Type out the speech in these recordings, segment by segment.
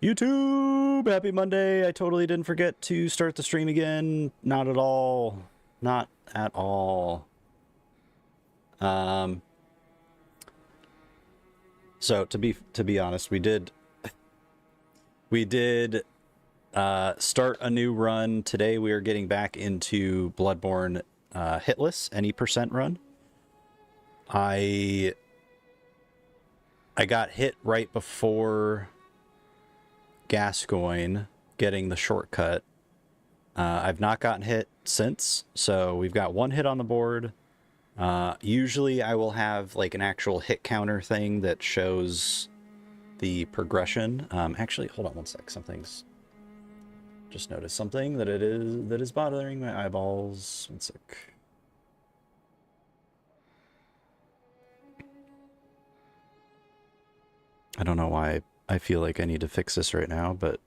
YouTube, happy Monday. I totally didn't forget to start the stream again. Not at all. Not at all. So to be honest, we did start a new run today. We are getting back into Bloodborne Hitless, any percent run. I got hit right before Gascoigne getting the shortcut. I've not gotten hit since, so we've got one hit on the board. Usually I will have like an actual hit counter thing that shows the progression. Actually, hold on one sec. Something's just noticed something that is bothering my eyeballs. One sec. I don't know why I feel like I need to fix this right now, but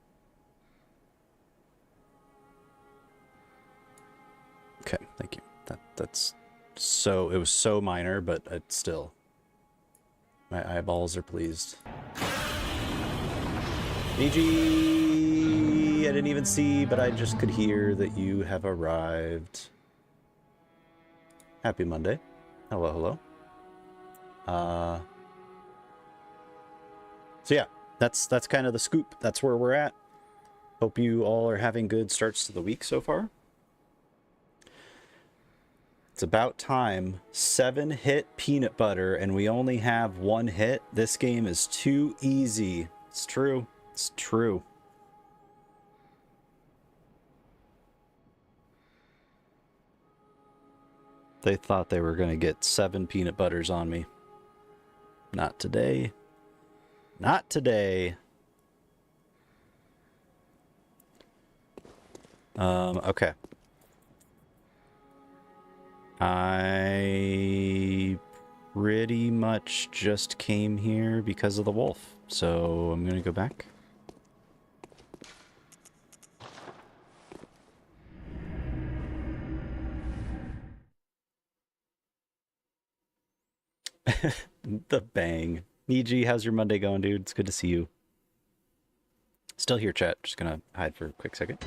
okay, thank you. That's so, it was so minor, but it's still, my eyeballs are pleased. BG, I didn't even see, but I just could hear that you have arrived. Happy Monday. Hello, hello. So yeah, that's kind of the scoop. That's where we're at. Hope you all are having good starts to the week so far. It's about time. 7-hit peanut butter, and we only have 1 hit. This game is too easy. It's true. It's true. They thought they were going to get 7 peanut butters on me. Not today. Not today. Okay. I pretty much just came here because of the wolf, so I'm gonna go back. The bang. Niji, how's your Monday going, dude? It's good to see you. Still here, chat. Just gonna hide for a quick second.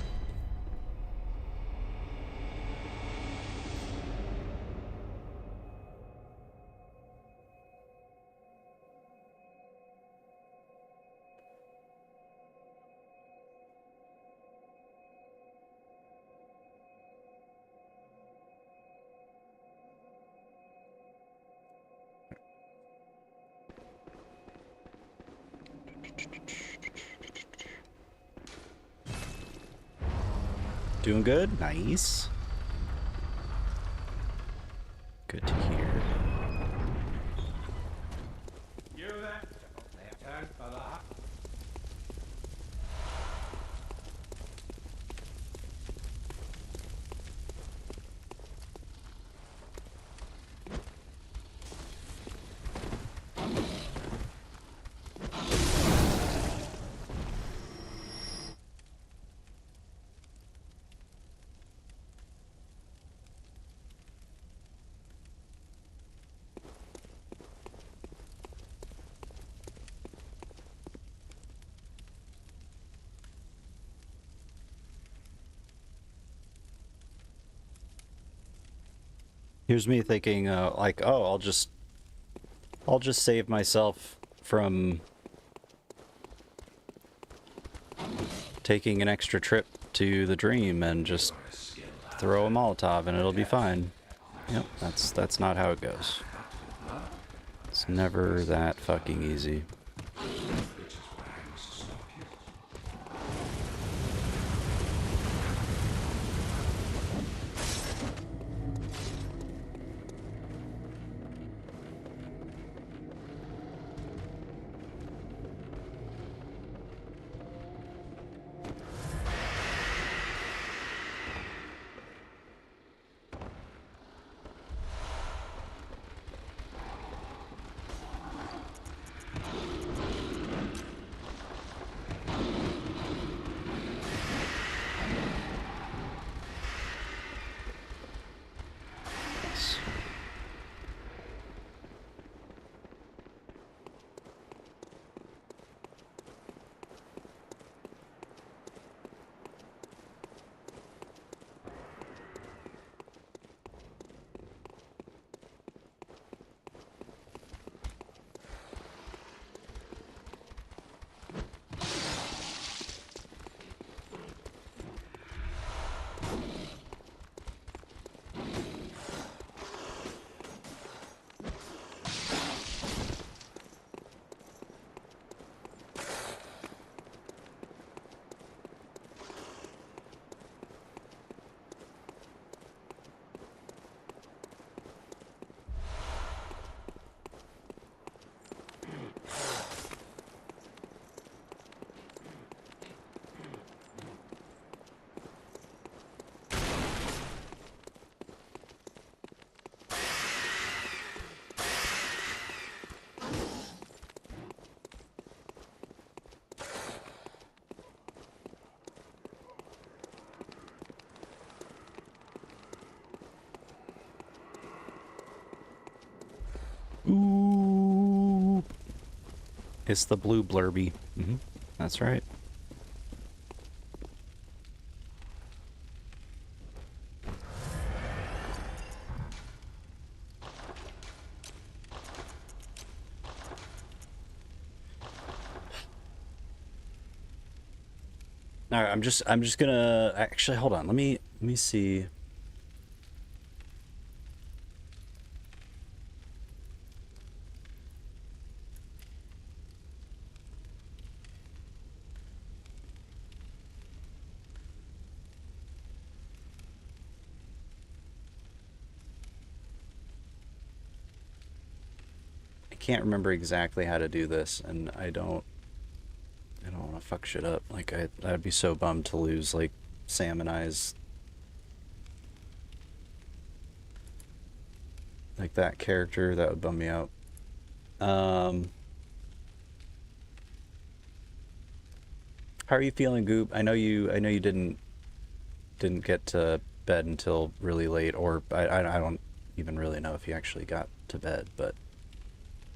Doing good? Nice. Good to hear. You there? Turn for that. Here's me thinking, like, oh, I'll just save myself from taking an extra trip to the dream and just throw a Molotov and it'll be fine. Yep, that's not how it goes. It's never that fucking easy. It's the blue blurby. That's right. All right, I'm just gonna actually hold on. Let me see. I can't remember exactly how to do this, and I don't want to fuck shit up. Like I'd be so bummed to lose like Sam and I's like that character. That would bum me out. How are you feeling, Goop? I know you didn't get to bed until really late, or I don't even really know if you actually got to bed, but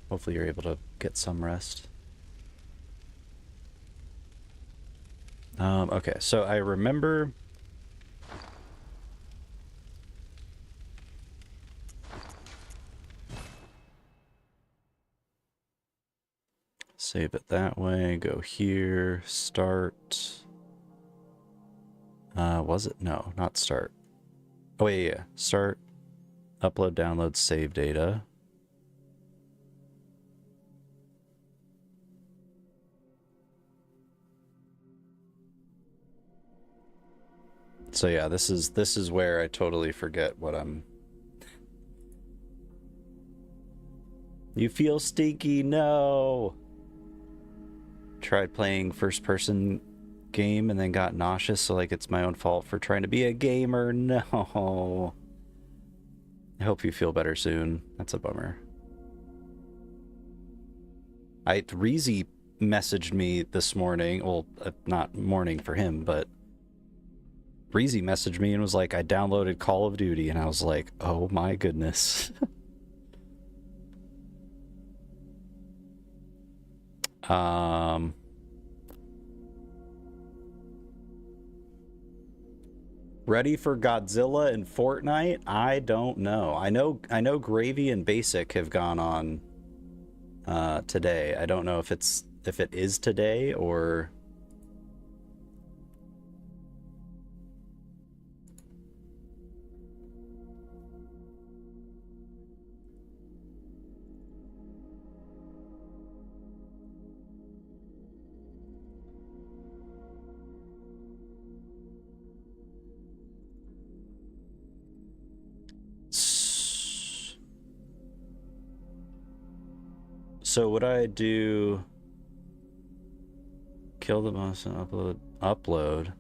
hopefully you're able to get some rest. Okay, so I remember save it that way, go here, start. Was it? No, not start. Oh, yeah. Start, upload, download, save data. So yeah, this is where I totally forget what I'm. You feel stinky? No. Tried playing first-person game and then got nauseous, so like it's my own fault for trying to be a gamer. No. I hope you feel better soon. That's a bummer. Reezy messaged me this morning. Well, not morning for him, but Reezy messaged me and was like, I downloaded Call of Duty, and I was like, oh my goodness. Ready for Godzilla in Fortnite? I don't know. I know Gravy and Basic have gone on today. I don't know if it is today or so what I do, kill the boss and upload.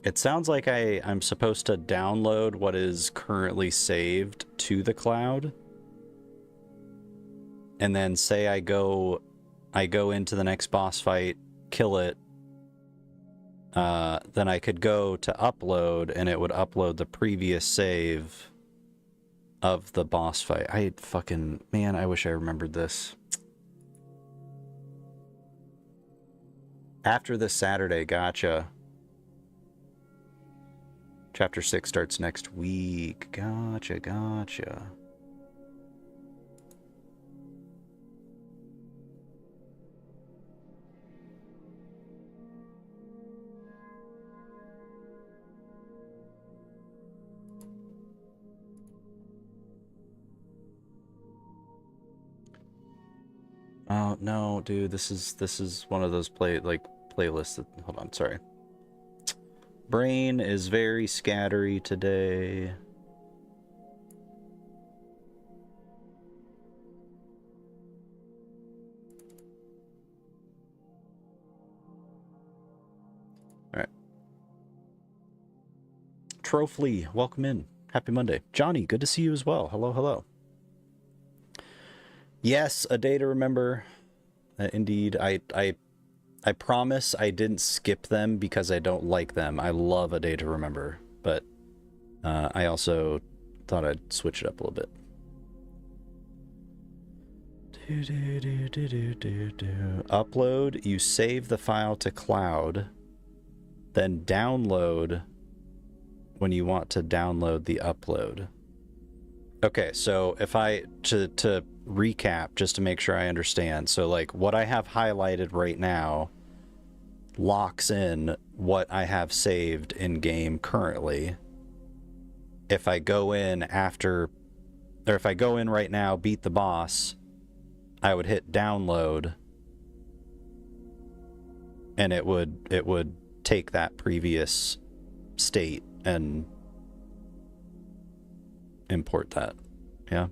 It sounds like I'm supposed to download what is currently saved to the cloud. And then say I go into the next boss fight, kill it, then I could go to upload and it would upload the previous save of the boss fight. Man, I wish I remembered this. After this Saturday, gotcha. Chapter 6 starts next week. Gotcha. Oh no, dude, this is one of those playlists that, hold on, sorry. Brain is very scattery today. All right. Trofley, welcome in. Happy Monday. Johnny, good to see you as well. Hello. Yes, a day to remember. Indeed, I I promise I didn't skip them because I don't like them. I love A Day to Remember, but I also thought I'd switch it up a little bit. Upload, you save the file to cloud, then download when you want to download the upload. Okay, so if I, to recap, just to make sure I understand, so like what I have highlighted right now locks in what I have saved in game currently. If I go in after, or if I go in right now, beat the boss, I would hit download and it would take that previous state and import that. Yeah.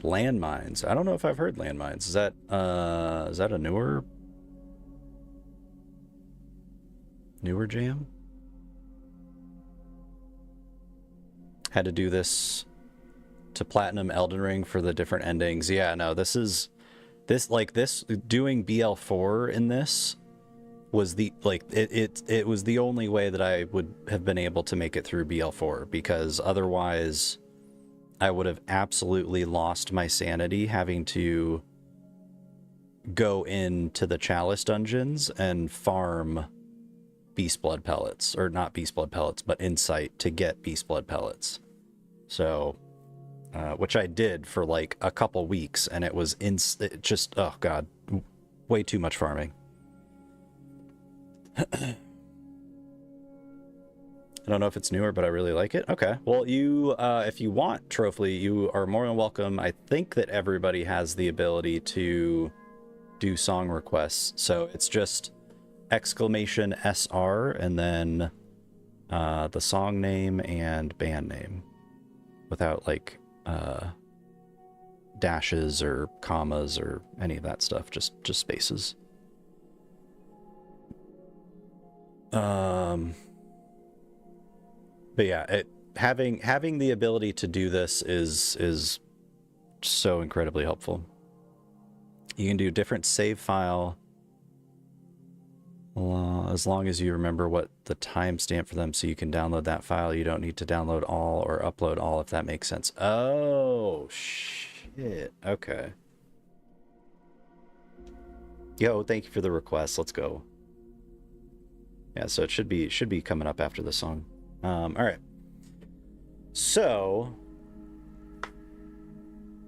Landmines. I don't know if I've heard landmines. Is that a newer jam? Had to do this to platinum Elden Ring for the different endings. Yeah, no, this doing BL4 in this was the it was the only way that I would have been able to make it through BL4, because otherwise I would have absolutely lost my sanity having to go into the Chalice dungeons and farm Beast Blood pellets, or not Beast Blood pellets, but Insight to get Beast Blood pellets. So, which I did for like a couple weeks, and it was just, oh god, way too much farming. I don't know if it's newer, but I really like it. Okay. Well, you, if you want Trophy, you are more than welcome. I think that everybody has the ability to do song requests. So it's just exclamation SR and then the song name and band name without like dashes or commas or any of that stuff. Just spaces. But yeah, having the ability to do this is so incredibly helpful. You can do different save file as long as you remember what the timestamp for them, so you can download that file. You don't need to download all or upload all, if that makes sense. Oh shit. Okay. Yo, thank you for the request. Let's go. Yeah, so it should be coming up after the song. All right. So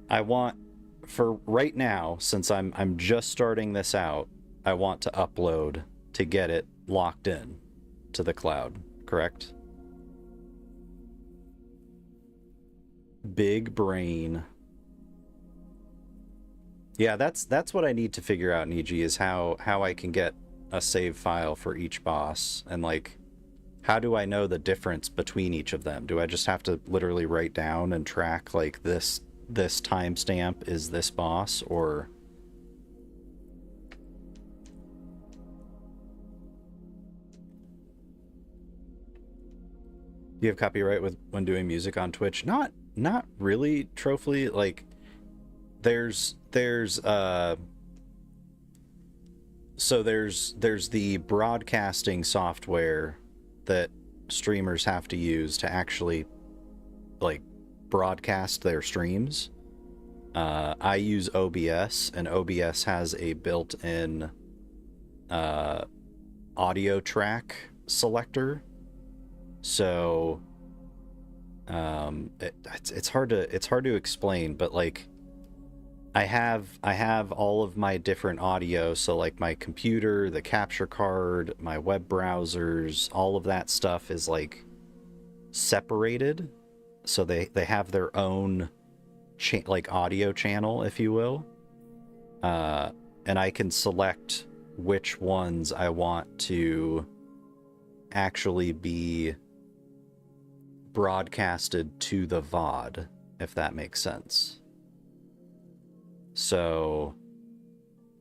I want, for right now, since I'm just starting this out, I want to upload to get it locked in to the cloud, correct? Big brain. Yeah, that's what I need to figure out, Niji, is how I can get a save file for each boss, and like, how do I know the difference between each of them? Do I just have to literally write down and track like this timestamp is this boss, or do you have copyright when doing music on Twitch? Not really, Trophy. Like there's the broadcasting software that streamers have to use to actually like broadcast their streams. I use OBS, and OBS has a built-in audio track selector. So it's hard to explain, but like I have all of my different audio, so like my computer, the capture card, my web browsers, all of that stuff is like separated, so they have their own like audio channel, if you will, and I can select which ones I want to actually be broadcasted to the VOD, if that makes sense. So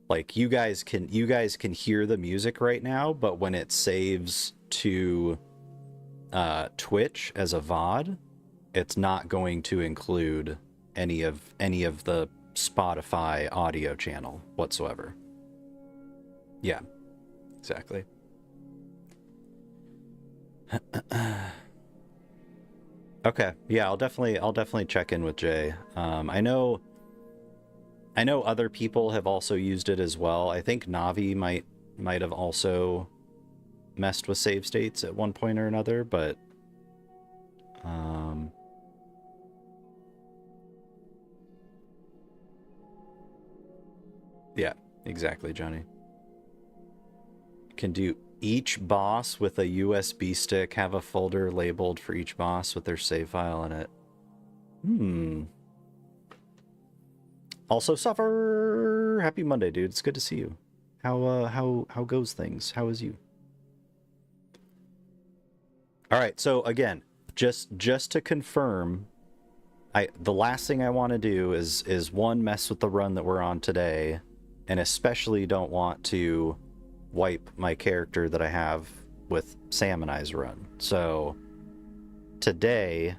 like you guys can hear the music right now, but when it saves to Twitch as a VOD, it's not going to include any of the Spotify audio channel whatsoever. Yeah, exactly. Okay, yeah, I'll definitely check in with Jay. I know other people have also used it as well. I think Navi might have also messed with save states at one point or another, but yeah, exactly, Johnny. Can do each boss with a USB stick, have a folder labeled for each boss with their save file in it. Also suffer. Happy Monday, dude. It's good to see you. How goes things? How is you? All right, so again, just to confirm, the last thing I want to do is one, mess with the run that we're on today, and especially don't want to wipe my character that I have with Sam and I's run. So today,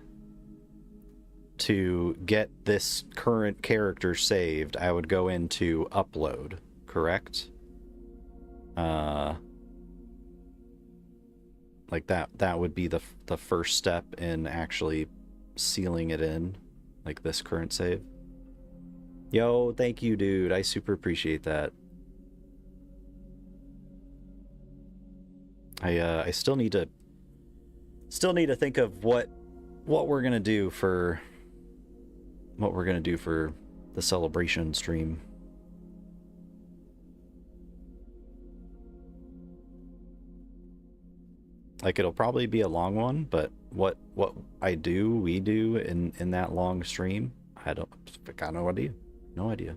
to get this current character saved, I would go into upload, correct? Like that would be the first step in actually sealing it in, like this current save. Yo, thank you, dude. I super appreciate that. I still need to think of what we're gonna do for the celebration stream. Like, it'll probably be a long one, but what we do in that long stream, I got no idea. No idea.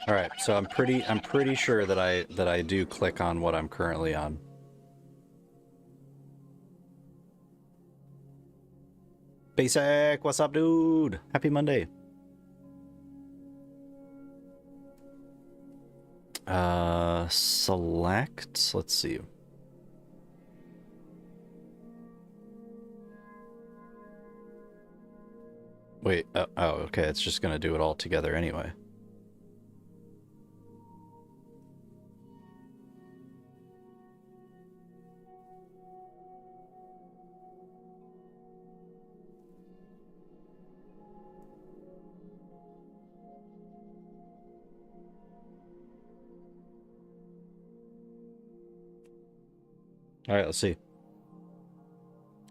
All right, so I'm pretty sure that I do click on what I'm currently on. Basic, what's up, dude? Happy Monday. Select, let's see. Wait, oh, okay, it's just gonna do it all together anyway. All right, let's see.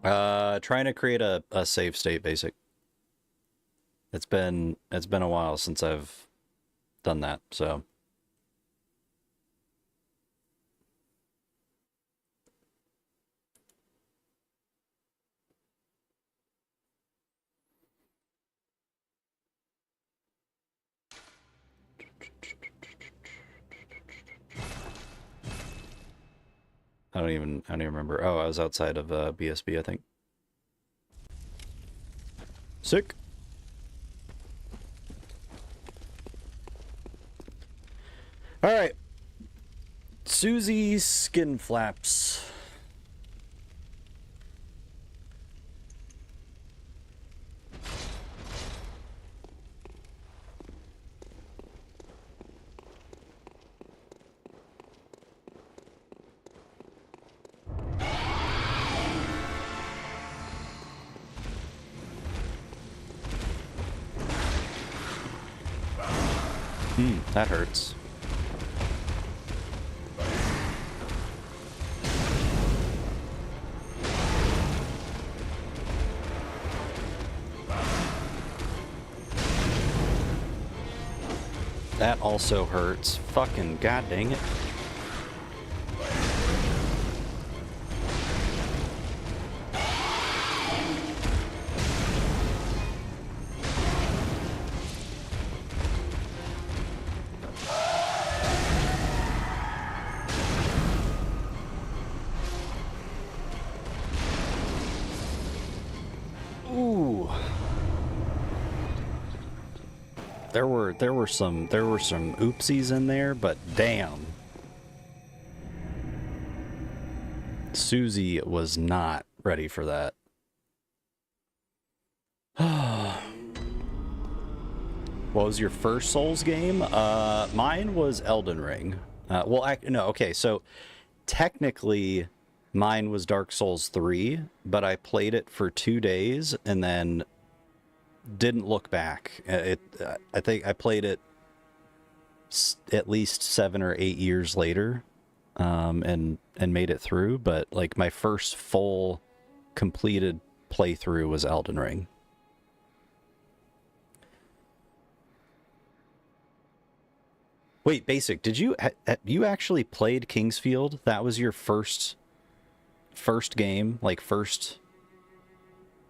Trying to create a save state basic. It's been a while since I've done that, so. I don't even remember. Oh, I was outside of BSB, I think. Sick. All right. Susie Skin Flaps. That hurts. That also hurts. Fucking god dang it. Ooh. There were some oopsies in there, but damn. Susie was not ready for that. What was your first Souls game? Mine was Elden Ring. No, okay, so technically mine was Dark Souls 3, but I played it for 2 days and then didn't look back. I think I played it at least 7 or 8 years later, and made it through. But like my first full completed playthrough was Elden Ring. Wait, Basic, did you you actually played Kingsfield? That was your first game, like first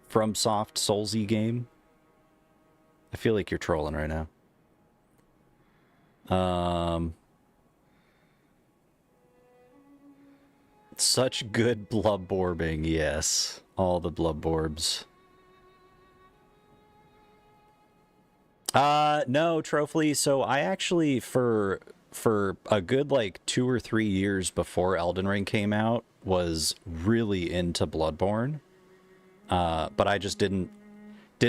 FromSoft Soulsy game? I feel like you're trolling right now. Such good Bloodborbing, yes. All the Bloodborbs. No, Trophy. So I actually, for a good like 2 or 3 years before Elden Ring came out, was really into Bloodborne. But I just didn't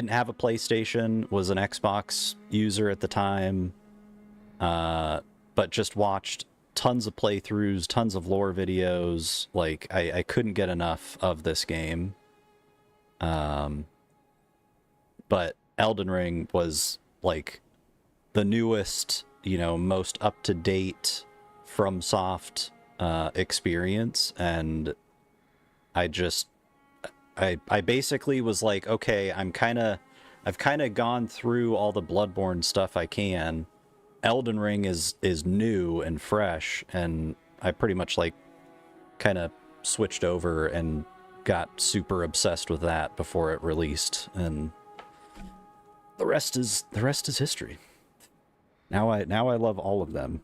have a PlayStation, was an Xbox user at the time, but just watched tons of playthroughs, tons of lore videos. Like, I couldn't get enough of this game. But Elden Ring was, like, the newest, you know, most up-to-date FromSoft experience, and I basically was like, okay, I've kind of gone through all the Bloodborne stuff I can. Elden Ring is new and fresh, and I pretty much like kind of switched over and got super obsessed with that before it released, and the rest is history. Now I love all of them.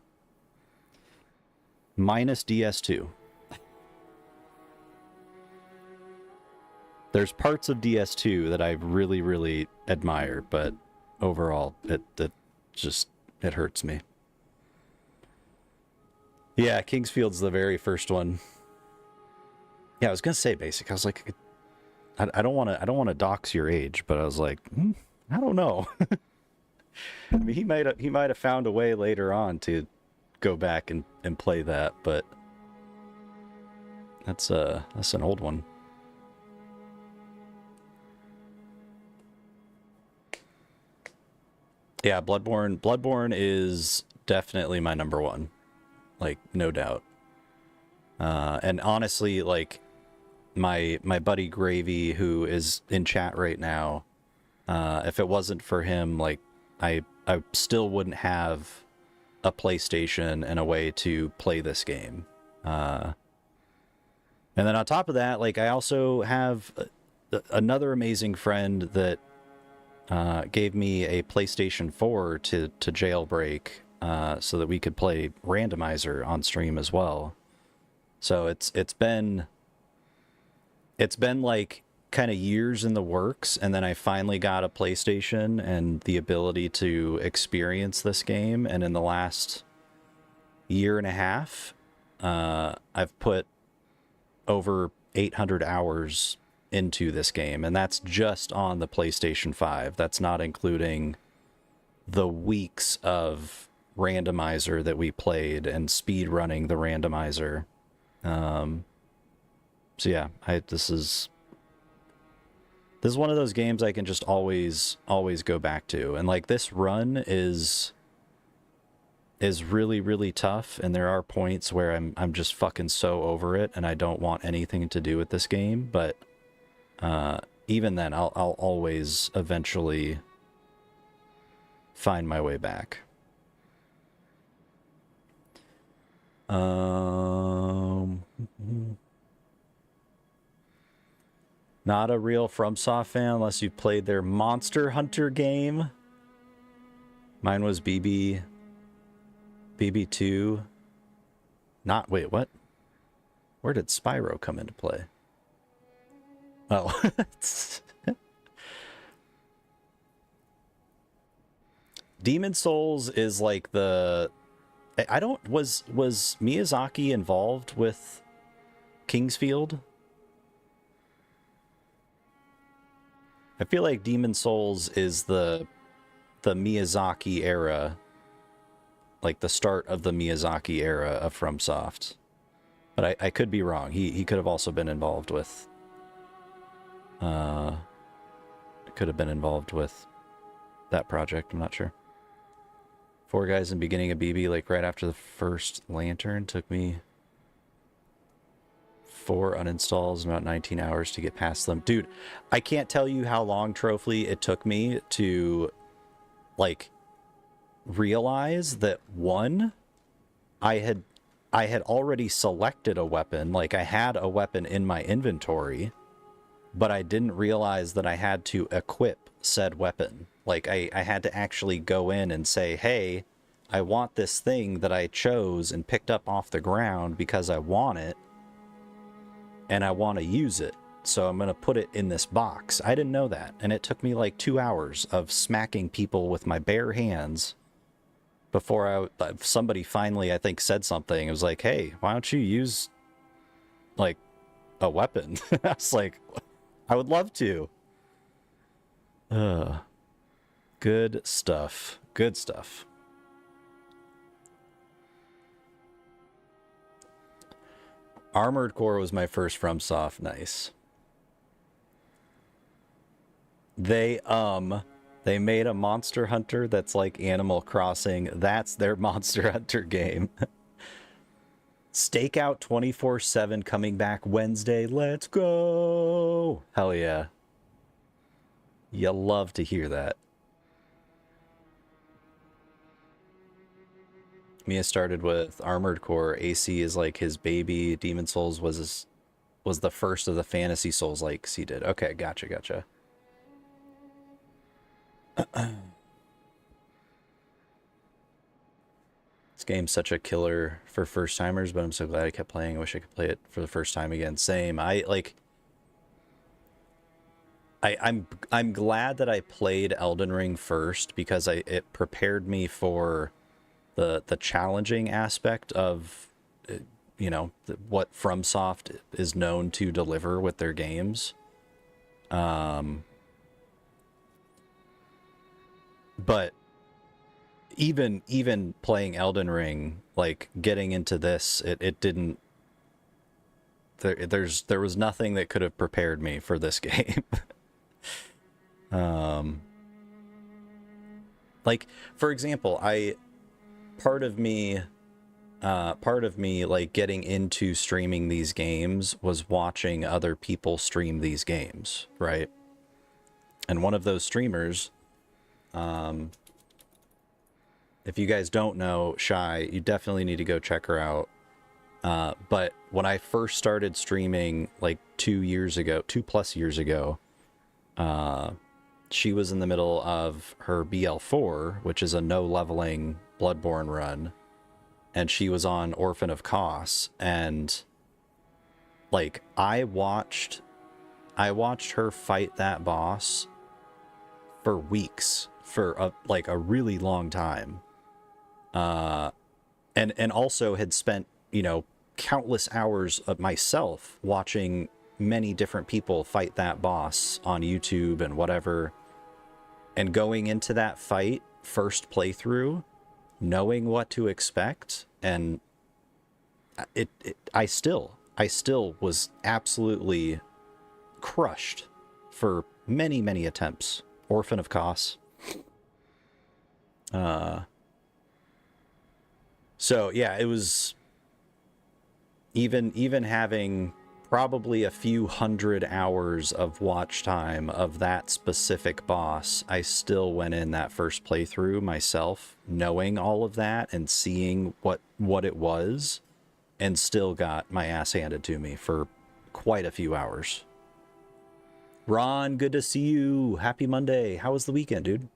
Minus DS2. There's parts of DS2 that I really, really admire, but overall, it hurts me. Yeah, Kingsfield's the very first one. Yeah, I was gonna say Basic. I was like, I don't want to dox your age, but I was like, I don't know. I mean, he might have found a way later on to go back and play that, but that's an old one. Yeah, Bloodborne is definitely my number one. Like, no doubt. And honestly, like, my buddy Gravy, who is in chat right now, if it wasn't for him, like, I still wouldn't have a PlayStation and a way to play this game. And then on top of that, like, I also have another amazing friend that gave me a PlayStation 4 to jailbreak, so that we could play Randomizer on stream as well. So it's been like kind of years in the works, and then I finally got a PlayStation and the ability to experience this game, and in the last year and a half, I've put over 800 hours into this game, and that's just on the PlayStation 5. That's not including the weeks of randomizer that we played and speed running the randomizer. So yeah, this is one of those games I can just always go back to. And like, this run is really, really tough, and there are points where I'm just fucking so over it and I don't want anything to do with this game, but even then I'll always eventually find my way back. Not a real FromSoft fan unless you played their Monster Hunter game. Mine was BB2. Not, wait, what? Where did Spyro come into play? Oh. Demon Souls is like the... I don't... Was Miyazaki involved with Kingsfield? I feel like Demon Souls is the Miyazaki era, like the start of the Miyazaki era of FromSoft. But I could be wrong. He could have also been involved with... could have been involved with that project. I'm not sure. 4 guys in beginning of BB, like right after the first lantern, took me 4 uninstalls and about 19 hours to get past them. Dude, I can't tell you how long, Trophy, it took me to, like, realize that, one, I had already selected a weapon. Like, I had a weapon in my inventory, but I didn't realize that I had to equip said weapon. Like, I had to actually go in and say, hey, I want this thing that I chose and picked up off the ground because I want it, and I want to use it, so I'm going to put it in this box. I didn't know that, and it took me like 2 hours of smacking people with my bare hands before somebody finally, I think, said something. It was like, hey, why don't you use, like, a weapon? I was like, I would love to. Good stuff. Good stuff. Armored Core was my first FromSoft. Nice. They made a Monster Hunter that's like Animal Crossing. That's their Monster Hunter game. Stakeout 24/7 coming back Wednesday. Let's go. Hell yeah. You love to hear that. Mia started with Armored Core. AC is like his baby. Demon Souls was the first of the Fantasy Souls likes he did. Okay, gotcha. This game's such a killer for first timers, but I'm so glad I kept playing. I wish I could play it for the first time again. Same. I'm glad that I played Elden Ring first, because it prepared me for the challenging aspect of, you know, what FromSoft is known to deliver with their games. But even playing Elden Ring, like getting into this, it didn't. There was nothing that could have prepared me for this game. Like, for example, part of me like getting into streaming these games was watching other people stream these games, right? And one of those streamers, if you guys don't know Shy, you definitely need to go check her out. But when I first started streaming, like 2+ years ago, she was in the middle of her BL4, which is a no leveling Bloodborne run, and she was on Orphan of Kos, and like I watched her fight that boss for weeks, for a really long time, and also had spent, you know, countless hours of myself watching many different people fight that boss on YouTube and whatever, and going into that fight first playthrough knowing what to expect, and I still was absolutely crushed for many attempts. Orphan of Kos. So yeah, it was even having probably a few hundred hours of watch time of that specific boss, I still went in that first playthrough myself, knowing all of that and seeing what it was, and still got my ass handed to me for quite a few hours. Ron, good to see you. Happy Monday. How was the weekend, dude?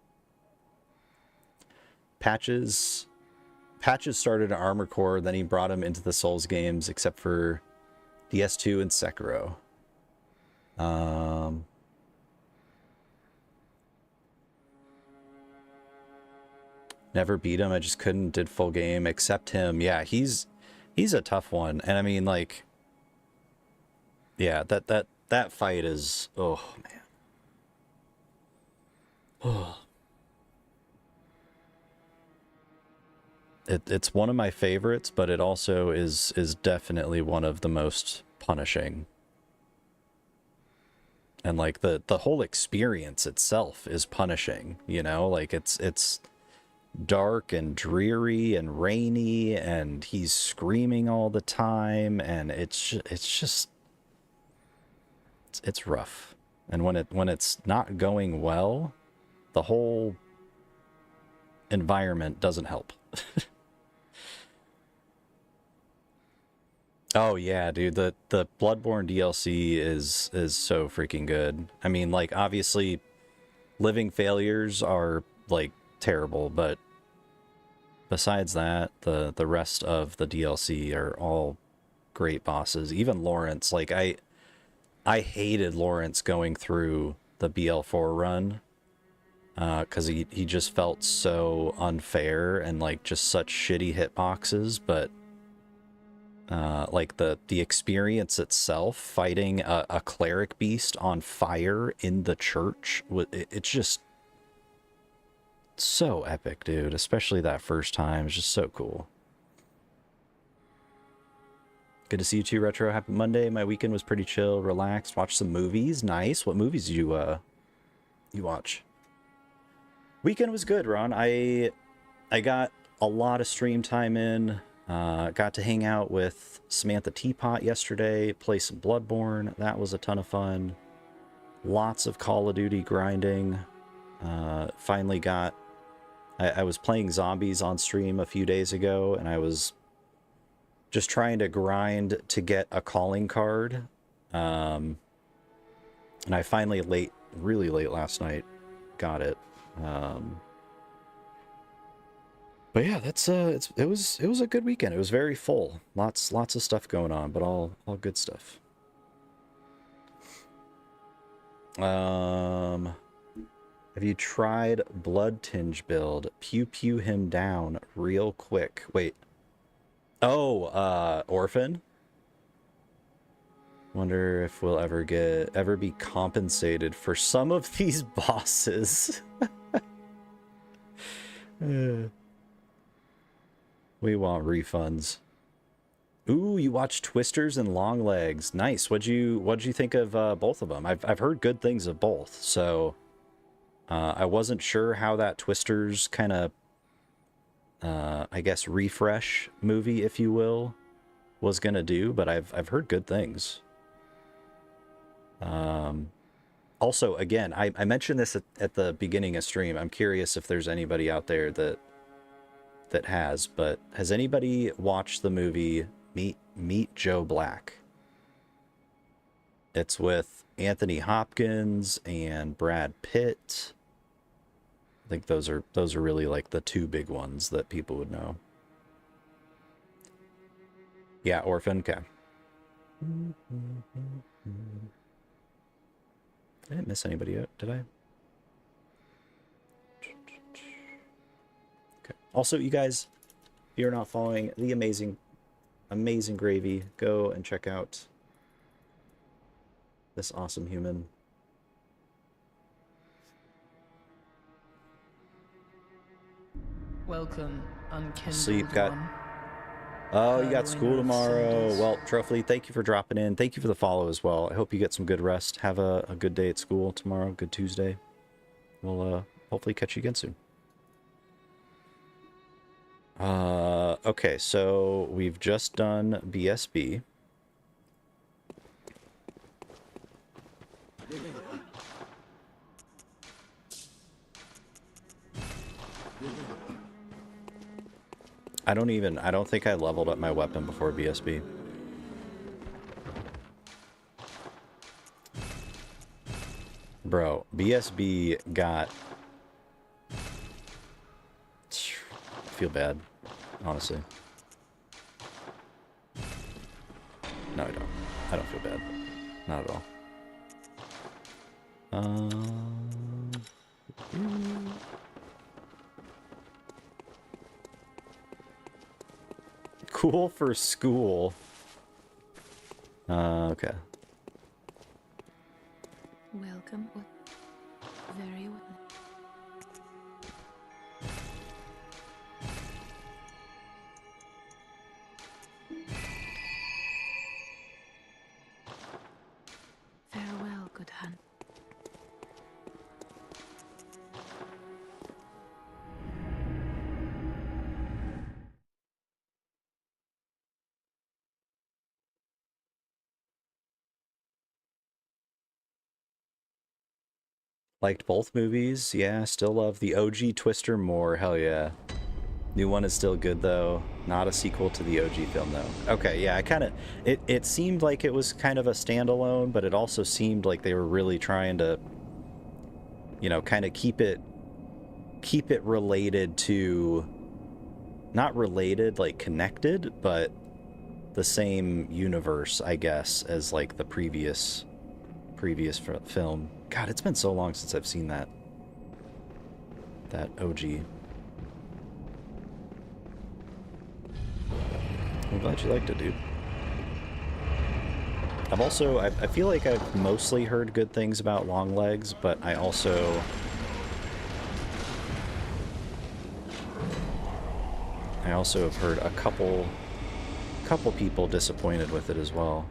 Patches started an Armor Core, then he brought him into the Souls games, except for DS2 and Sekiro. Never beat him. I just couldn't. Did full game, except him. Yeah, he's a tough one. And I mean, like, yeah, that fight is, oh man. Oh. It's one of my favorites, but it also is definitely one of the most punishing. And like the whole experience itself is punishing, you know? Like it's dark and dreary and rainy, and he's screaming all the time, and it's rough. And when it's not going well, the whole environment doesn't help. Oh yeah, dude, the Bloodborne DLC is so freaking good. I mean, like, obviously living failures are like terrible, but besides that, the rest of the DLC are all great bosses. Even Lawrence, like I hated Lawrence going through the BL4 run, because he just felt so unfair and like just such shitty hitboxes, but like the experience itself, fighting a cleric beast on fire in the church, it's just so epic, dude. Especially that first time, it's just so cool. Good to see you too, Retro. Happy Monday. My weekend was pretty chill, relaxed. Watched some movies. Nice. What movies did you watch? Weekend was good, Ron. I got a lot of stream time in. Got to hang out with Samantha Teapot yesterday, play some Bloodborne. That was a ton of fun. Lots of Call of Duty grinding. Finally got... I was playing zombies on stream a few days ago, and I was just trying to grind to get a calling card. And I finally, really late last night, got it. But yeah, that's it was a good weekend. It was very full. Lots of stuff going on, but all good stuff. Have you tried Blood Tinge build? Pew him down real quick. Wait. Oh, Orphan? Wonder if we'll ever be compensated for some of these bosses. We want refunds. Ooh, you watched Twisters and Long Legs. Nice. What'd you think of both of them? I've heard good things of both, so I wasn't sure how that Twisters kind of I guess refresh movie, if you will, was gonna do, but I've heard good things. Also, again, I mentioned this at the beginning of stream. I'm curious if there's anybody out there that has, but has anybody watched the movie Meet Joe Black? It's with Anthony Hopkins and Brad Pitt. I think those are really like the two big ones that people would know. Yeah, Orphan, okay. I didn't miss anybody yet, did I? Okay. Also, you guys, if you're not following the amazing amazing gravy. Go and check out this awesome human. Welcome, So you've unkindled got... one. Oh, you got Purloiner school of tomorrow. cinders. Well, Truffly, thank you for dropping in. Thank you for the follow as well. I hope you get some good rest. Have a good day at school tomorrow. Good Tuesday. We'll hopefully catch you again soon. Okay, so we've just done BSB. I don't think I leveled up my weapon before BSB. Bro, BSB got... I feel bad, honestly. No, I don't. I don't feel bad. Not at all. Cool for school. Okay. Welcome. Very well. Farewell, good hunt. Liked both movies. Yeah, still love the OG Twister more. Hell yeah. New one is still good though. Not a sequel to the OG film though. Okay, yeah, I kind of... It seemed like it was kind of a standalone, but it also seemed like they were really trying to, you know, kind of keep it related to... Not related, like connected, but the same universe, I guess, as like the previous film. God, it's been so long since I've seen that OG. I'm glad you liked it, dude. I've also, I feel like I've mostly heard good things about Longlegs, but I also have heard a couple people disappointed with it as well.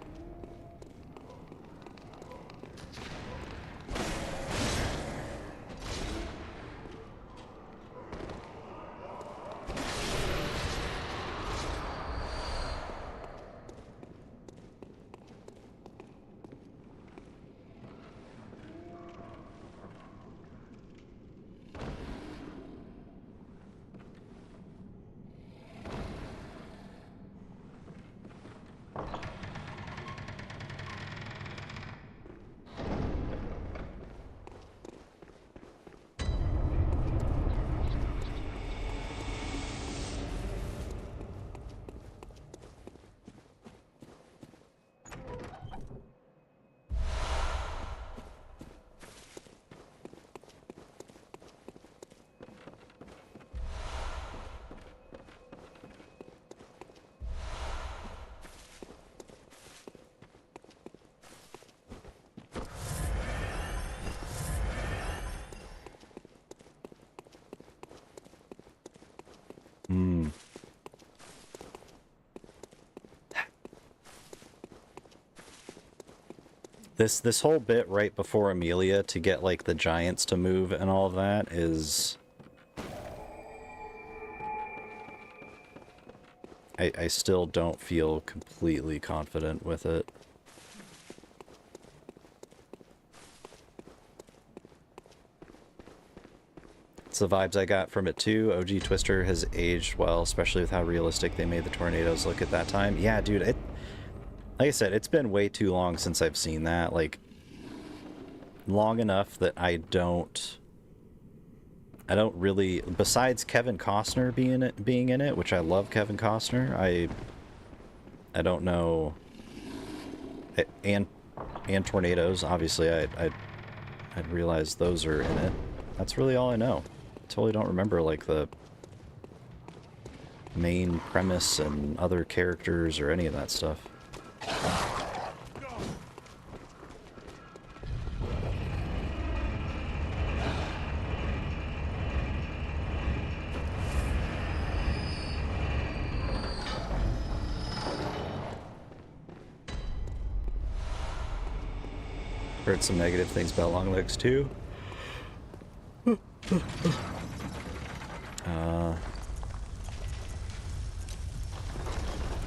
This whole bit right before Amelia to get like the giants to move and all of that is... I still don't feel completely confident with it. It's the vibes I got from it too. OG Twister has aged well, especially with how realistic they made the tornadoes look at that time. Yeah, dude, like I said, it's been way too long since I've seen that. Like, long enough that I don't really, besides Kevin Costner being in it, which I love Kevin Costner, I don't know, and tornadoes, obviously, I'd realize those are in it. That's really all I know. I totally don't remember, like, the main premise and other characters or any of that stuff. Heard some negative things about Longlegs too.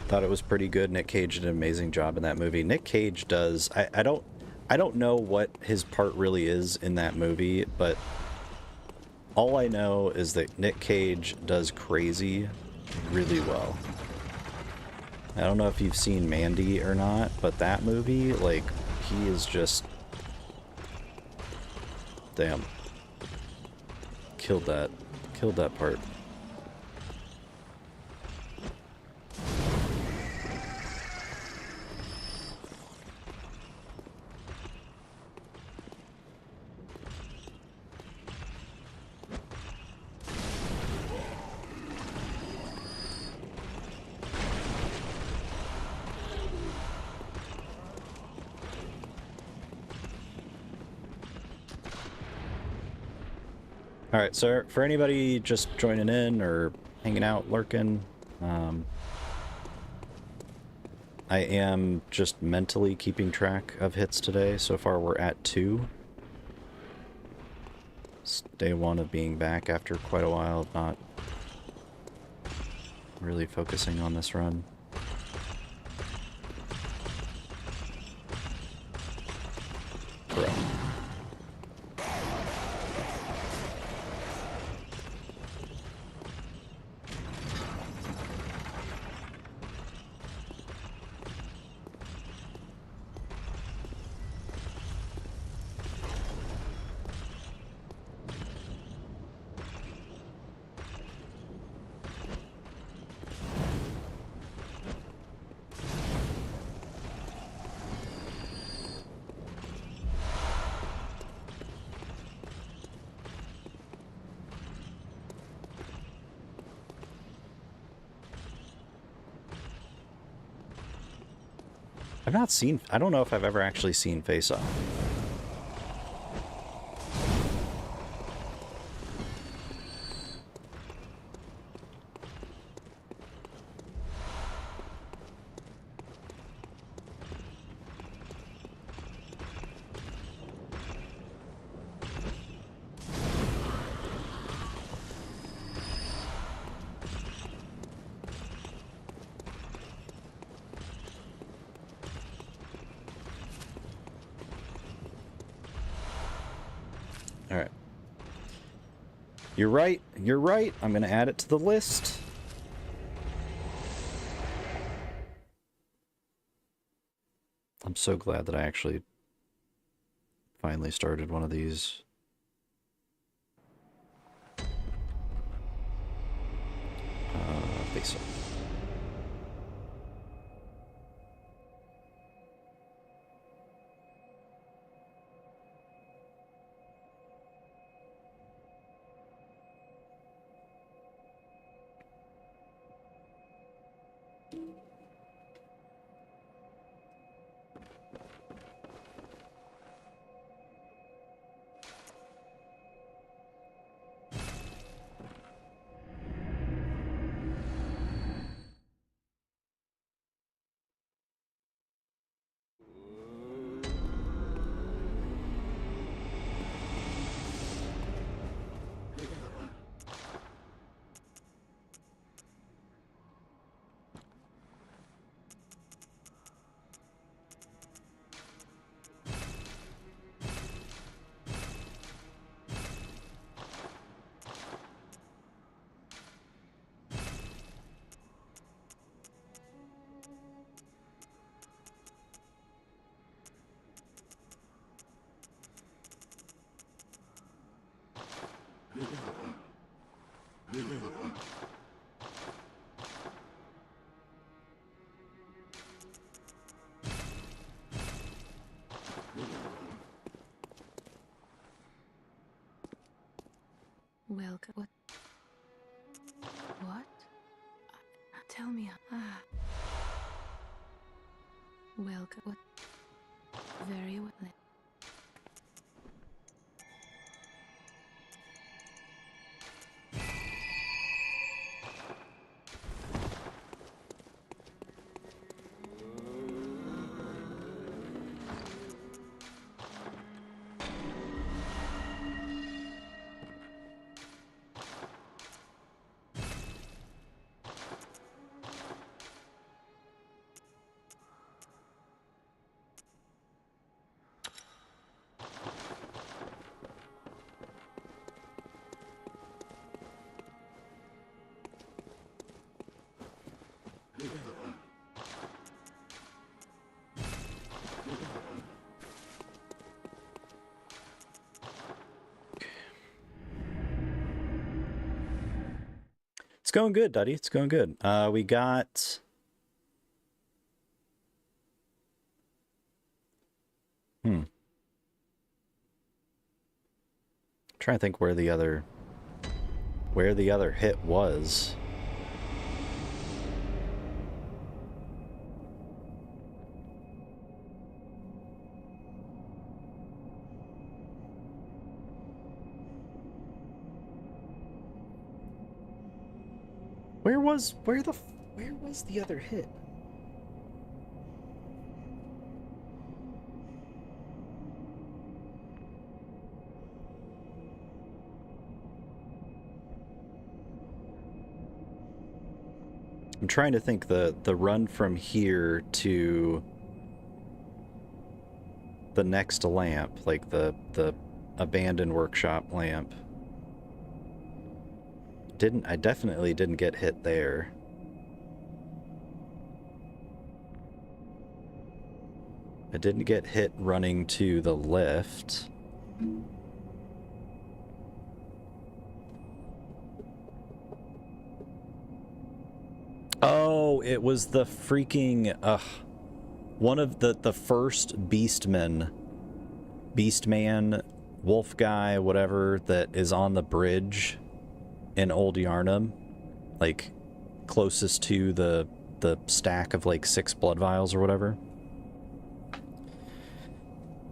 Thought it was pretty good. Nick Cage did an amazing job in that movie. Nick Cage does. I don't know what his part really is in that movie, but all I know is that Nick Cage does crazy really well. I don't know if you've seen Mandy or not, but that movie, like, he is just... Damn. Killed that part. Alright, so for anybody just joining in or hanging out, lurking, I am just mentally keeping track of hits today. So far we're at 2. It's day 1 of being back after quite a while of not really focusing on this run. Bro. I've not seen... I don't know if I've ever actually seen Face Off. Alright. You're right. You're right. I'm going to add it to the list. I'm so glad that I actually finally started one of these. Face Off. Welcome. What? Tell me. Ah. Welcome. What? Very well. It's going good, Duddy. It's going good. We got... Trying to think where the other hit was. Where was the other hit? I'm trying to think the run from here to the next lamp, like the abandoned workshop lamp. I definitely didn't get hit there. I didn't get hit running to the lift. Oh, it was the freaking one of the first beastman, wolf guy, whatever, that is on the bridge in Old Yarnum, like closest to the stack of like 6 blood vials or whatever.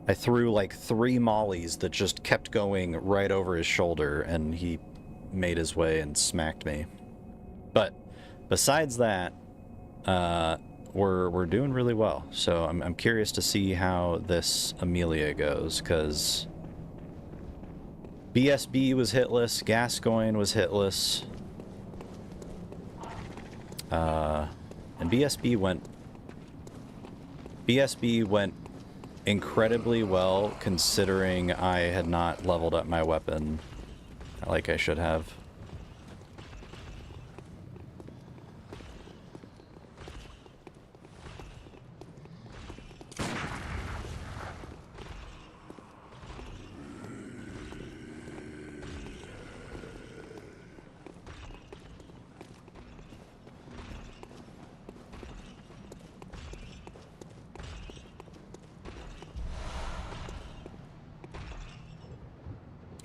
I threw like 3 mollies that just kept going right over his shoulder, and he made his way and smacked me. But besides that, we're doing really well. So I'm curious to see how this Amelia goes, because BSB was hitless, Gascoigne was hitless, and BSB went incredibly well, considering I had not leveled up my weapon like I should have.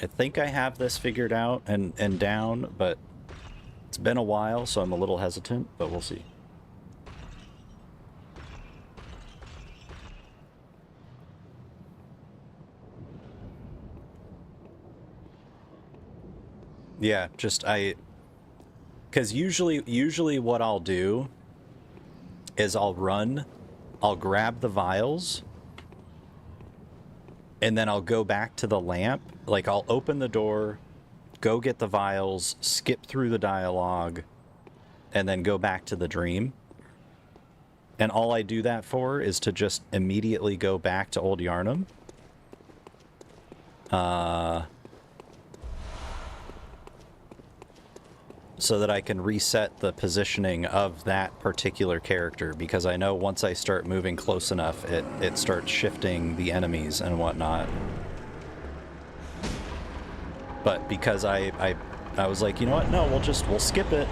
I think I have this figured out and down, but it's been a while, so I'm a little hesitant, but we'll see. Yeah, just because usually what I'll do is I'll grab the vials, and then I'll go back to the lamp. Like, I'll open the door, go get the vials, skip through the dialogue, and then go back to the dream. And all I do that for is to just immediately go back to Old Yarnum. So that I can reset the positioning of that particular character, because I know once I start moving close enough, it starts shifting the enemies and whatnot. But because I was like, you know what? No, we'll skip it.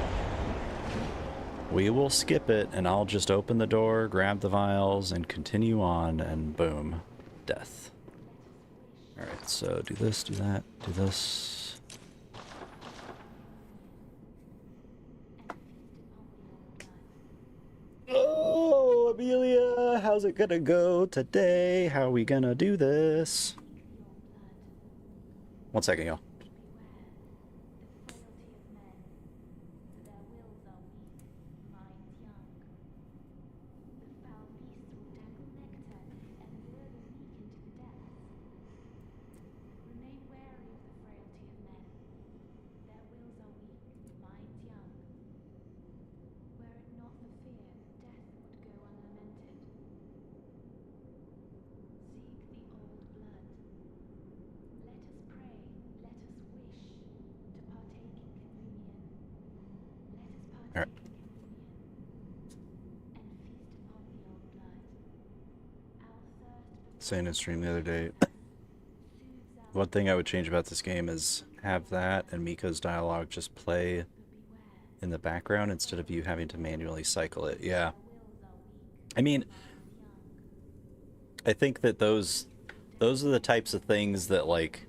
We will skip it, and I'll just open the door, grab the vials, and continue on, and boom, death. All right, so do this, do that, do this. how's it gonna go today? How are we gonna do this? 1 second, y'all. All right. Saying in stream the other day, one thing I would change about this game is have that and Miko's dialogue just play in the background instead of you having to manually cycle it. Yeah. I mean, I think that those are the types of things that, like,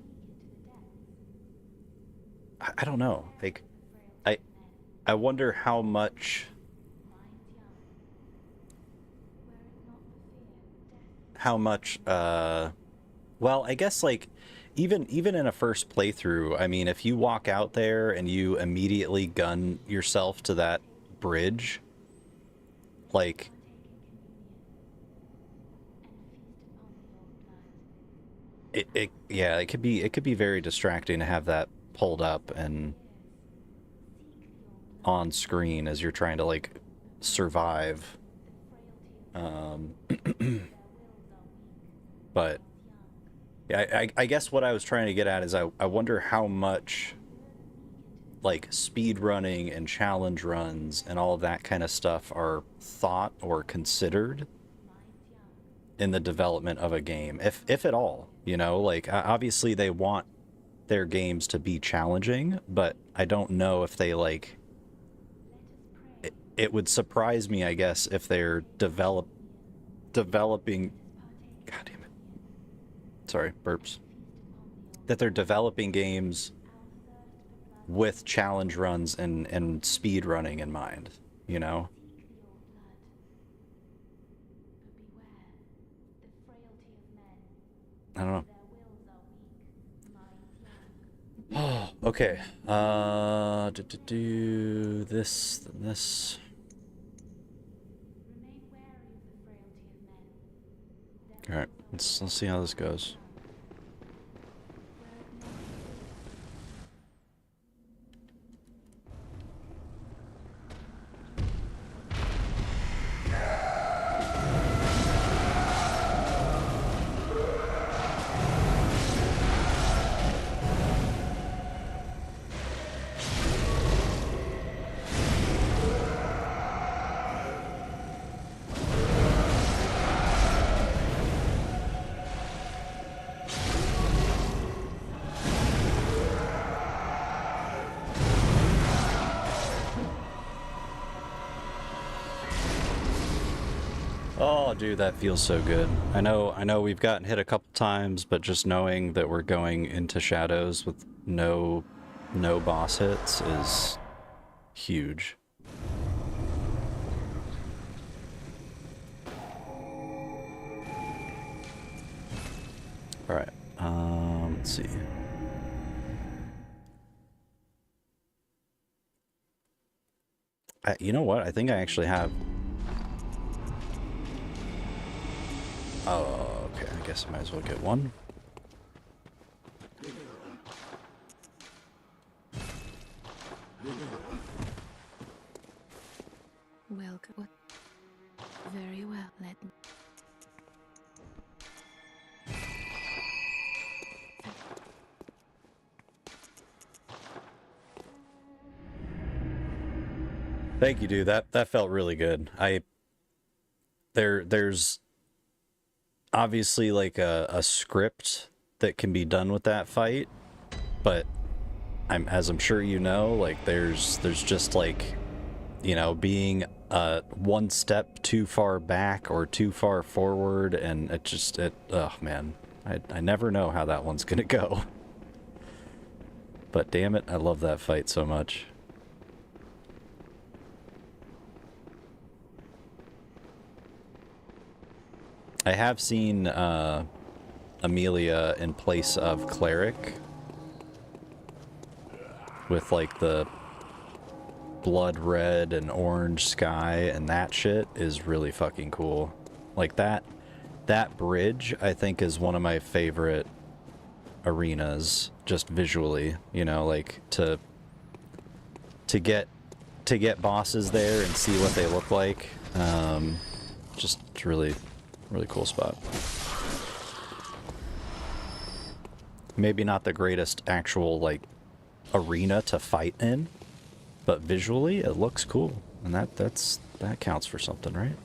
I don't know. Like, I wonder how much well, I guess, like, even in a first playthrough, I mean, if you walk out there and you immediately gun yourself to that bridge, like, yeah, it could be very distracting to have that pulled up and on screen as you're trying to, like, survive. But yeah, I guess what I was trying to get at is I wonder how much, like, speed running and challenge runs and all of that kind of stuff are thought or considered in the development of a game, if at all. You know, like, obviously they want their games to be challenging, but I don't know if they, like, it would surprise me, I guess, if they're developing, god damn it, sorry, burps, that they're developing games with challenge runs and speed running in mind, you know? I don't know. Oh, okay. Do this, then this. All right, let's see how this goes. Oh, dude, that feels so good. I know we've gotten hit a couple times, but just knowing that we're going into shadows with no boss hits is huge. All right, let's see. You know what? I think I actually have. Oh, okay. I guess I might as well get one. Welcome. Very well. Let me. Thank you, dude. That felt really good. There's obviously, like, a script that can be done with that fight, but as I'm sure you know, like, there's just, like, you know, being one step too far back or too far forward, and oh man, I never know how that one's gonna go. But damn it, I love that fight so much. I have seen Amelia in place of Cleric with like the blood red and orange sky, and that shit is really fucking cool. Like that bridge I think is one of my favorite arenas just visually, you know, like to get bosses there and see what they look like. Just really cool spot. Maybe not the greatest actual like arena to fight in, but visually it looks cool, and that counts for something, right?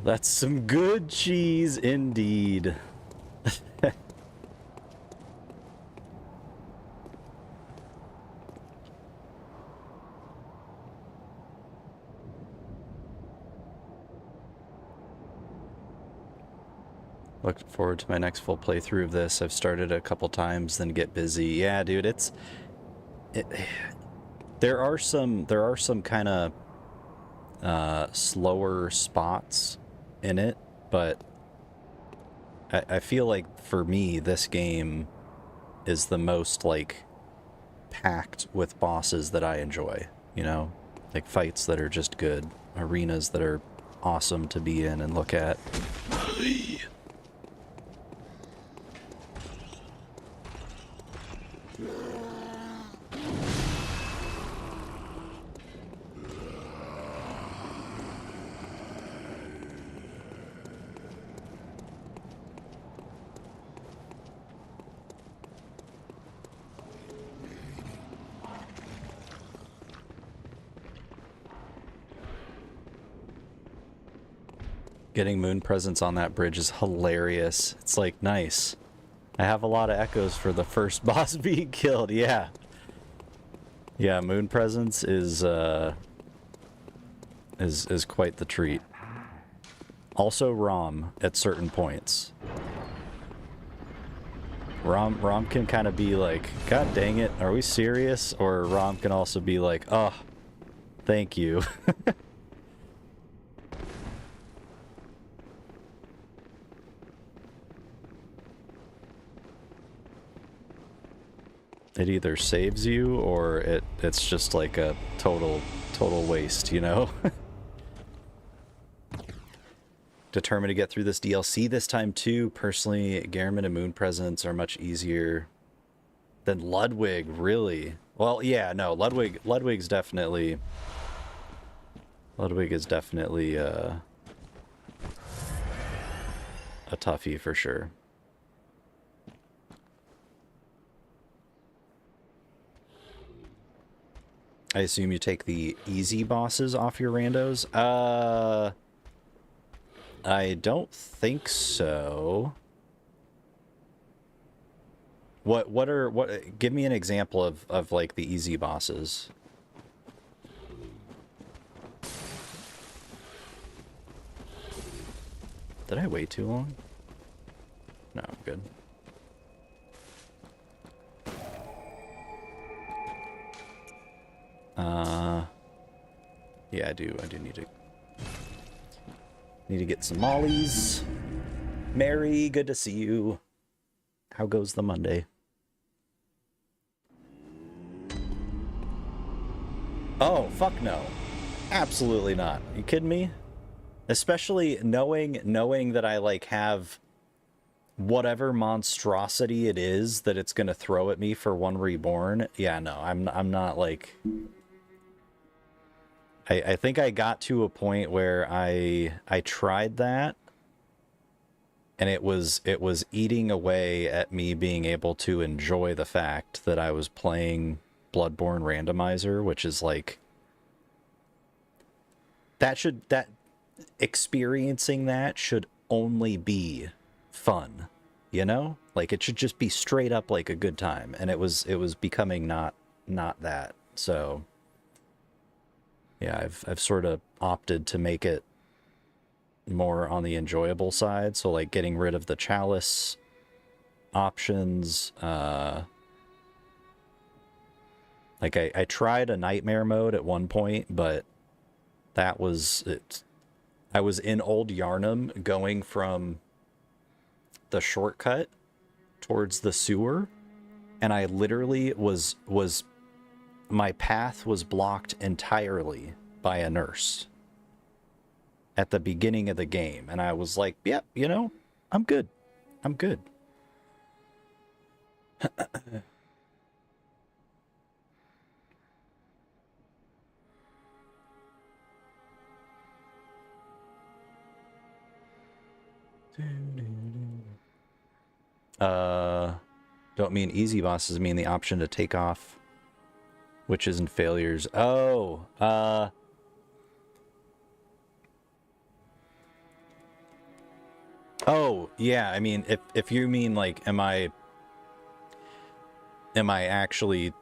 That's some good cheese indeed. Look forward to my next full playthrough of this. I've started a couple times, then get busy. Yeah, dude, there are some kind of slower spots in it, but I feel like for me this game is the most like packed with bosses that I enjoy, you know, like fights that are just good, arenas that are awesome to be in and look at. Getting moon presence on that bridge is hilarious. It's like, nice. I have a lot of echoes for the first boss being killed. Yeah. Yeah, moon presence is quite the treat. Also Rom at certain points. Rom can kind of be like, God dang it, are we serious? Or Rom can also be like, oh, thank you. It either saves you or it's just like a total waste, you know? Determined to get through this DLC this time too. Personally, Gehrman and Moon Presence are much easier than Ludwig, really. Well, yeah, no, Ludwig is definitely a toughie for sure. I assume you take the easy bosses off your randos? I don't think so. Give me an example of like the easy bosses. Did I wait too long? No, I'm good. Yeah, I do need to get some mollies. Mary, good to see you. How goes the Monday? Oh, fuck no. Absolutely not. You kidding me? Especially knowing that I like have whatever monstrosity it is that it's gonna throw at me for one reborn. Yeah, no, I'm not like. I think I got to a point where I tried that, and it was eating away at me being able to enjoy the fact that I was playing Bloodborne Randomizer, which is like that experiencing that should only be fun, you know? Like it should just be straight up like a good time, and it was becoming not that. So yeah, I've sort of opted to make it more on the enjoyable side, so like getting rid of the chalice options. Like I tried a nightmare mode at one point, but that was it. I was in Old Yarnum going from the shortcut towards the sewer, and I literally was my path was blocked entirely by a nurse at the beginning of the game, and I was like, yep, you know, I'm good. I'm good. Don't mean easy bosses, mean the option to take off witches and failures. Oh, oh, yeah, I mean, if you mean, like, am I actually,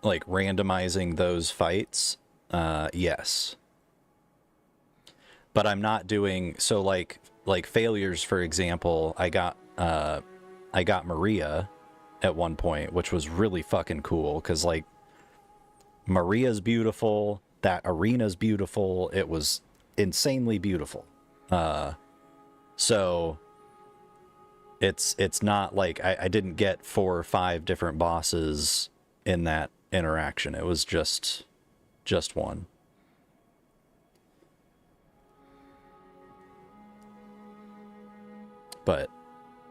like, randomizing those fights? Yes. But I'm not doing, so, like failures, for example, I got Maria at one point, which was really fucking cool, because, like, Maria's beautiful, that arena's beautiful, it was insanely beautiful. So it's not like I didn't get 4 or 5 different bosses in that interaction. It was just one. But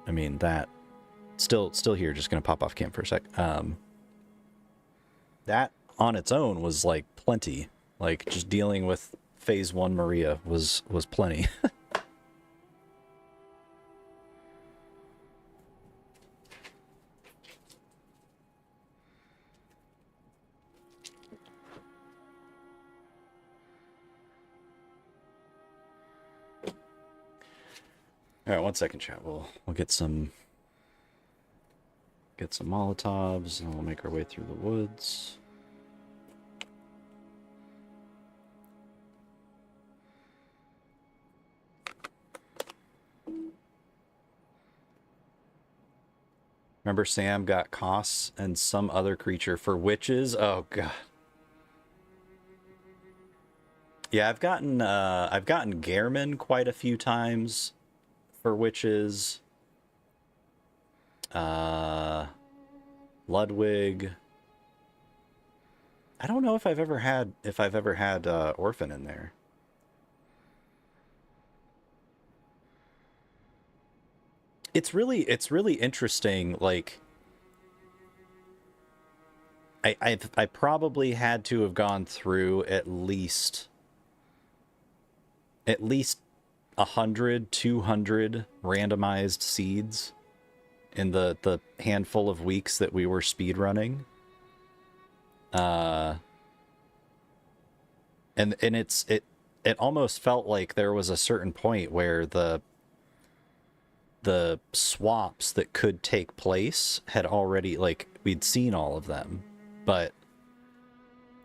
I mean, that still here, just gonna pop off cam for a sec. That on its own was like plenty. Like just dealing with phase 1 Maria was plenty. All right, 1 second, chat. We'll get some Molotovs, and we'll make our way through the woods. Remember Sam got Koss and some other creature for witches? Oh god. Yeah, I've gotten Gehrman quite a few times for witches. Ludwig. I don't know if I've ever had Orphan in there. It's really interesting. Like, I probably had to have gone through at least 100, 200 randomized seeds in the handful of weeks that we were speedrunning. And it almost felt like there was a certain point where the swaps that could take place had already, like, we'd seen all of them. But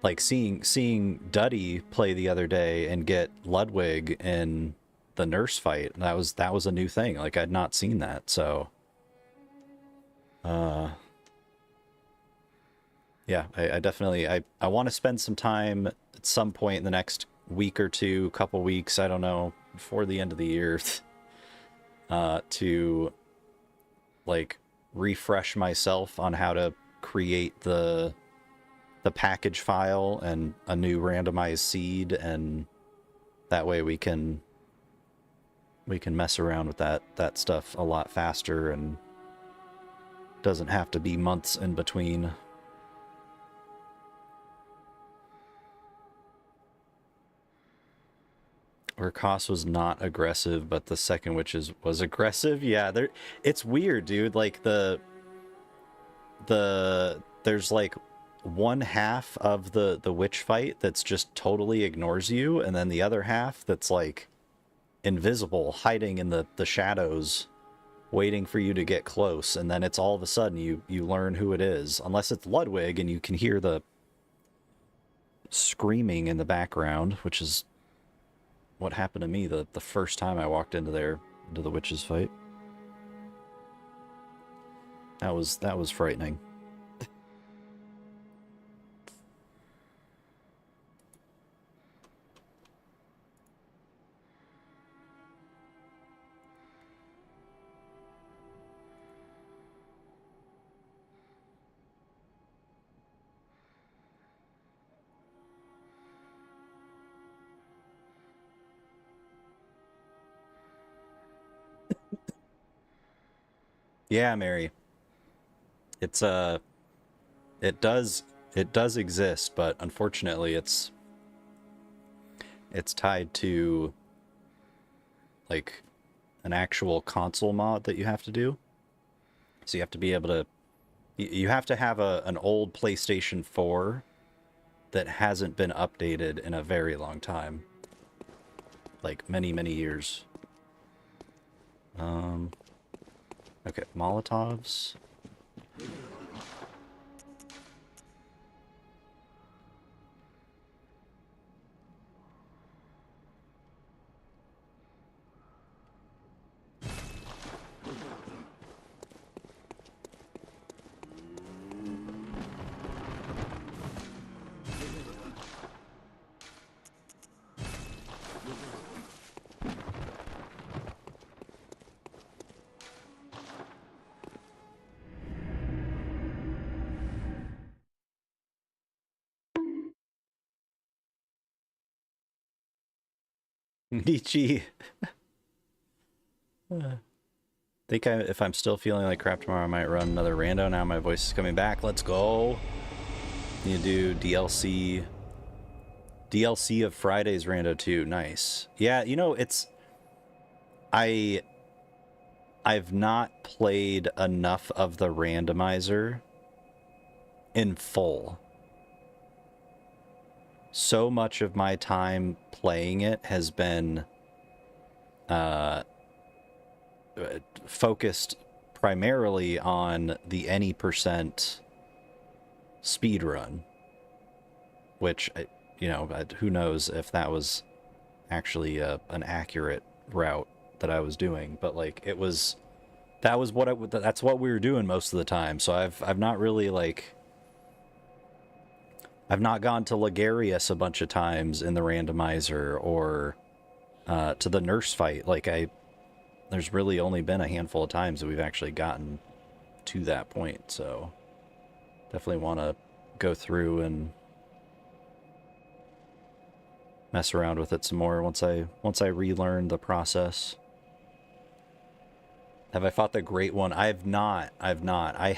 like seeing Duddy play the other day and get Ludwig in the nurse fight, that was a new thing. Like, I'd not seen that. So yeah, I definitely I want to spend some time at some point in the next week or two, couple weeks, I don't know, before the end of the year, to like refresh myself on how to create the package file and a new randomized seed, and that way we can mess around with that stuff a lot faster and doesn't have to be months in between. Where Koss was not aggressive, but the second witches was aggressive. Yeah, it's weird, dude. Like there's like one half of the witch fight that's just totally ignores you, and then the other half that's like invisible, hiding in the shadows, waiting for you to get close, and then it's all of a sudden you learn who it is, unless it's Ludwig and you can hear the screaming in the background, which is what happened to me the first time I walked into the witches fight. That was frightening. Yeah, Mary. It's it does exist, but unfortunately it's tied to like an actual console mod that you have to do. So you have to be able to you have to have an old PlayStation 4 that hasn't been updated in a very long time. Like many years. Okay, Molotovs. Nietzsche. If I'm still feeling like crap tomorrow, I might run another rando. Now my voice is coming back. Let's go. You do DLC of Friday's rando too. Nice. Yeah, you know, I've not played enough of the randomizer in full. So much of my time playing it has been focused primarily on the any percent speed run, which, you know, who knows if that was actually an accurate route that I was doing, but like that's what we were doing most of the time. So I've not really like I've not gone to Ligarius a bunch of times in the randomizer or to the nurse fight. Like there's really only been a handful of times that we've actually gotten to that point. So definitely want to go through and mess around with it some more once I relearn the process. Have I fought the Great One? I've not. I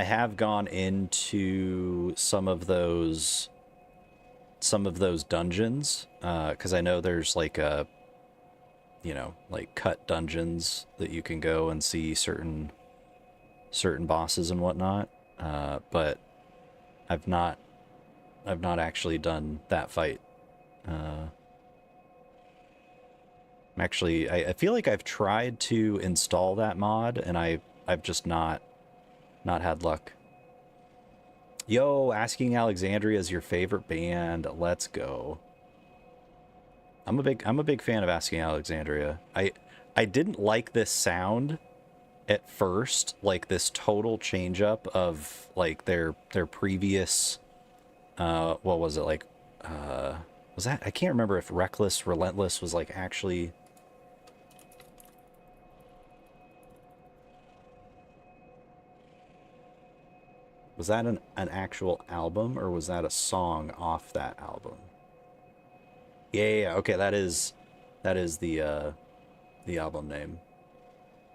have gone into some of those dungeons, because I know there's like like cut dungeons that you can go and see certain bosses and whatnot. But I've not actually done that fight. I feel like I've tried to install that mod and I've just not had luck. Yo, Asking Alexandria is your favorite band. Let's go. I'm a big fan of Asking Alexandria. I didn't like this sound at first like this total change up of like their previous what was it like was that, I can't remember if Reckless Relentless was like actually, was that an actual album or was that a song off that album? Yeah, okay, that is the album name.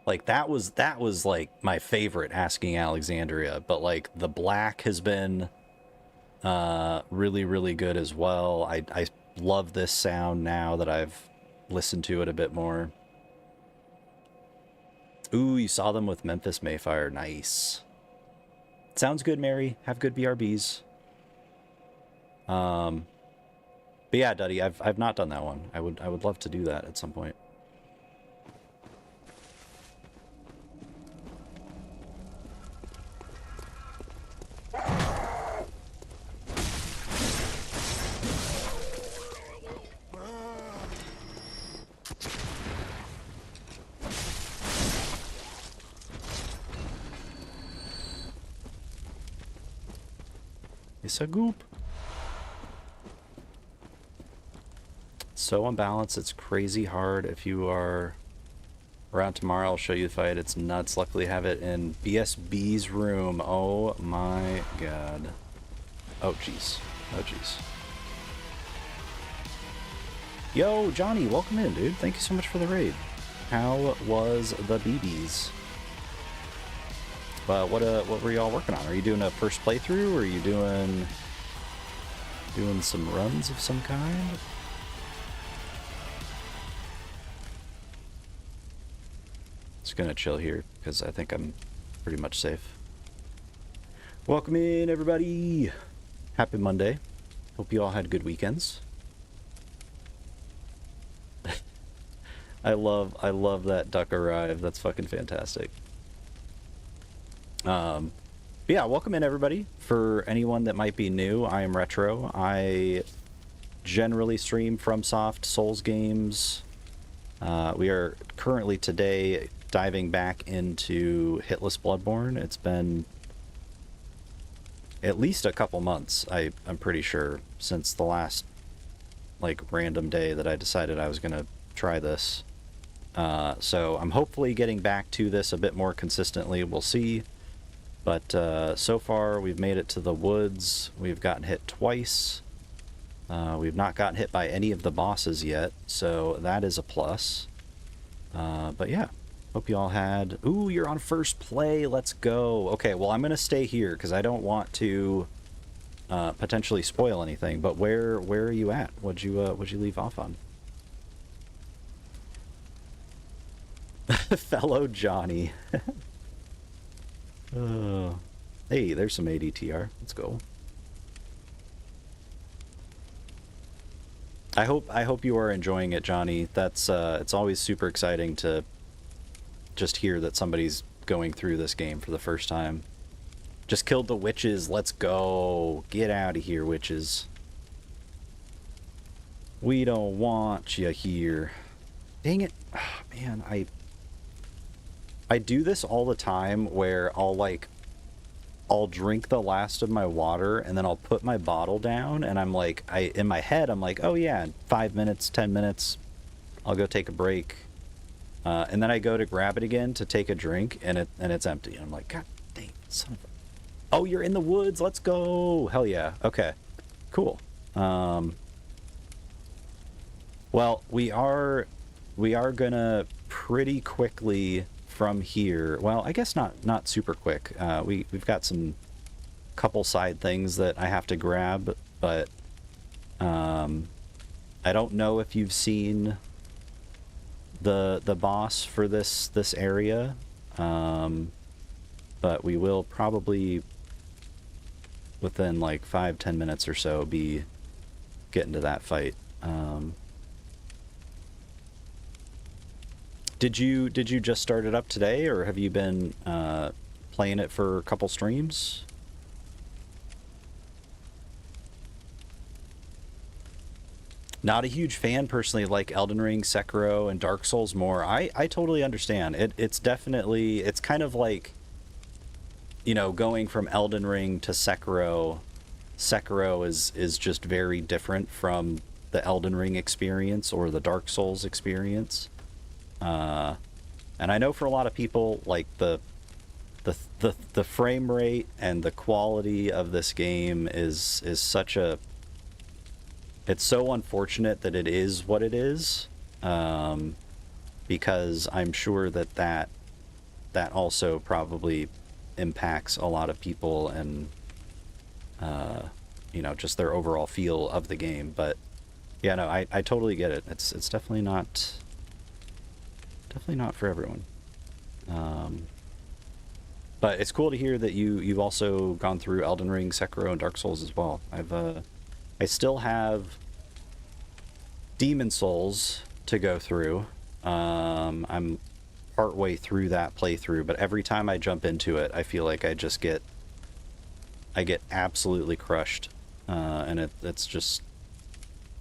Like that was like my favorite Asking Alexandria, but like the Black has been really, really good as well. I love this sound now that I've listened to it a bit more. Ooh, you saw them with Memphis Mayfire. Nice. Sounds good, Mary. Have good BRBs. But yeah, Duddy, I've not done that one. I would love to do that at some point. It's a goop. So unbalanced, it's crazy hard. If you are around tomorrow, I'll show you the fight. It's nuts. Luckily, have it in BSB's room. Oh my god. Oh jeez. Oh jeez. Yo, Johnny, welcome in, dude. Thank you so much for the raid. How was the BBs? What were y'all working on? Are you doing a first playthrough, or are you doing some runs of some kind? Just gonna chill here because I think I'm pretty much safe. Welcome in, everybody. Happy Monday. Hope you all had good weekends. I love that duck arrive. That's fucking fantastic. Yeah, welcome in everybody. For anyone that might be new, I am Retro. I generally stream FromSoft Souls games. We are currently today diving back into Hitless Bloodborne. It's been at least a couple months, I'm pretty sure, since the last like random day that I decided I was gonna try this. So I'm hopefully getting back to this a bit more consistently. We'll see. But so far, we've made it to the woods. We've gotten hit twice. We've not gotten hit by any of the bosses yet, so that is a plus. But yeah, hope you all had... Ooh, you're on first play. Let's go. Okay, well, I'm going to stay here because I don't want to potentially spoil anything. But where are you at? What'd you leave off on? Fellow Johnny. Hey, there's some ADTR. Let's go. I hope you are enjoying it, Johnny. That's it's always super exciting to just hear that somebody's going through this game for the first time. Just killed the witches. Let's go. Get out of here, witches. We don't want you here. Dang it. Oh, man, I do this all the time where I'll drink the last of my water and then I'll put my bottle down and I'm like, in my head, I'm like, oh yeah, 5 minutes, 10 minutes, I'll go take a break. And then I go to grab it again to take a drink and it's empty. And I'm like, God dang, son of a... Oh, you're in the woods. Let's go. Hell yeah. Okay, cool. Well, we are gonna pretty quickly from here, well, I guess not super quick. We've got some couple side things that I have to grab, but I don't know if you've seen the boss for this area, but we will probably within like 5-10 minutes or so be getting to that fight. Did you just start it up today, or have you been playing it for a couple streams? Not a huge fan personally, like Elden Ring, Sekiro, and Dark Souls more. I totally understand. It's definitely, it's kind of like, you know, going from Elden Ring to Sekiro. Sekiro is just very different from the Elden Ring experience or the Dark Souls experience. And I know for a lot of people, like the frame rate and the quality of this game is such a, it's so unfortunate that it is what it is, because I'm sure that also probably impacts a lot of people and you know, just their overall feel of the game. But yeah, no, I totally get it. It's definitely not for everyone. But it's cool to hear that you've also gone through Elden Ring, Sekiro, and Dark Souls as well. I still have Demon Souls to go through. I'm partway through that playthrough, but every time I jump into it, I feel like I get absolutely crushed, and it's just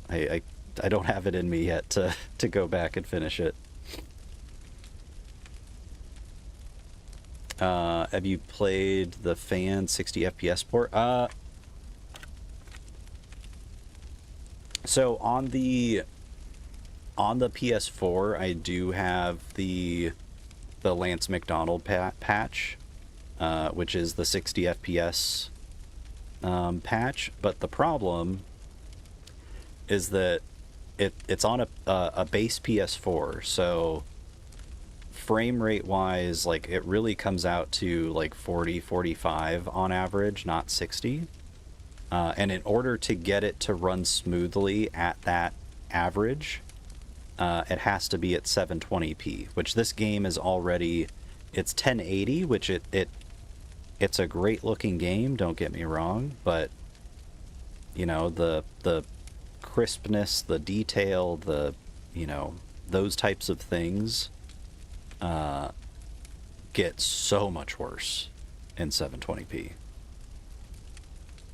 I don't have it in me yet to go back and finish it. Have you played the fan 60 FPS port? So on the PS4, I do have the Lance McDonald patch, which is the 60 FPS patch. But the problem is that it's on a base PS4, so frame rate wise, like, it really comes out to like 40-45 on average, not 60. And in order to get it to run smoothly at that average, it has to be at 720p, which this game is already, it's 1080, which it's a great looking game, don't get me wrong, but you know, the crispness, the detail, the, you know, those types of things get so much worse in 720p.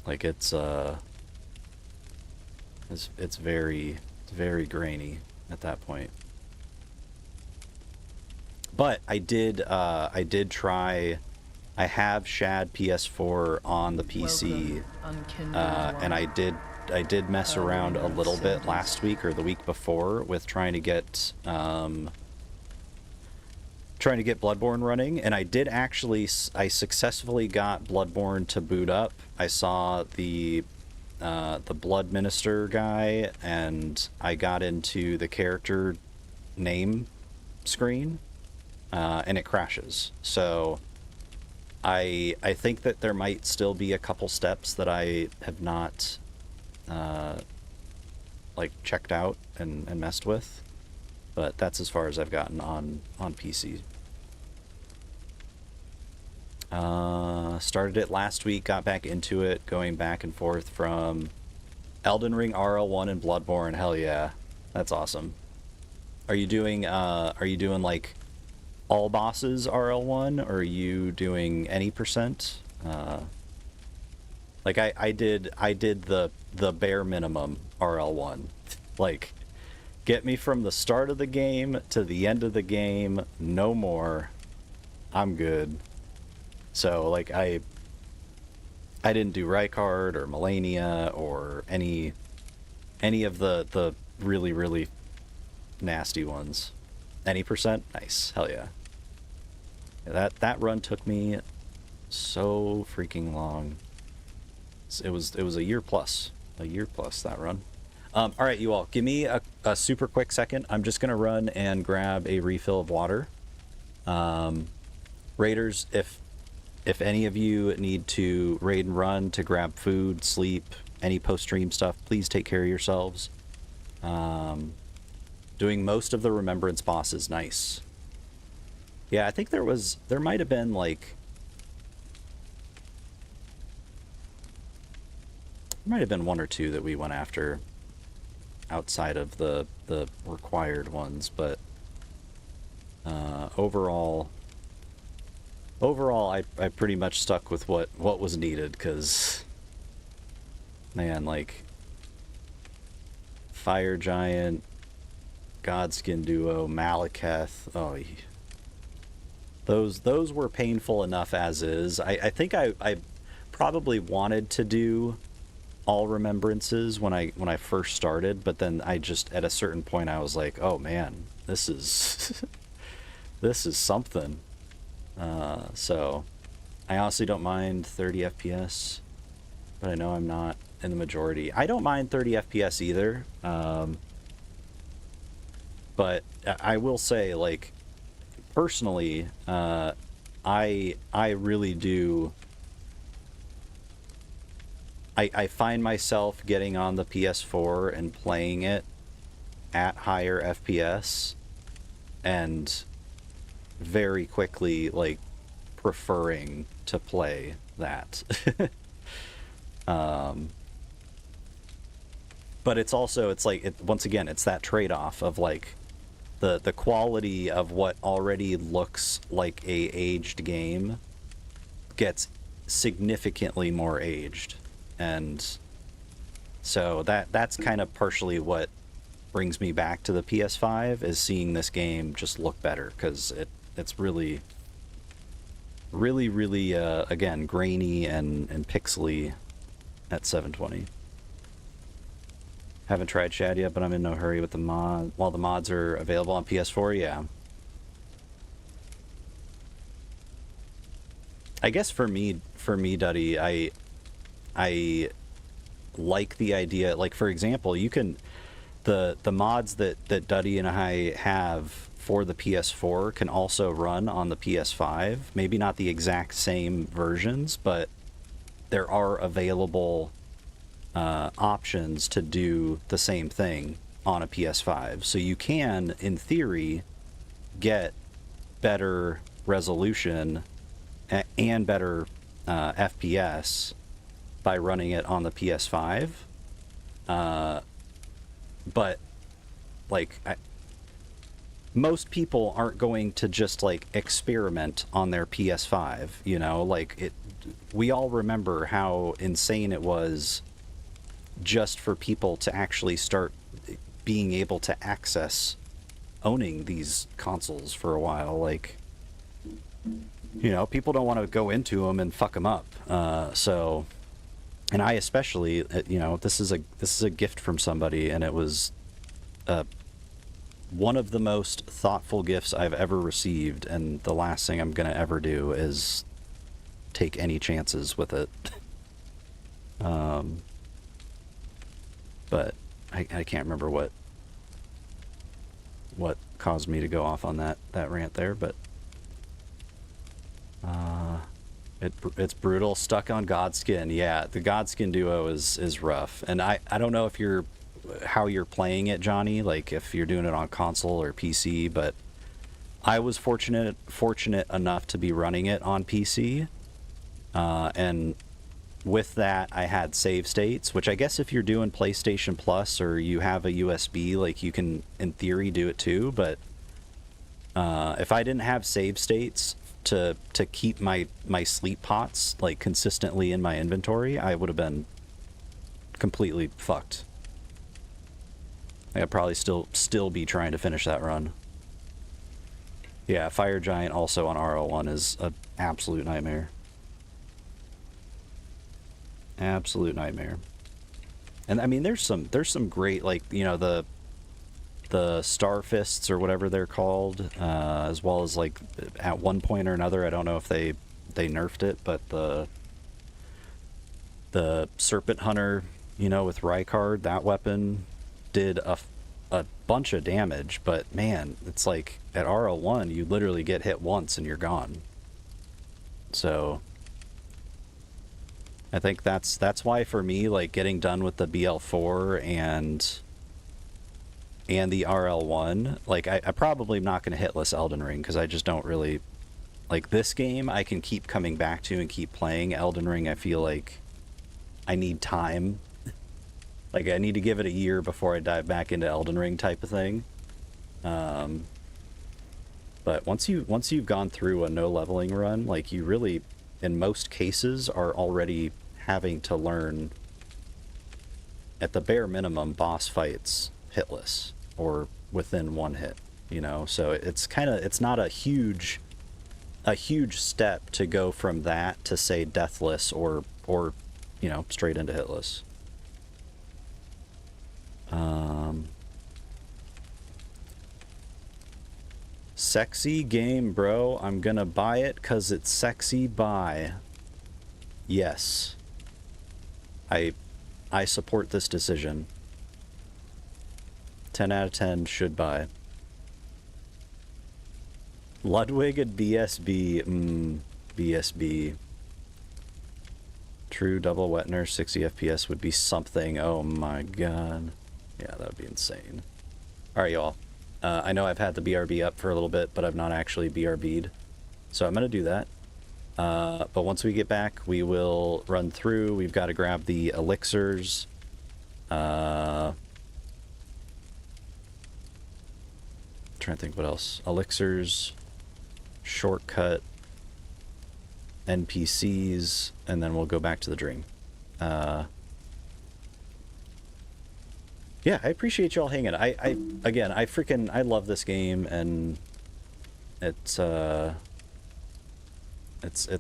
Like, it's very grainy at that point. But I did try, I have Shad PS4 on the PC, and I did mess around a little bit last week or the week before with trying to get Bloodborne running, and I did actually, I successfully got Bloodborne to boot up. I saw the Blood Minister guy, and I got into the character name screen, and it crashes. So I think that there might still be a couple steps that I have not like checked out and messed with, but that's as far as I've gotten on PC. Started it last week, got back into it, going back and forth from Elden Ring, RL1, and Bloodborne. Hell yeah, that's awesome. Are you doing like all bosses RL1, or are you doing any percent? Like I did the bare minimum RL1. Like, get me from the start of the game to the end of the game, no more. I'm good. So like I didn't do Rykard or Melania or any of the really nasty ones. Any percent? Nice. Hell yeah. That run took me so freaking long. It was a year plus. That run. All right, you all, give me a super quick second. I'm just gonna run and grab a refill of water. Raiders, if any of you need to raid and run to grab food, sleep, any post-stream stuff, please take care of yourselves. Doing most of the Remembrance bosses, nice. Yeah, I think there might have been like, there might have been one or two that we went after outside of the required ones, but overall I pretty much stuck with what was needed, because man, like Fire Giant, Godskin Duo, Malekith. Oh, those were painful enough as is. I think I probably wanted to do all Remembrances when I first started, but then I just, at a certain point, I was like, oh man, this is this is something. So I honestly don't mind 30 FPS, but I know I'm not in the majority. I don't mind 30 FPS either, but I will say, like, personally, I really do. I find myself getting on the PS4 and playing it at higher FPS, and very quickly, like, preferring to play that. But it's also, it's like, once again, it's that trade-off of, like, the quality of what already looks like a aged game gets significantly more aged. And so that's kind of partially what brings me back to the PS5, is seeing this game just look better, because it's really, again, grainy and pixely at 720. Haven't tried Shad yet, but I'm in no hurry with the mod. While the mods are available on PS4, yeah. I guess for me, Duddy, I like the idea, like, for example, you can, the mods that Duddy and I have for the PS4 can also run on the PS5. Maybe not the exact same versions, but there are available options to do the same thing on a PS5. So you can, in theory, get better resolution and better FPS by running it on the PS5. But, like, most people aren't going to just, like, experiment on their PS5, you know? Like, we all remember how insane it was just for people to actually start being able to access owning these consoles for a while. Like, you know, people don't want to go into them and fuck them up. So, and I especially, you know, this is a gift from somebody, and it was one of the most thoughtful gifts I've ever received, and the last thing I'm gonna ever do is take any chances with it. But I can't remember what caused me to go off on that rant there, but it's brutal. Stuck on Godskin. Yeah, the Godskin duo is rough, and I don't know if how you're playing it, Johnny, like if you're doing it on console or PC, but I was fortunate enough to be running it on PC, and with that I had save states, which I guess if you're doing PlayStation Plus or you have a USB, like, you can in theory do it too. But if I didn't have save states to keep my sleep pots, like, consistently in my inventory, I would have been completely fucked. I'd probably still be trying to finish that run. Yeah, Fire Giant also on RL1 is an absolute nightmare. Absolute nightmare. And I mean, there's some great, like, you know, the Star Fists or whatever they're called, as well as, like, at one point or another, I don't know if they nerfed it, but the Serpent Hunter, you know, with Rykard, that weapon did a bunch of damage, but man, it's like at RL1 you literally get hit once and you're gone. So I think that's why for me, like, getting done with the BL4 and the RL1, like, I probably am not going to hitless Elden Ring, because I just don't really like this game. I can keep coming back to and keep playing. Elden Ring, I feel like I need time. Like, I need to give it a year before I dive back into Elden Ring type of thing. But once you've gone through a no leveling run, like, you really, in most cases, are already having to learn at the bare minimum, boss fights hitless or within one hit, you know? So it's kind of, it's not a huge step to go from that to say deathless or you know, straight into hitless. Sexy game, bro. I'm gonna buy it because it's sexy. Buy. Yes. I support this decision. 10 out of 10 should buy. Ludwig and BSB. BSB. True double Wetner 60 FPS would be something. Oh my god. Yeah, that would be insane. Alright, y'all. I know I've had the BRB up for a little bit, but I've not actually BRB'd. So I'm going to do that. But once we get back, we will run through. We've got to grab the elixirs. Trying to think what else. Elixirs, shortcut, NPCs, and then we'll go back to the dream. Yeah, I appreciate y'all hanging. Again, I love this game, and it's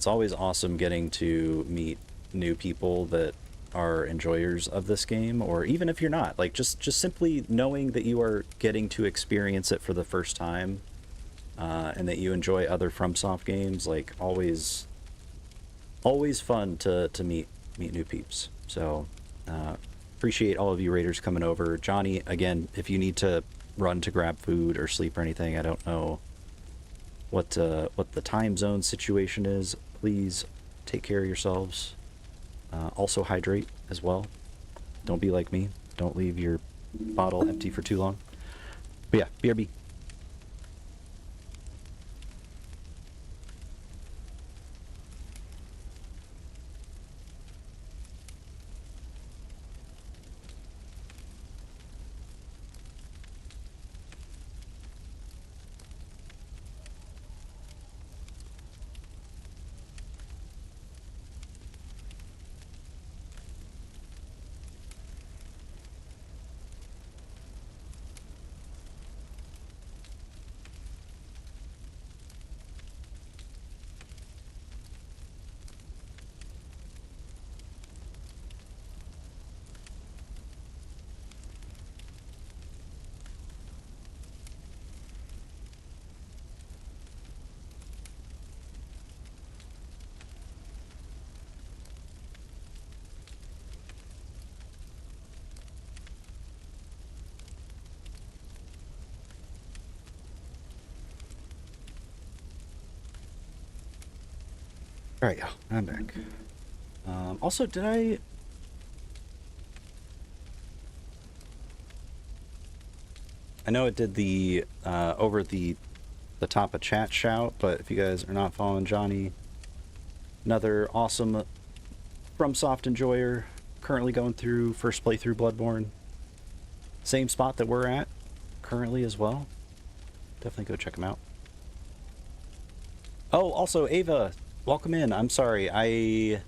always awesome getting to meet new people that are enjoyers of this game, or even if you're not, like just simply knowing that you are getting to experience it for the first time, and that you enjoy other FromSoft games. Like always fun to meet new peeps. So appreciate all of you raiders coming over. Johnny, again, if you need to run to grab food or sleep or anything, I don't know what the time zone situation is. Please take care of yourselves. Also hydrate as well. Don't be like me. Don't leave your bottle empty for too long. But yeah, BRB. Alright, yeah, I'm back. Also, did I know it did the over the top of chat shout, but if you guys are not following Johnny, another awesome FromSoft enjoyer, currently going through first playthrough Bloodborne. Same spot that we're at currently as well. Definitely go check him out. Oh, also Ava, welcome in. I'm sorry, I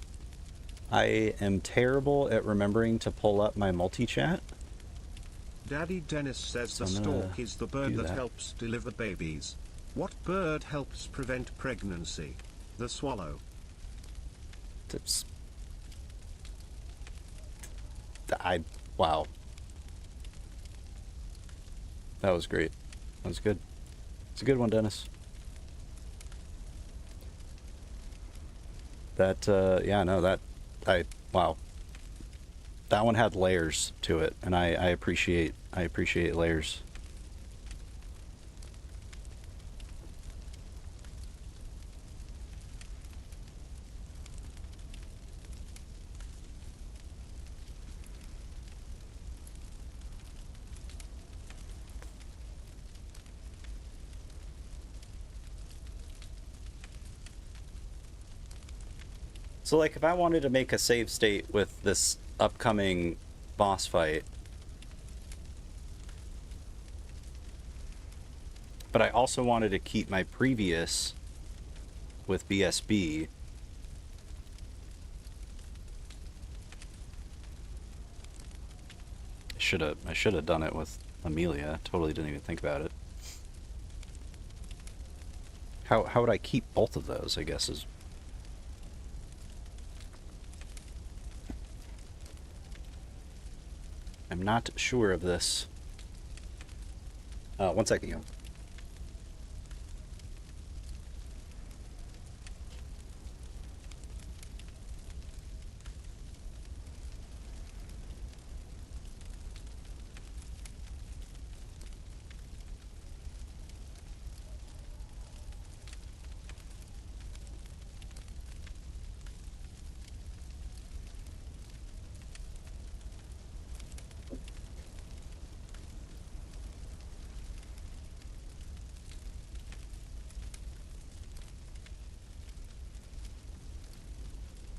am terrible at remembering to pull up my multi-chat. Daddy Dennis says the stork is the bird that helps deliver babies. What bird helps prevent pregnancy? The swallow. Wow. That was great. That was good. It's a good one, Dennis. That, yeah, no, wow. That one had layers to it, and I appreciate layers. So, like, if I wanted to make a save state with this upcoming boss fight, but I also wanted to keep my previous with BSB, I should have done it with Amelia. Totally didn't even think about it. How would I keep both of those, I guess is... I'm not sure of this. 1 second, yo.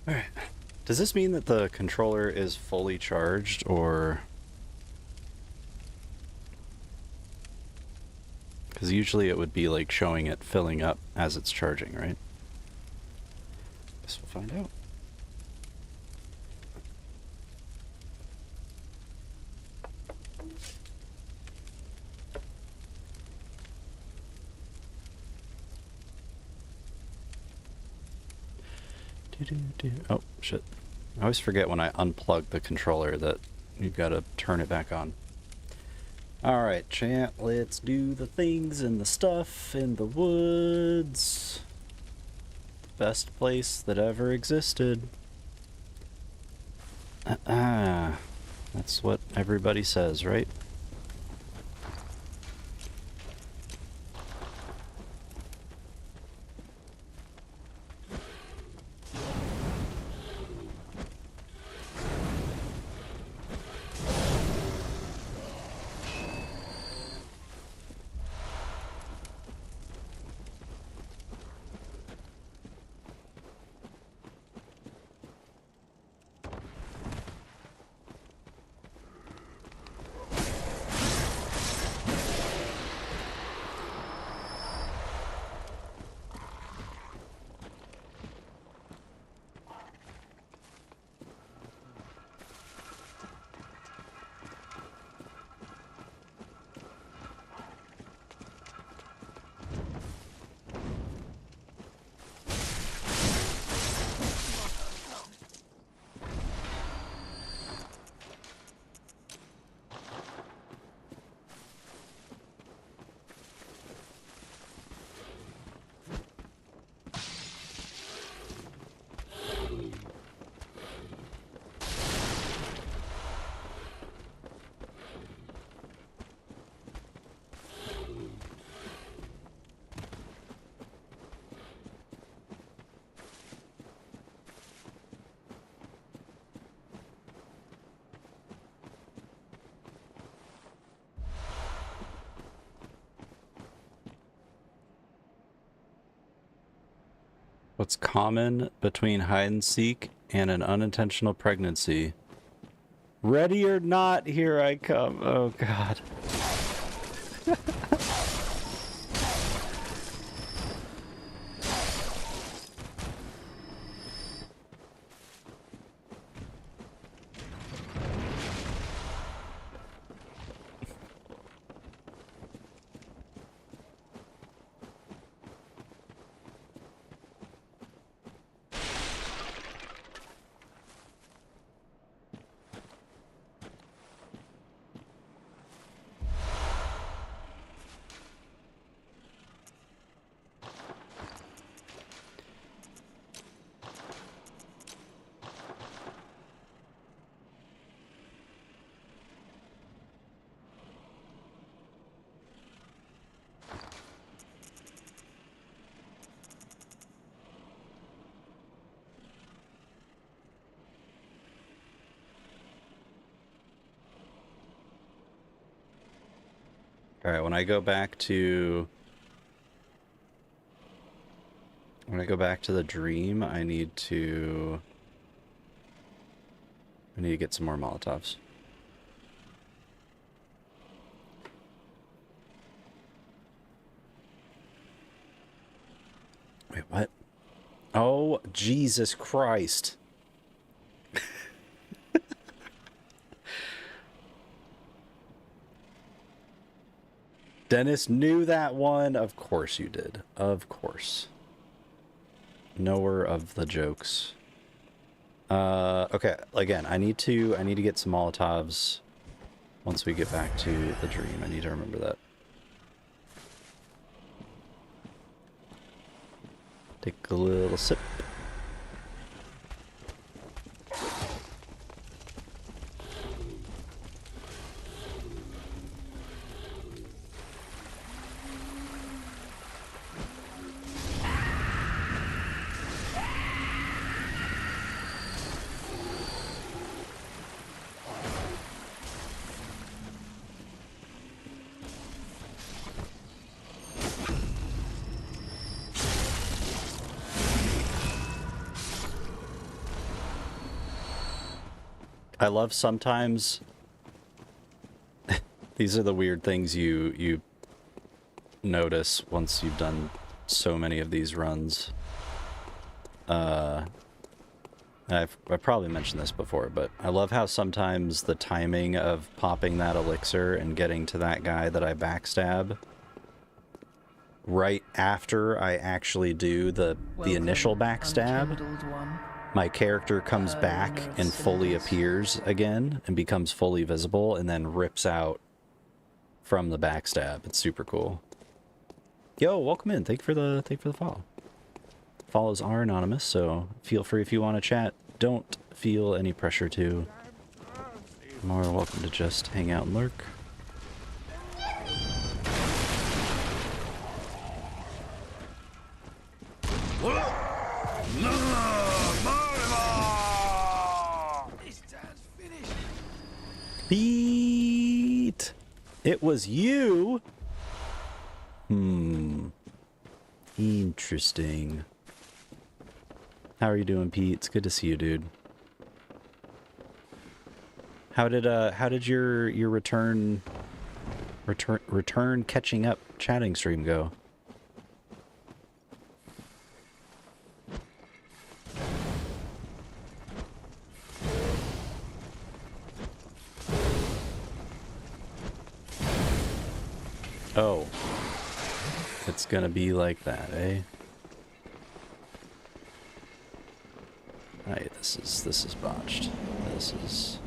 Alright. Does this mean that the controller is fully charged, or... Because usually it would be like showing it filling up as it's charging, right? Guess we'll find out. Oh, shit. I always forget when I unplug the controller that you've got to turn it back on. Alright, chat, let's do the things and the stuff in the woods. The best place that ever existed. That's what everybody says, right? What's common between hide and seek and an unintentional pregnancy? Ready or not, here I come. Oh, God. Alright, when I go back to the dream, I need to get some more Molotovs. Wait, what? Oh, Jesus Christ. Dennis knew that one. Of course you did. Of course. Knower of the jokes. Okay, again, I need to get some Molotovs once we get back to the dream. I need to remember that. Take a little sip. I love sometimes these are the weird things you notice once you've done so many of these runs. I've probably mentioned this before, but I love how sometimes the timing of popping that elixir and getting to that guy that I backstab right after I actually do the initial backstab, my character comes back and fully appears again and becomes fully visible and then rips out from the backstab. It's super cool. Yo, welcome in. Thank you for the follow. Follows are anonymous, so feel free if you want to chat. Don't feel any pressure to. You're more welcome to just hang out and lurk. Pete! It was you? Interesting. How are you doing, Pete? It's good to see you, dude. How did your return catching up chatting stream go? Oh. It's gonna be like that, eh? Alright, this is botched. This is...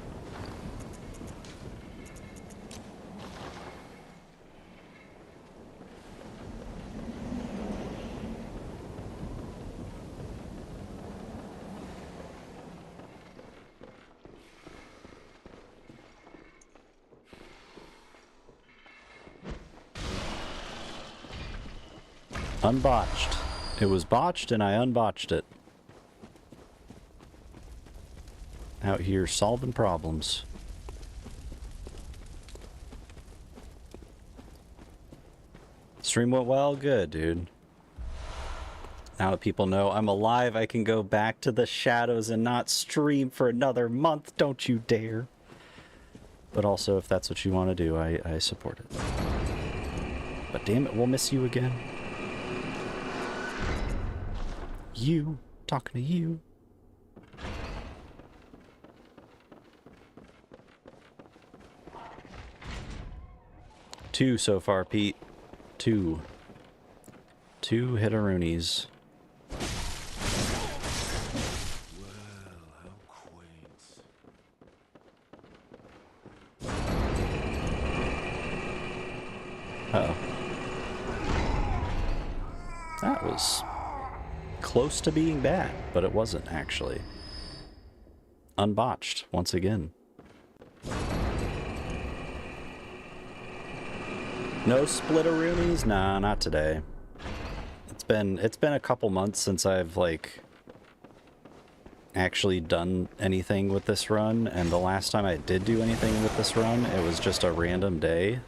Unbotched. It was botched and I unbotched it. Out here solving problems. Stream went well? Good, dude. Now that people know I'm alive, I can go back to the shadows and not stream for another month. Don't you dare. But also, if that's what you want to do, I support it. But damn it, we'll miss you again. You. Talking to you. Two so far, Pete. Two hit-a-roonies. Well, how quaint. Uh-oh. That was close to being bad, but it wasn't actually. Unbotched once again. No splitteroonies? Nah, not today. It's been a couple months since I've like actually done anything with this run, and the last time I did do anything with this run, it was just a random day.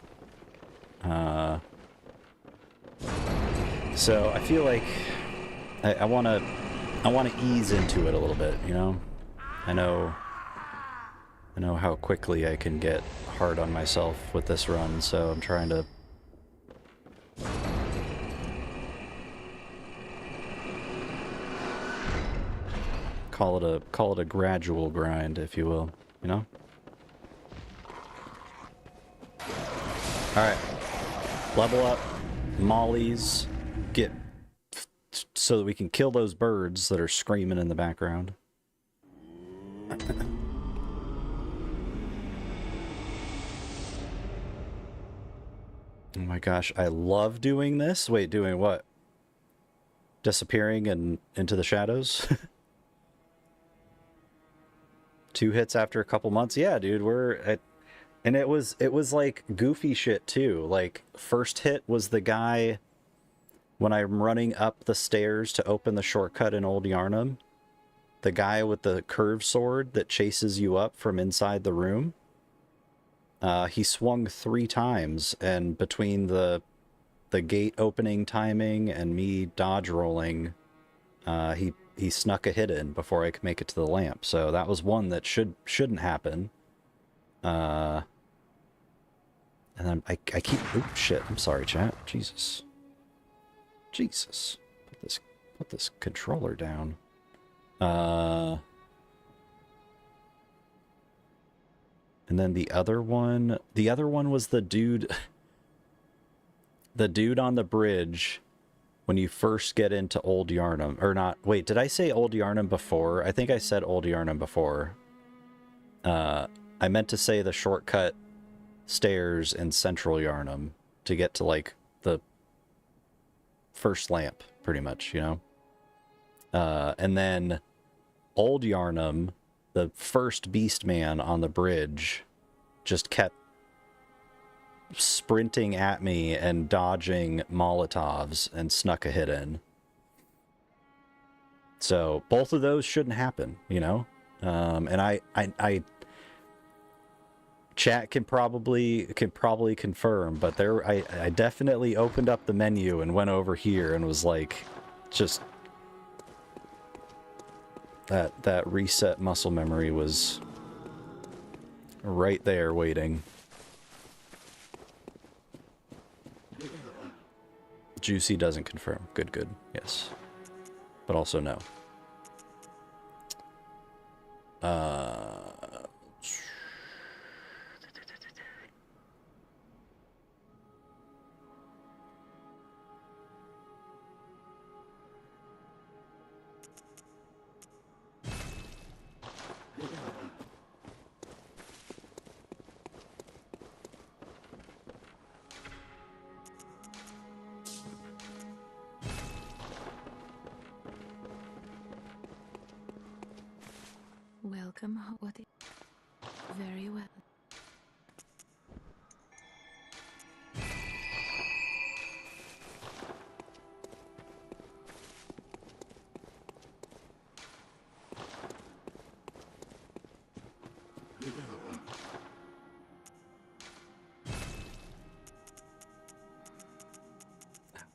So I feel like I wanna ease into it a little bit, you know? I know how quickly I can get hard on myself with this run, so I'm trying to call it a gradual grind, if you will, you know? Alright. level up mollies, get so that we can kill those birds that are screaming in the background. Oh my gosh, I love doing this. Wait, doing what? Disappearing and into the shadows? 2 hits after a couple months. Yeah, dude, we're at, and it was like goofy shit too. Like first hit was the guy when I'm running up the stairs to open the shortcut in Old Yarnum. The guy with the curved sword that chases you up from inside the room. He swung 3 times, and between the gate opening timing and me dodge rolling, he snuck a hit in before I could make it to the lamp. So that was one that shouldn't happen. And then I keep... Oh, shit. I'm sorry, chat. Jesus. Jesus. Put this controller down. And then the other one was the dude... The dude on the bridge when you first get into Old Yarnum. Or not... Wait, did I say Old Yarnum before? I think I said Old Yarnum before. I meant to say the shortcut stairs in Central Yarnum to get to, like, the first lamp, pretty much, you know? And then Old Yarnum, the first beast man on the bridge, just kept sprinting at me and dodging Molotovs and snuck a hit in. So both of those shouldn't happen, you know? And I chat can probably confirm, but I definitely opened up the menu and went over here and was like, just that reset muscle memory was right there waiting. Juicy doesn't confirm. Good. Yes. But also no. Welcome. What? Very well.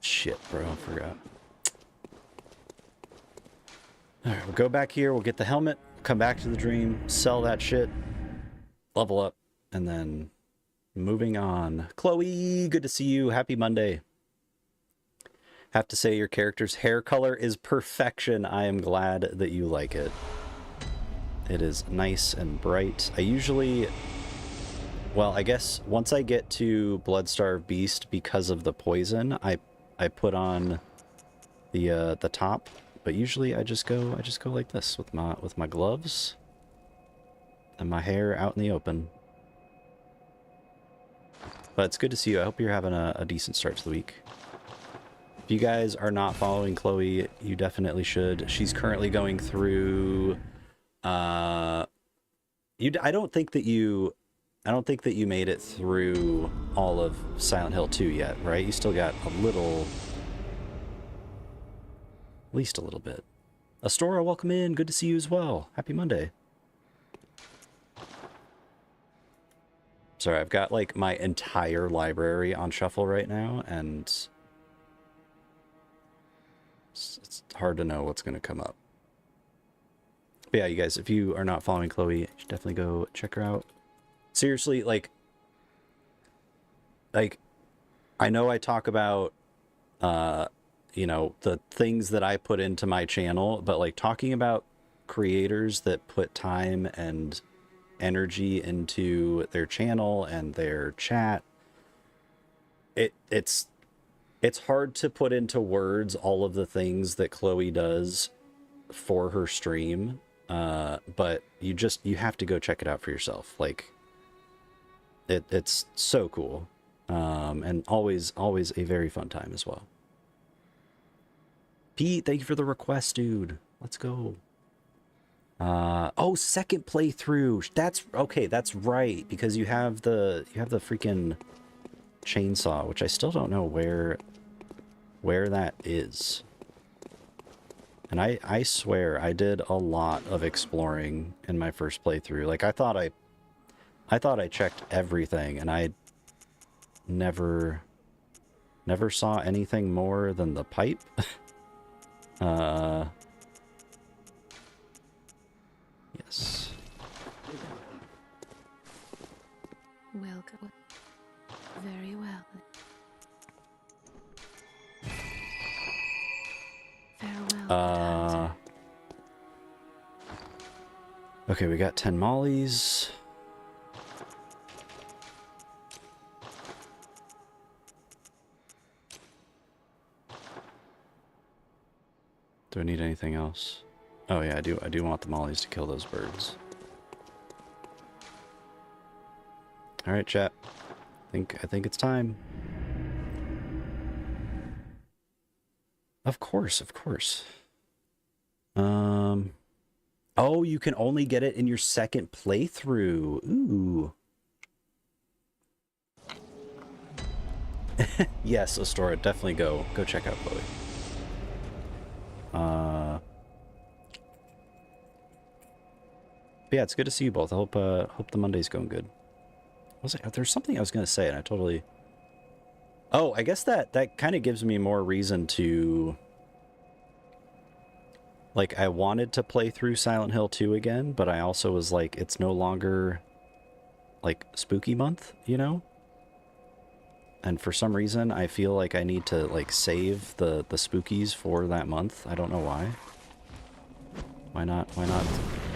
Shit, bro, I forgot. Alright, we'll go back here, we'll get the helmet, come back to the dream, sell that shit, level up, and then moving on. Chloe, good to see you. Happy Monday. Have to say your character's hair color is perfection. I am glad that you like it. It is nice and bright. I usually... Well, I guess once I get to Bloodstarved Beast, because of the poison, I put on the top. But usually I just go like this with my gloves and my hair out in the open. But it's good to see you. I hope you're having a decent start to the week. If you guys are not following Chloe, you definitely should. She's currently going through I don't think that you made it through all of Silent Hill 2 yet, right? You still got a little, at least a little bit. Astora, welcome in. Good to see you as well. Happy Monday. Sorry, I've got like my entire library on shuffle right now, and it's hard to know what's going to come up. But yeah, you guys, if you are not following Chloe, you should definitely go check her out. Seriously, like I know I talk about you know, the things that I put into my channel, but like talking about creators that put time and energy into their channel and their chat, it's hard to put into words all of the things that Chloe does for her stream, but you have to go check it out for yourself. Like, it's so cool, and always a very fun time as well. Pete, thank you for the request, dude. Let's go. Oh, second playthrough. That's okay. That's right, because you have the freaking chainsaw, which I still don't know where that is. And I swear I did a lot of exploring in my first playthrough. Like, I thought I checked everything, and I never saw anything more than the pipe. Yes. Welcome. Very well. Farewell. Okay, we got 10 mollies. Do I need anything else? Oh yeah, I do want the mollies to kill those birds. All right, chat. I think it's time. Of course, of course. Oh, you can only get it in your second playthrough. Ooh. Yes, Astora, definitely go check out Chloe. But yeah, it's good to see you both. I hope the Monday's going good. There's something I was gonna say and I totally... Oh, I guess that kind of gives me more reason to... Like, I wanted to play through Silent Hill 2 again, but I also was like, it's no longer, like, spooky month, you know? And for some reason, I feel like I need to, like, save the spookies for that month. I don't know why. Why not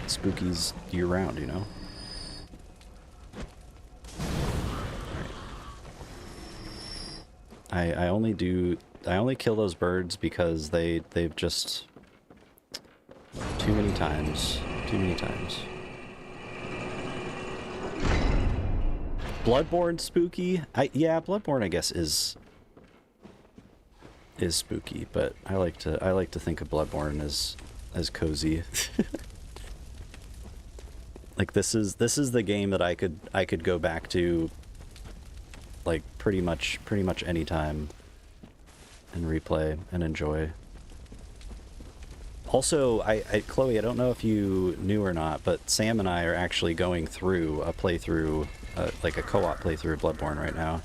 spookies year-round, you know? I only kill those birds because they've just... Too many times. Bloodborne spooky? Yeah, Bloodborne I guess is spooky, but I like to think of Bloodborne as cozy. Like this is the game that I could go back to like pretty much any time and replay and enjoy. Also, Chloe, I don't know if you knew or not, but Sam and I are actually going through a playthrough, like a co-op playthrough of Bloodborne right now.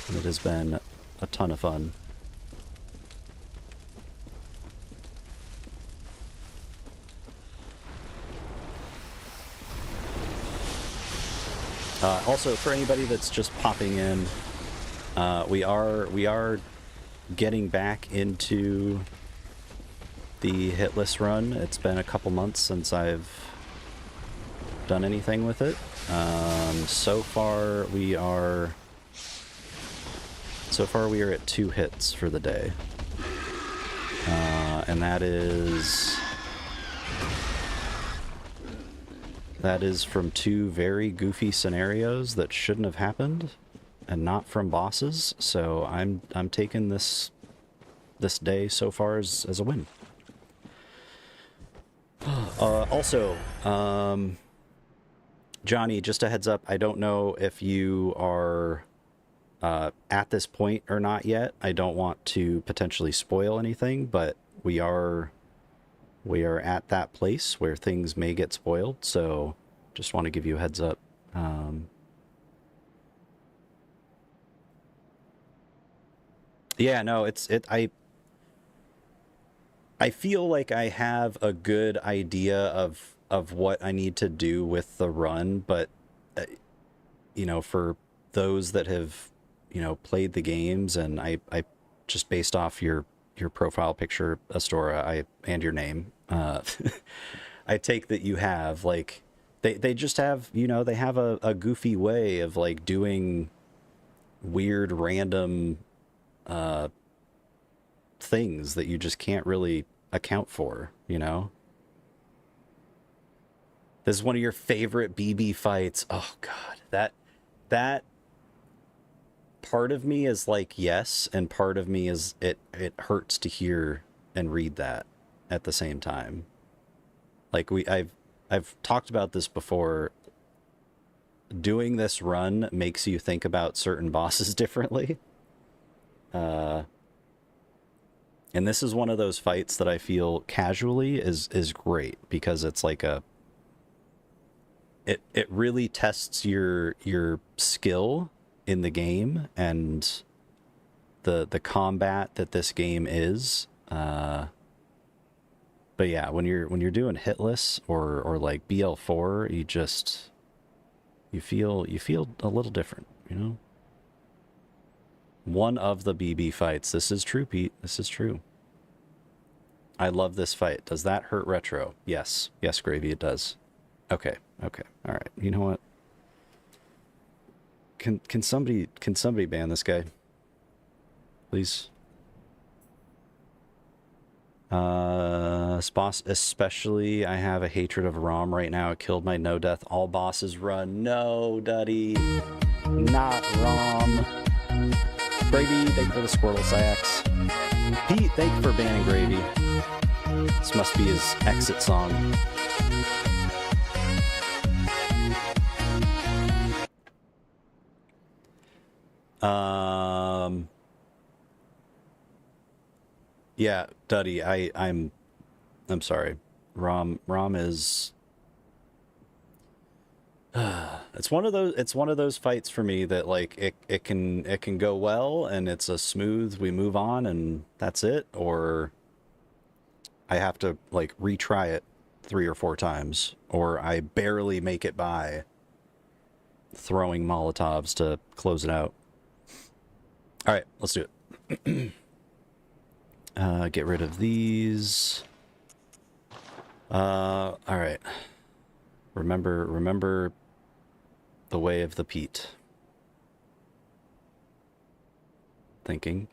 And it has been a ton of fun. Also, for anybody that's just popping in, we are getting back into the Hitless run. It's been a couple months since I've done anything with it. So far we are at 2 hits for the day, and that is from 2 very goofy scenarios that shouldn't have happened, and not from bosses. So I'm taking this day so far as a win. Also, Johnny, just a heads up, I don't know if you are at this point or not yet. I don't want to potentially spoil anything, but we are at that place where things may get spoiled, so just want to give you a heads up. Yeah, no, I feel like I have a good idea of what I need to do with the run, but you know, for those that have, you know, played the games, and I just based off your profile picture, Astora, and your name, I take that you have, like, they just have, you know, they have a goofy way of like doing weird random things that you just can't really account for, you know? This is one of your favorite BB fights. Oh god, that part of me is like yes, and part of me is it hurts to hear and read that at the same time. Like I've talked about this before. Doing this run makes you think about certain bosses differently. And this is one of those fights that I feel casually is great, because it's like it really tests your skill in the game and the combat that this game is. But yeah, when you're doing Hitless or like BL4, you feel a little different, you know? One of the BB fights. This is true, Pete. This is true. I love this fight. Does that hurt retro? Yes. Yes, Gravy, it does. Okay. Okay. All right. You know what? Can somebody ban this guy? Please. Especially, I have a hatred of Rom right now. It killed my no death. All bosses run. No, Duddy. Not Rom. Gravy, thank you for the Squirtle Sax. Pete, thank you for banning Gravy. This must be his exit song. Yeah, Duddy, I'm sorry. Rom is it's one of those fights for me that like it can go well and it's a smooth, we move on and that's it, or I have to like retry it 3 or 4 times, or I barely make it by throwing Molotovs to close it out. All right, let's do it. Get rid of these. All right. Remember the way of the Pete. Thinking.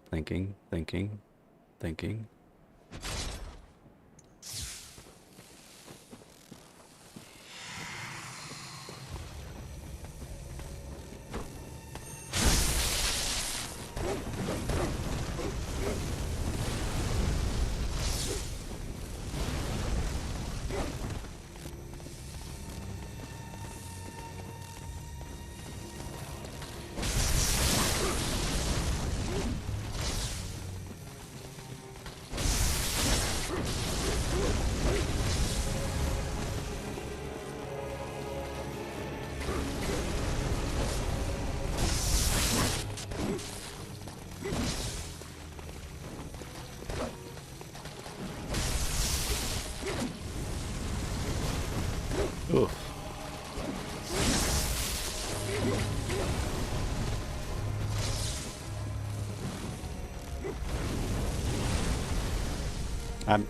Oof.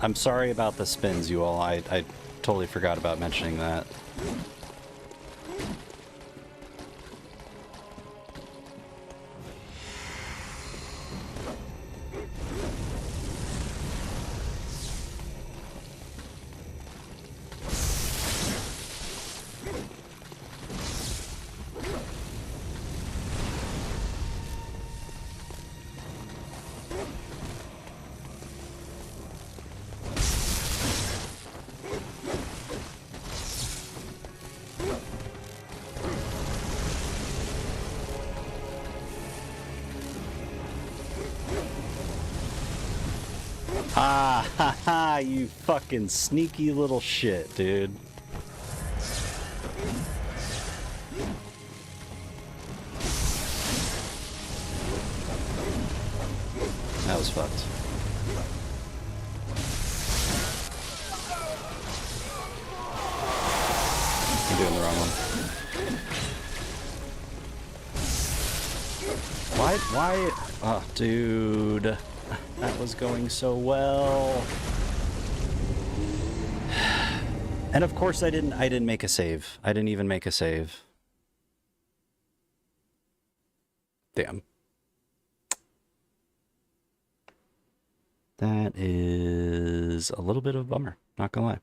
I'm sorry about the spins, you all. I totally forgot about mentioning that. Ah, ha, ha, you fucking sneaky little shit, dude. That was fucked. I'm doing the wrong one. Why? Oh, dude. That was going so well. And of course I didn't make a save. I didn't even make a save. Damn. That is a little bit of a bummer, not gonna lie.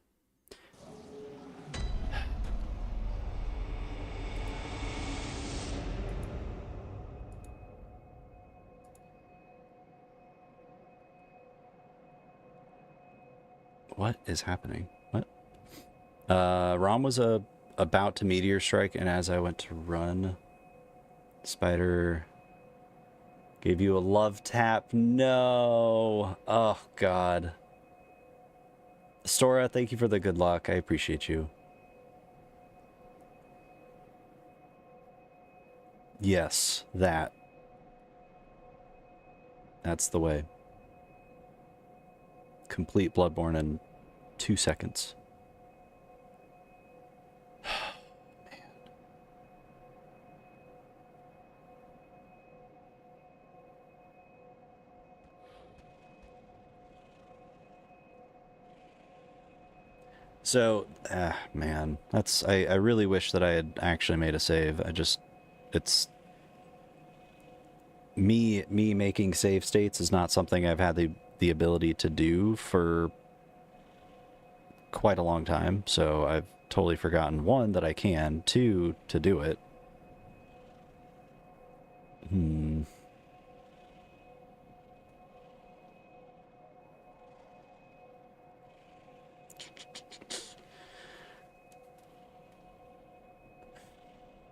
What is happening? What? Rom was about to meteor strike, and as I went to run, Spider gave you a love tap. No. Oh, God. Stora, thank you for the good luck. I appreciate you. Yes, that. That's the way. Complete Bloodborne in 2 seconds. Man. So, man, that's, I really wish that I had actually made a save. It's, me making save states is not something I've had the ability to do for quite a long time, so I've totally forgotten, one, that I can, two, to do it.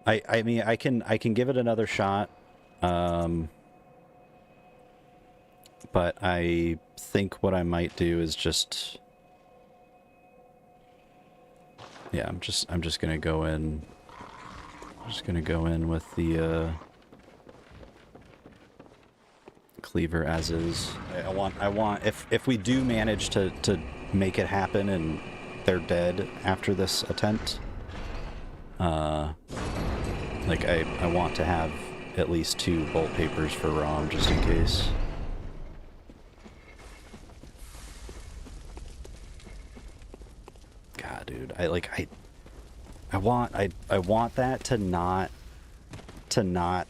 I mean, I can give it another shot, but I think what I might do is just, yeah, I'm just gonna go in. I'm just gonna go in with the cleaver as is. I want if we do manage to make it happen and they're dead after this attempt, like I want to have at least 2 bolt papers for ROM just in case. God, dude, I want that to not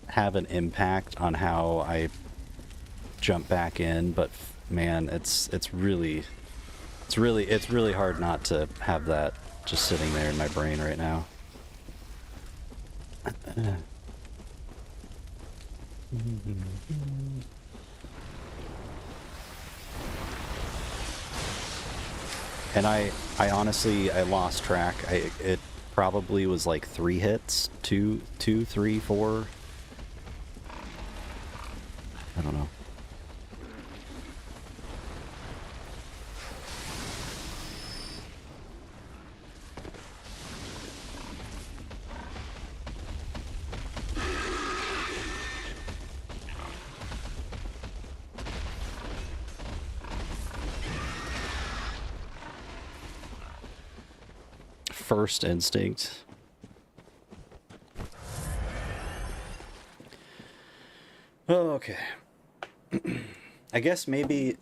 have an impact on how I jump back in, but man, it's really hard not to have that just sitting there in my brain right now. And I honestly, I lost track. It probably was like 3 hits, 2, 3, 4. I don't know. First instinct. Oh, okay. I guess maybe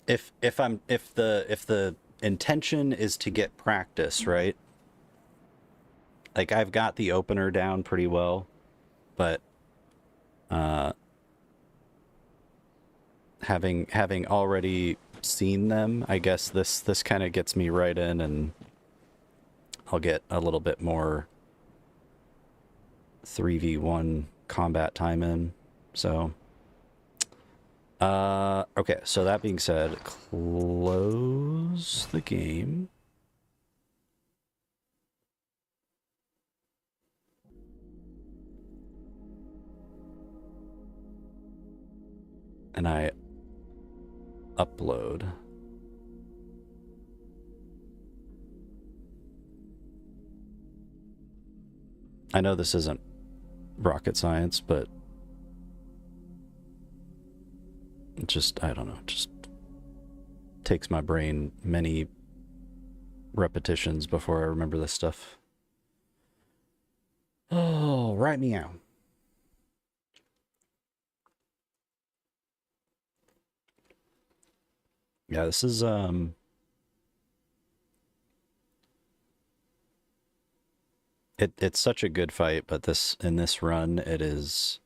if the intention is to get practice, right? Like I've got the opener down pretty well, but having already seen them, I guess this kind of gets me right in, and I'll get a little bit more 3v1 combat time in. So okay, so that being said, close the game. And I upload. I know this isn't rocket science, but it just, I don't know, just takes my brain many repetitions before I remember this stuff. Oh, right meow. Yeah, this is It's such a good fight, but in this run it is.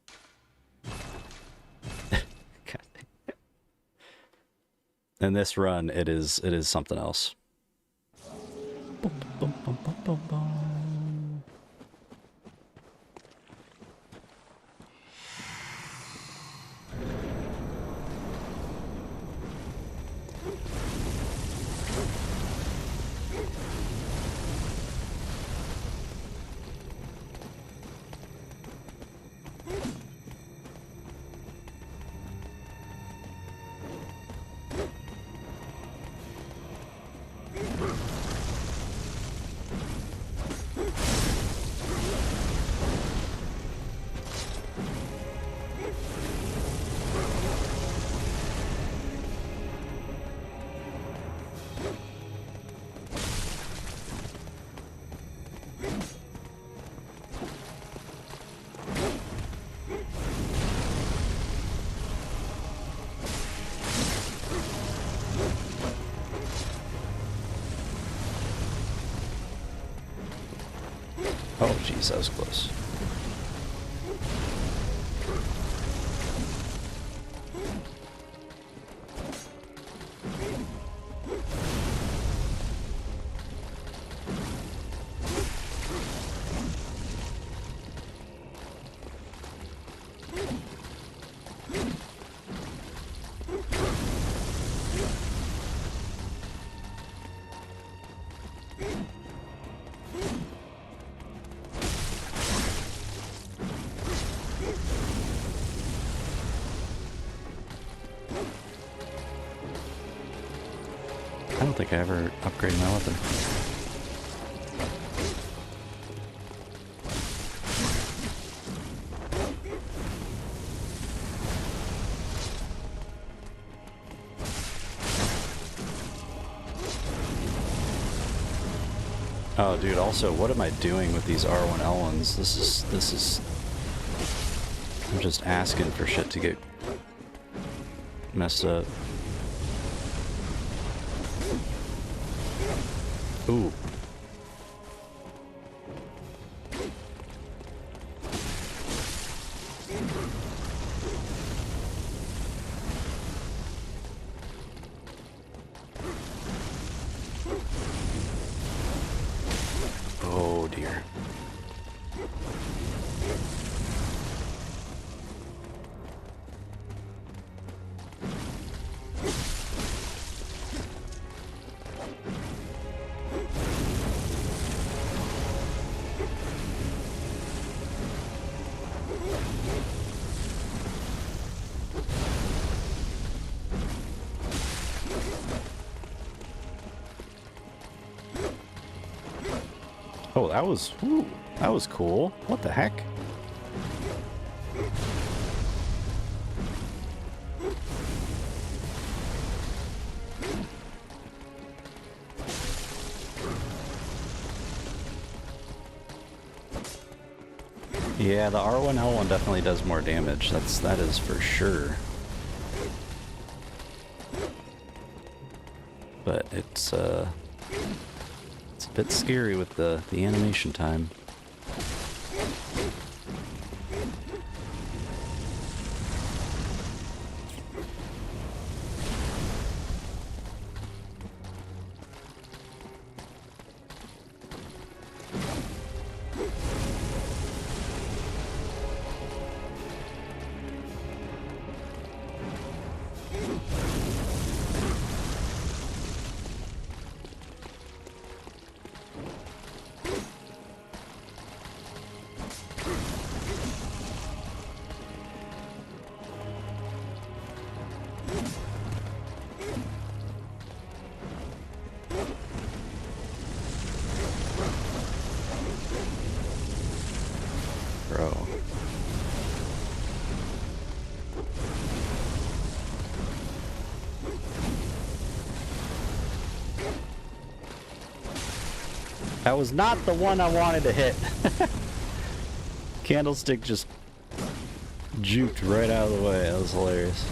In this run it is something else. Bum, bum, bum, bum, bum, bum. Oh, jeez, that was close. I don't think I ever upgraded my weapon. Oh, dude, also, what am I doing with these R1L1s? This is... I'm just asking for shit to get messed up. Ooh. Oh dear. Oh, that was cool. What the heck? Yeah, the R1L1 definitely does more damage. That is for sure. But it's a bit scary with the animation time. Bro. That was not the one I wanted to hit. Candlestick just juked right out of the way. That was hilarious.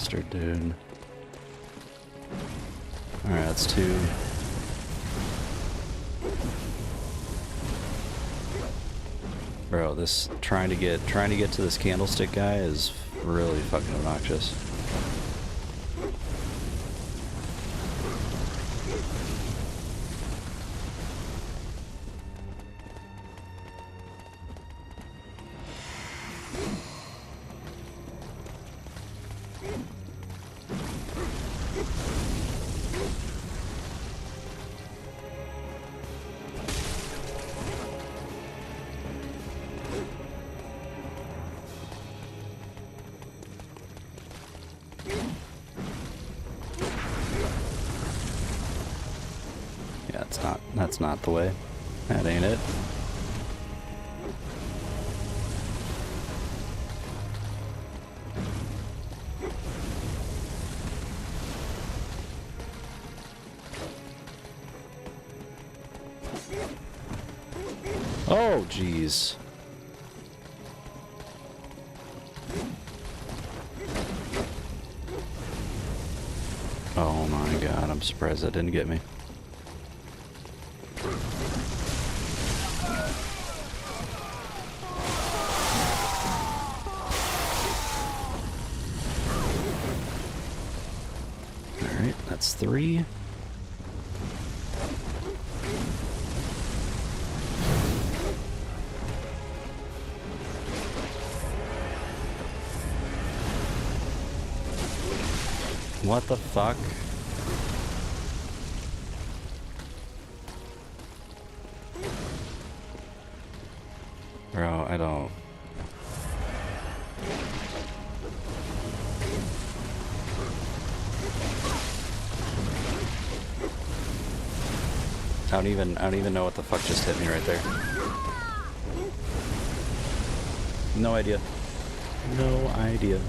bastard, dude. Alright, that's 2. Bro, this trying to get to this candlestick guy is really fucking obnoxious. That's not the way. That ain't it. Oh, jeez. Oh my god, I'm surprised that didn't get me. Alright, that's 3. What the fuck? Bro, I don't... I don't even know what the fuck just hit me right there. No idea. No idea.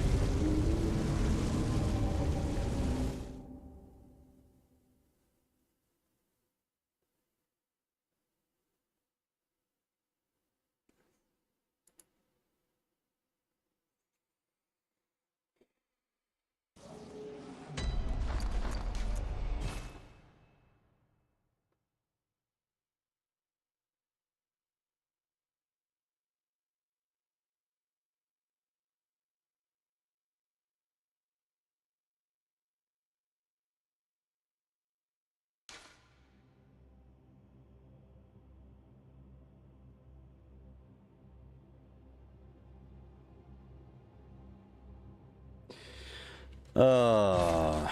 Oh,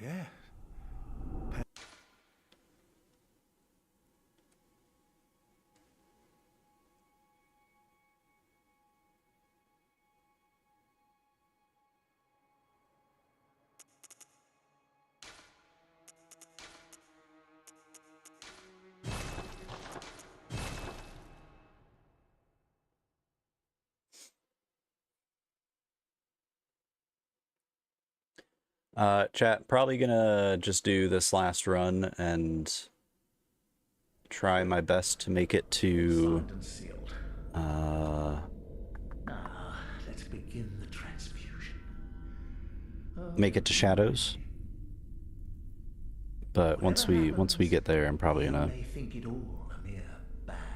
yeah. Chat, probably gonna just do this last run and try my best to make it to, Let's begin the transfusion. make it to Shadows. But once we get there, I'm probably gonna,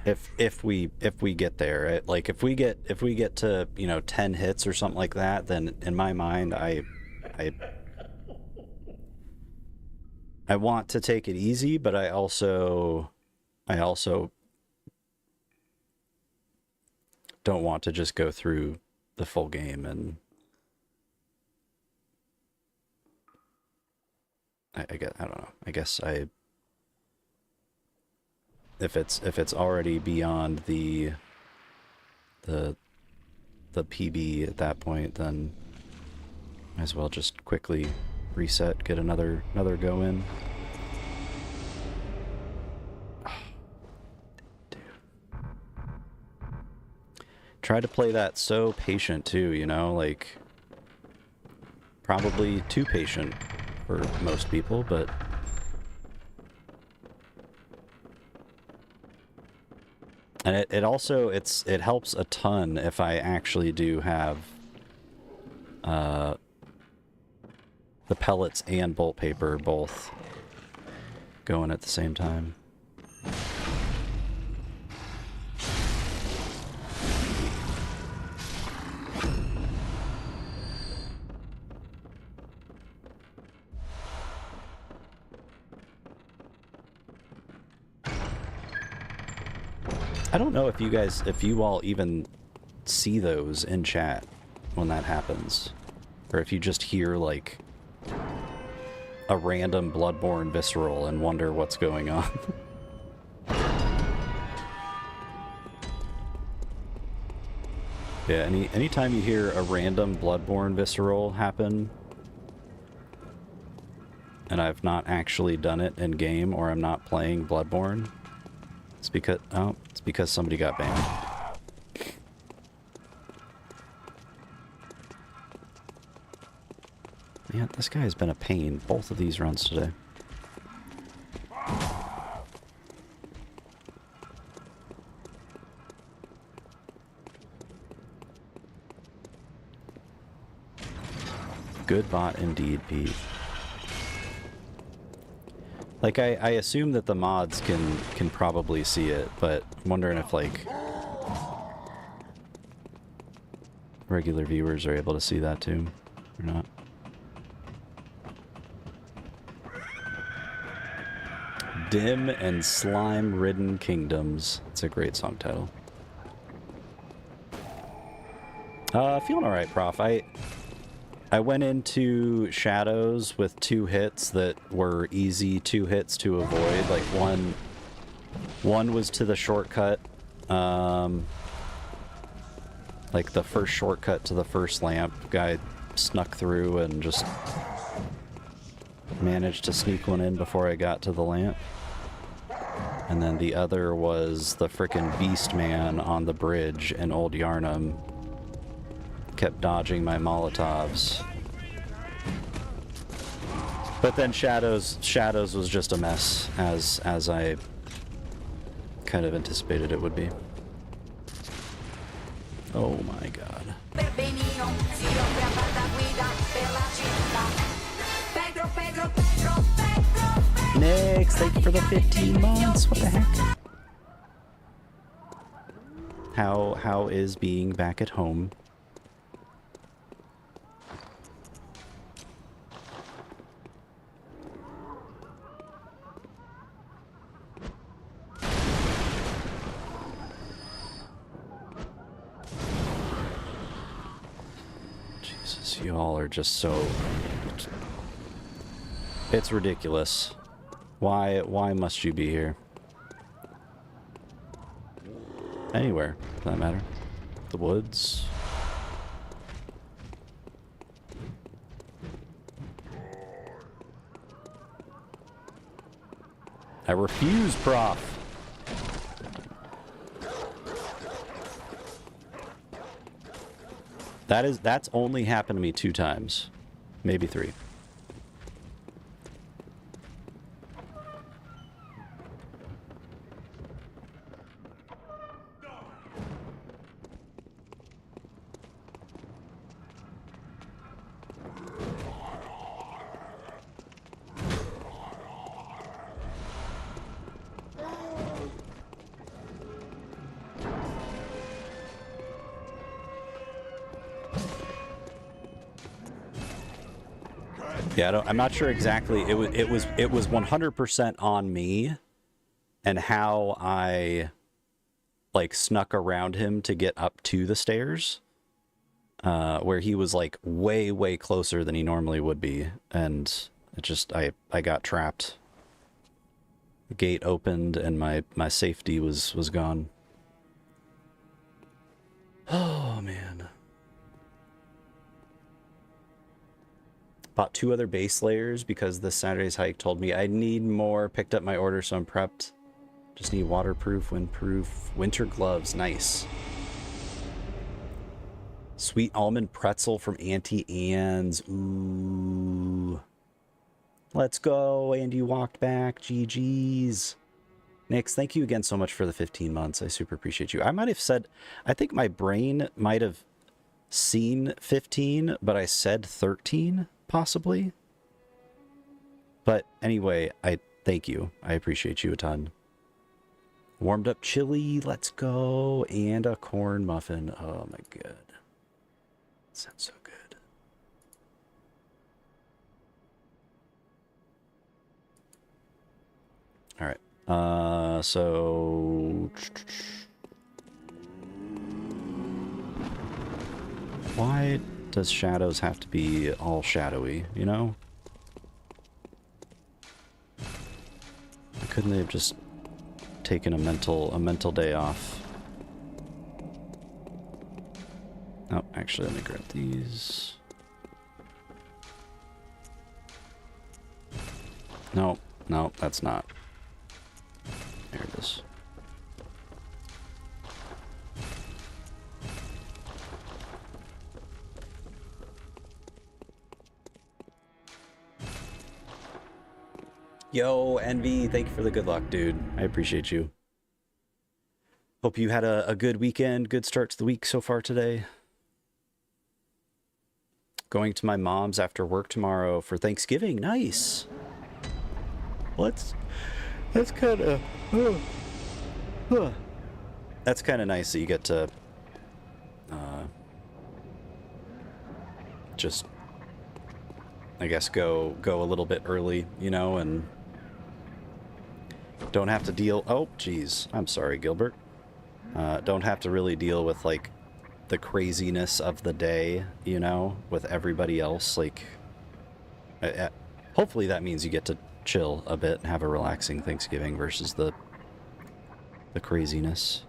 if we get there, like if we get to, you know, 10 hits or something like that, then in my mind I want to take it easy, but I also don't want to just go through the full game, and I don't know. I guess if it's already beyond the PB at that point, then might as well just quickly reset, get another go in. Dude. Try to play that so patient too, you know, like probably too patient for most people, but and it also it helps a ton if I actually do have the pellets and bolt paper both going at the same time. I don't know if you all even see those in chat when that happens, or if you just hear like a random Bloodborne visceral and wonder what's going on. Yeah, anytime you hear a random Bloodborne visceral happen, and I've not actually done it in game, or I'm not playing Bloodborne, it's because somebody got banned. Yeah, this guy has been a pain both of these runs today. Good bot indeed, Pete. Like, I assume that the mods can probably see it, but I'm wondering if, like, regular viewers are able to see that too, or not. Dim and Slime-Ridden Kingdoms. It's a great song title. Feeling alright, Prof. I went into Shadows with 2 hits that were easy 2 hits to avoid. Like, one was to the shortcut. Like, the first shortcut to the first lamp. Guy snuck through and just managed to sneak one in before I got to the lamp. And then the other was the frickin' Beast Man on the bridge in Old Yarnum. Kept dodging my Molotovs. But then Shadows was just a mess, as I kind of anticipated it would be. Oh my god. Next, thank you for the 15 months. What the heck? How is being back at home? Jesus, you all are just so... It's ridiculous. Why must you be here? Anywhere, for that matter. The woods. I refuse, Prof. That's only happened to me 2 times. Maybe 3. Yeah, I'm not sure exactly. It was 100% on me, and how I like snuck around him to get up to the stairs, where he was like way closer than he normally would be, and it just I got trapped. The gate opened and my safety was gone. Oh man. Bought 2 other base layers because this Saturday's hike told me I need more. Picked up my order, so I'm prepped. Just need waterproof, windproof, winter gloves. Nice. Sweet almond pretzel from Auntie Anne's. Ooh. Let's go. And you walked back. GG's. Nix, thank you again so much for the 15 months. I super appreciate you. I might have said, I think my brain might have seen 15, but I said 13, possibly. But anyway, I thank you. I appreciate you a ton. Warmed up chili, let's go, and a corn muffin. Oh my god. Sounds so good. All right. So why does shadows have to be all shadowy, you know? Couldn't they have just taken a mental day off? Oh, actually, let me grab these. No, no, that's not. There it is. Yo, Envy, thank you for the good luck, dude. I appreciate you. Hope you had a good weekend, good start to the week so far today. Going to my mom's after work tomorrow for Thanksgiving. Nice. Well, that's kind of... That's kind of nice that you get to just, I guess, go a little bit early, you know, and don't have to deal... Oh, geez. I'm sorry, Gilbert. Don't have to really deal with, like, the craziness of the day, you know, with everybody else. Like, hopefully that means you get to chill a bit and have a relaxing Thanksgiving versus the craziness.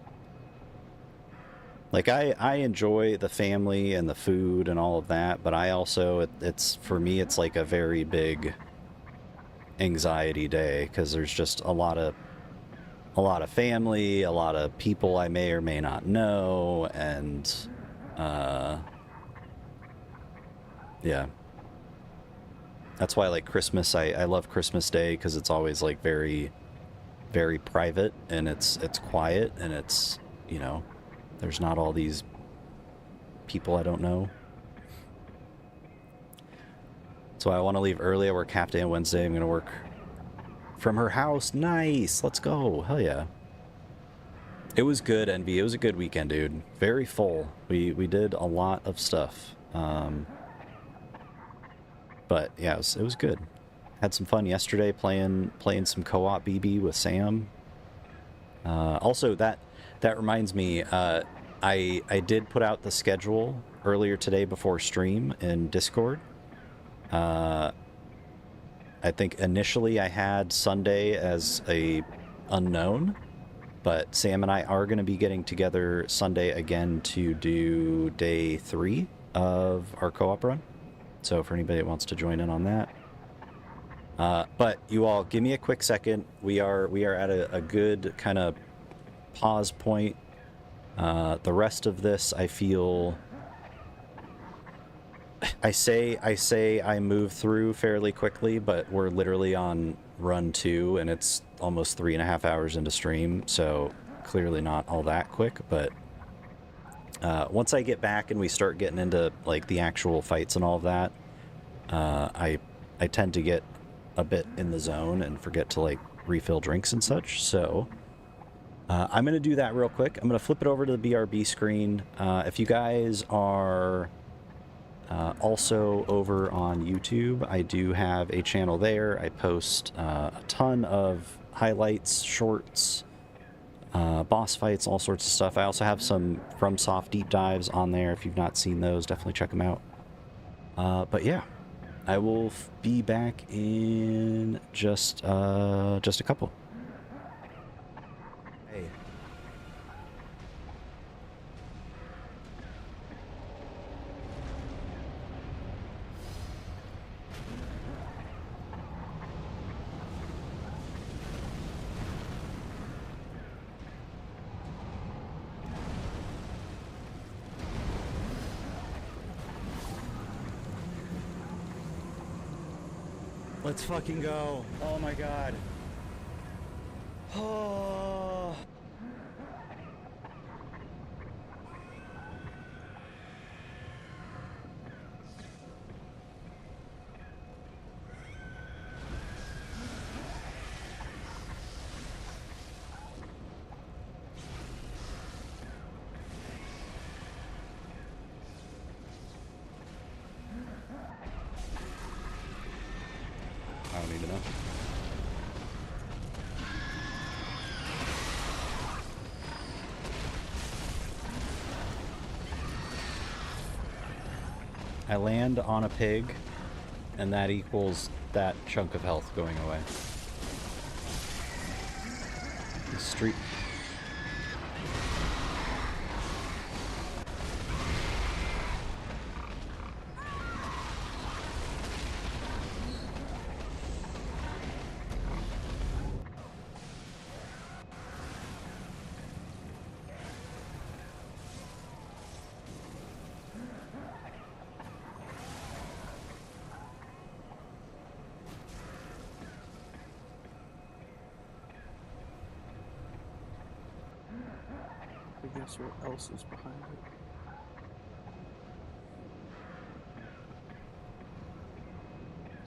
Like, I enjoy the family and the food and all of that, but I also, it's for me, it's like a very big anxiety day, because there's just a lot of family, a lot of people I may or may not know, and yeah. That's why, like, Christmas, I love Christmas Day, because it's always, like, very, very private, and it's quiet, and it's, you know, there's not all these people I don't know. So I want to leave early. I work half day on Wednesday. I'm going to work from her house. Nice. Let's go. Hell yeah. It was good, Envy. It was a good weekend, dude. Very full. We did a lot of stuff. But yeah, it was good. Had some fun yesterday playing some co-op BB with Sam. Also, that reminds me, I did put out the schedule earlier today before stream in Discord. I think initially I had Sunday as a unknown, but Sam and I are going to be getting together Sunday again to do day 3 of our co-op run. So for anybody that wants to join in on that. But you all, give me a quick second. We are at a good kind of pause point. The rest of this, I feel... I say I move through fairly quickly, but we're literally on run 2, and it's almost 3.5 hours into stream, so clearly not all that quick, but once I get back and we start getting into, like, the actual fights and all of that, I tend to get a bit in the zone and forget to, like, refill drinks and such, so I'm going to do that real quick. I'm going to flip it over to the BRB screen. If you guys are also over on YouTube, I do have a channel there. I post a ton of highlights, shorts, boss fights, all sorts of stuff. I also have some FromSoft deep dives on there. If you've not seen those, definitely check them out. But yeah, I will be back in just a couple. Hey. Let's fucking go. Oh my god. Oh. I land on a pig, and that equals that chunk of health going away. The street. I guess what else is behind it?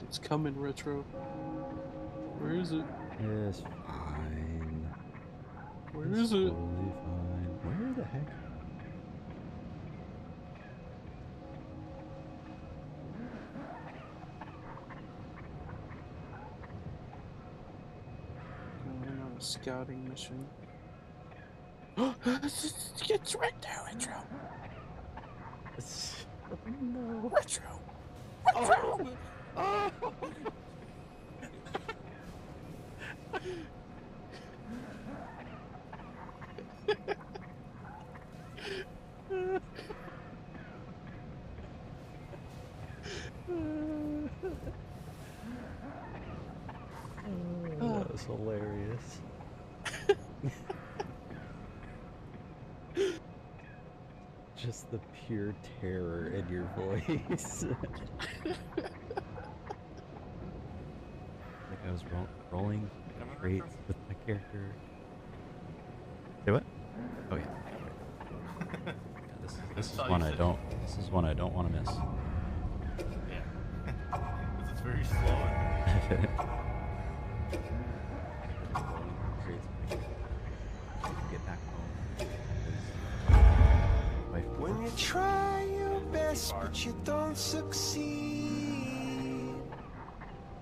It's coming, Retro. Where is it? It's fine. Where It's is it? totally fine. Where the heck? Going on a scouting mission. It's right there, Retro. No. Retro. Retro. Oh. That was hilarious. Just the pure terror in your voice. Like I was rolling great with my character. Say what? Oh yeah. Yeah, this is one I don't. This is one I don't want to miss. Yeah. Because it's very slow. Get back home. When you try your best but you don't succeed.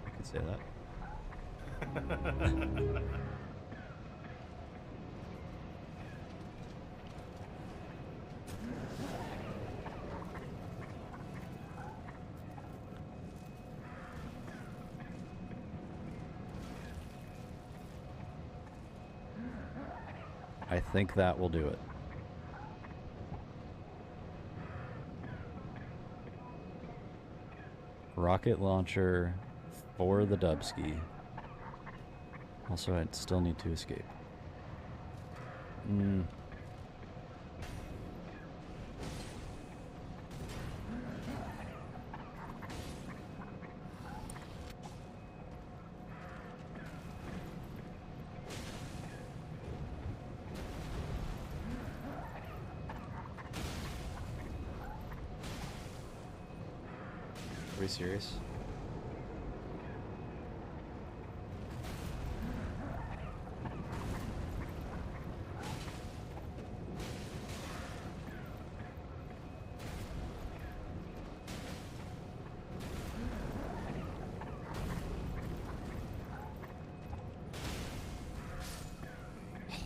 I could say that. I think that will do it. Rocket launcher for the Dubski. Also, I'd still need to escape. Are we serious?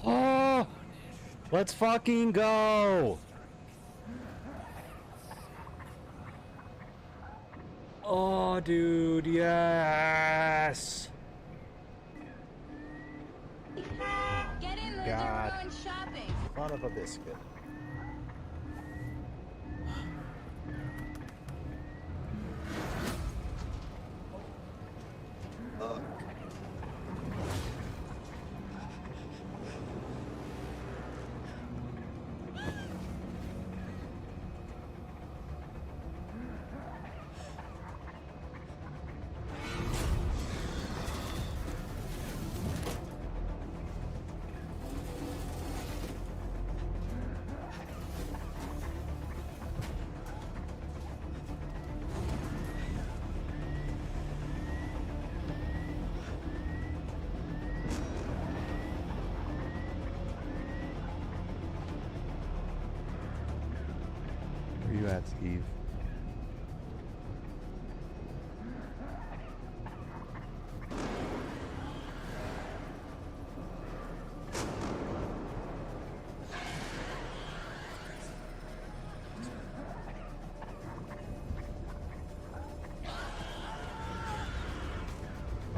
Oh! Let's fucking go! Oh, dude, yes! Get in, loser. God. We're going shopping. Son of a biscuit. Where you at, Steve?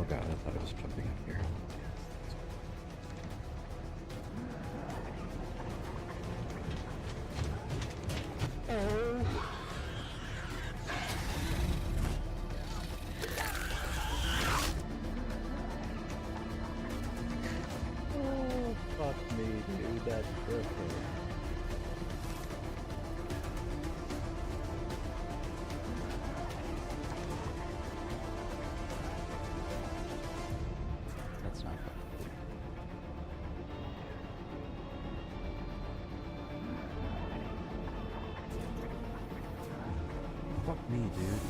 god, I thought I was jumping up here. Oh, fuck me, dude. That's perfect. That's not fun. Fuck me, dude.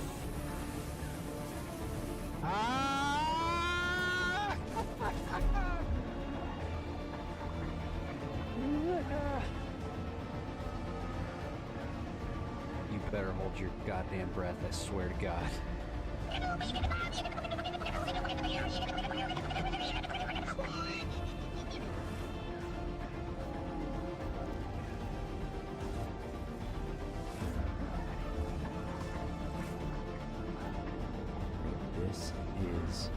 You better hold your goddamn breath, I swear to God. This is...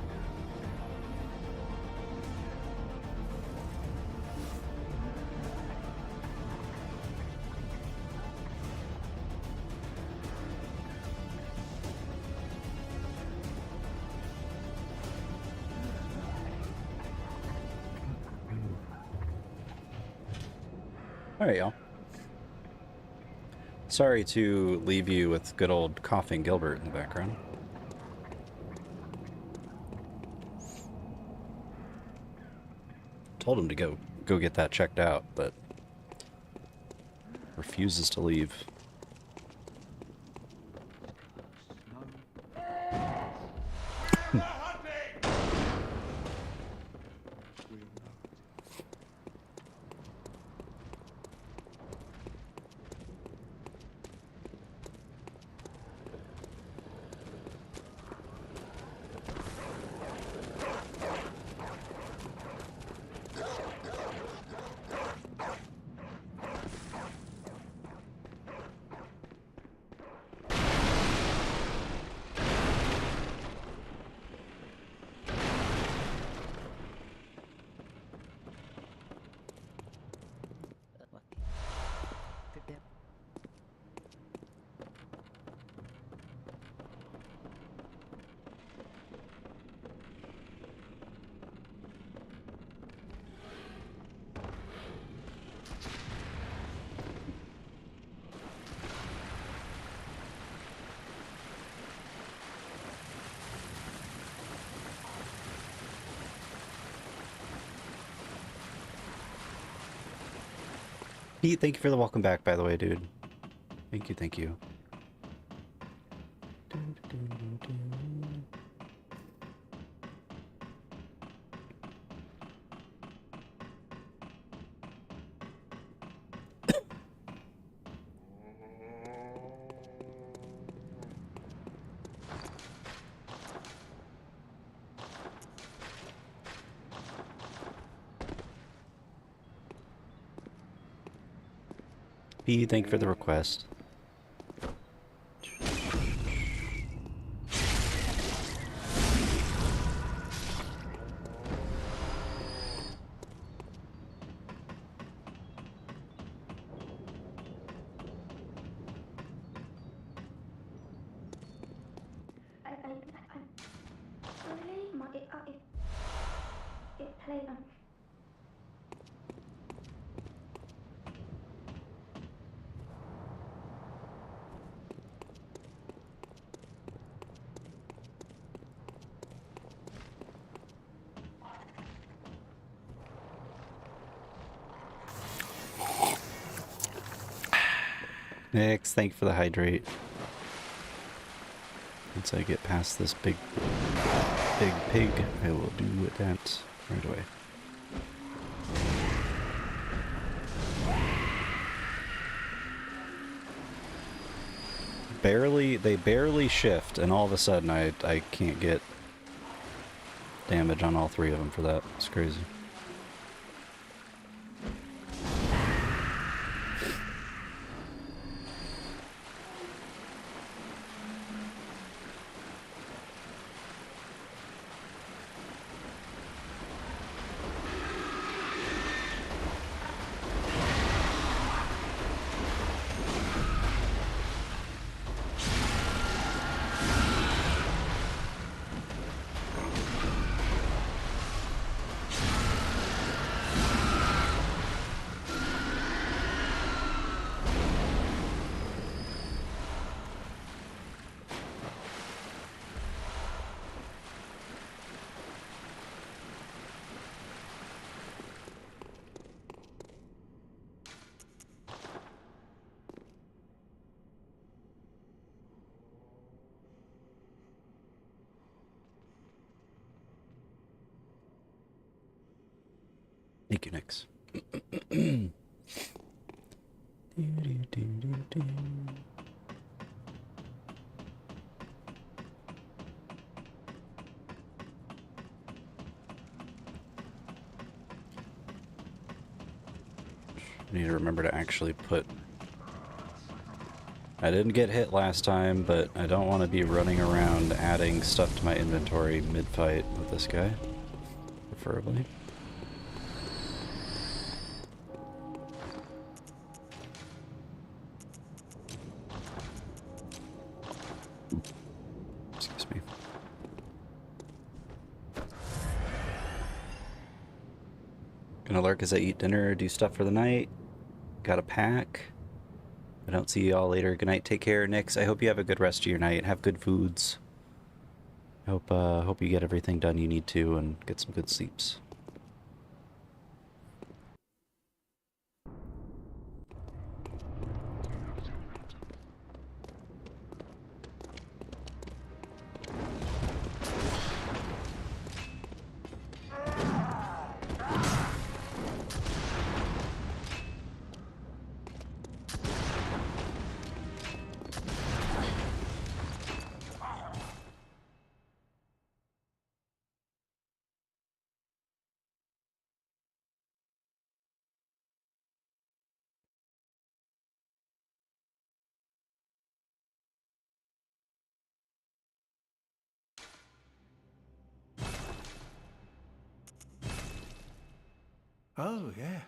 Alright, y'all. Sorry to leave you with good old coughing Gilbert in the background. Told him to go get that checked out, but refuses to leave. Pete, thank you for the welcome back, by the way, dude. Thank you, thank you. Pete, thank you for the request. Next, thank you for the hydrate. Once I get past this big pig, I will do that right away. They barely shift, and all of a sudden I can't get damage on all three of them for that. It's crazy. Thank you, Nix. I need to remember to actually put... I didn't get hit last time, but I don't want to be running around adding stuff to my inventory mid-fight with this guy. Preferably. Excuse me. Gonna lurk as I eat dinner, do stuff for the night. Got a pack. I don't see y'all later. Good night. Take care, Nix. I hope you have a good rest of your night. Have good foods. Hope you get everything done you need to and get some good sleeps. Oh, yeah.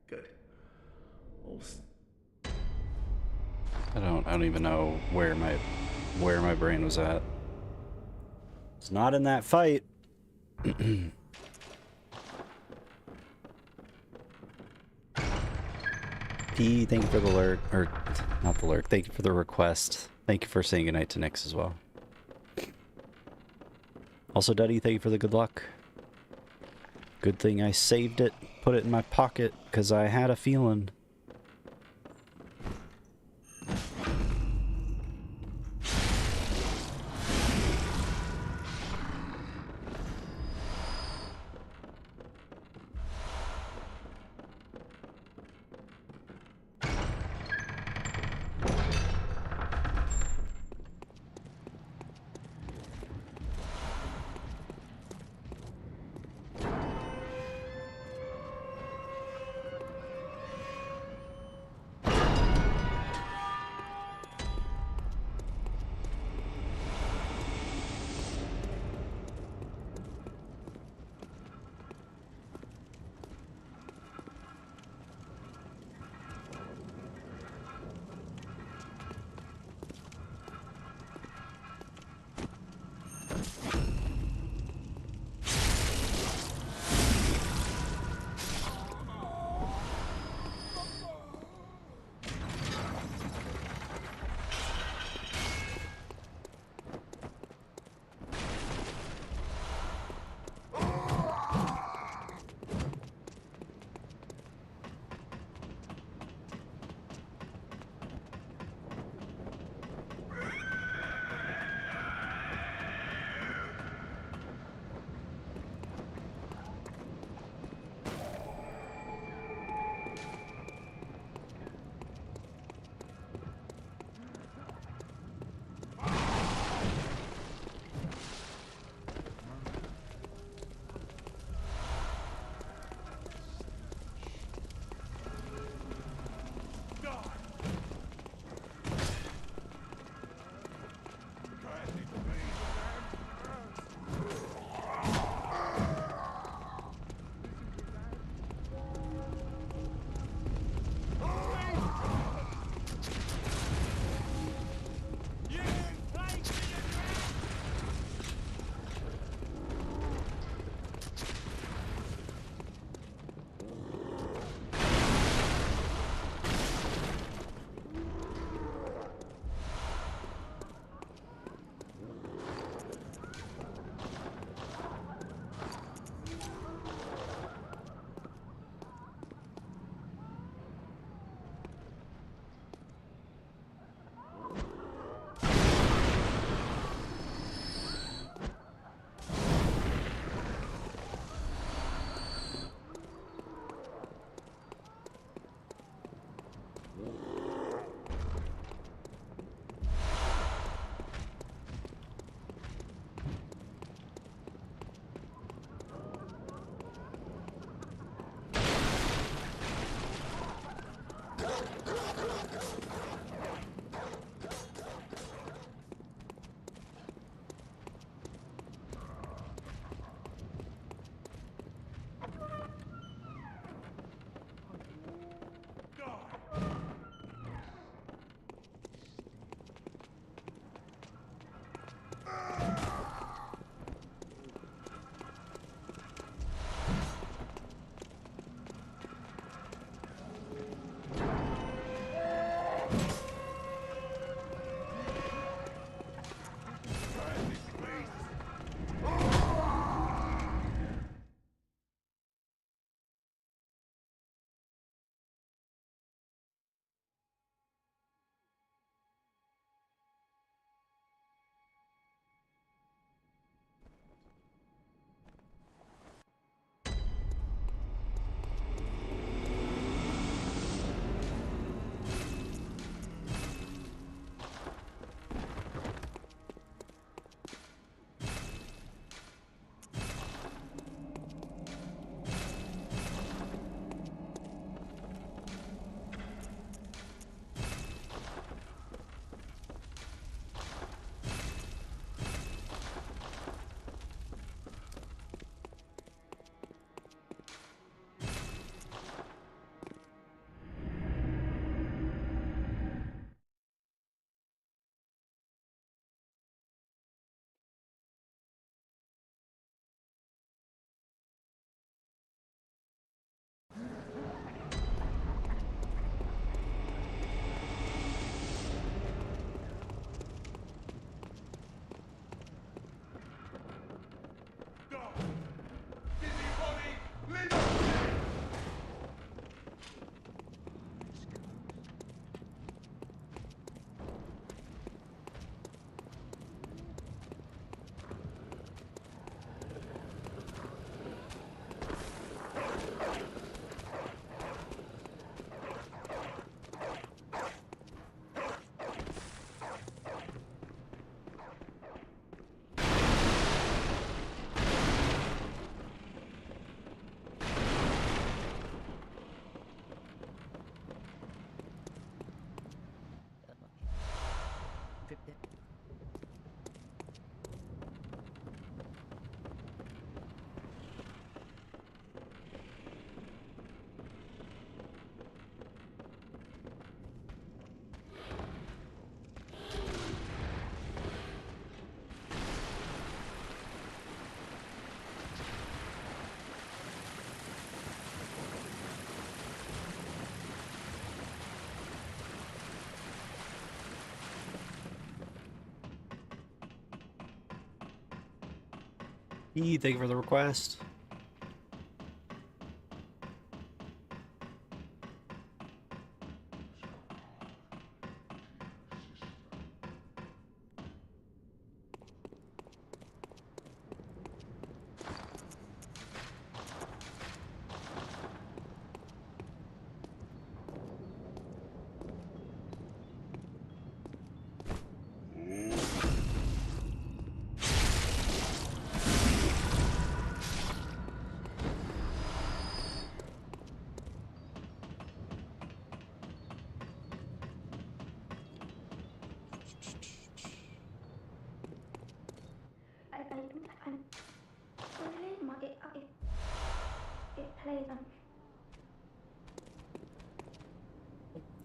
Good. I don't even know where my brain was at. It's not in that fight. P, thank you for the lurk, or not the lurk, thank you for the request. Thank you for saying goodnight to Nix as well. Also, Duddy, thank you for the good luck. Good thing I saved it, put it in my pocket, because I had a feeling. Thank you for the request.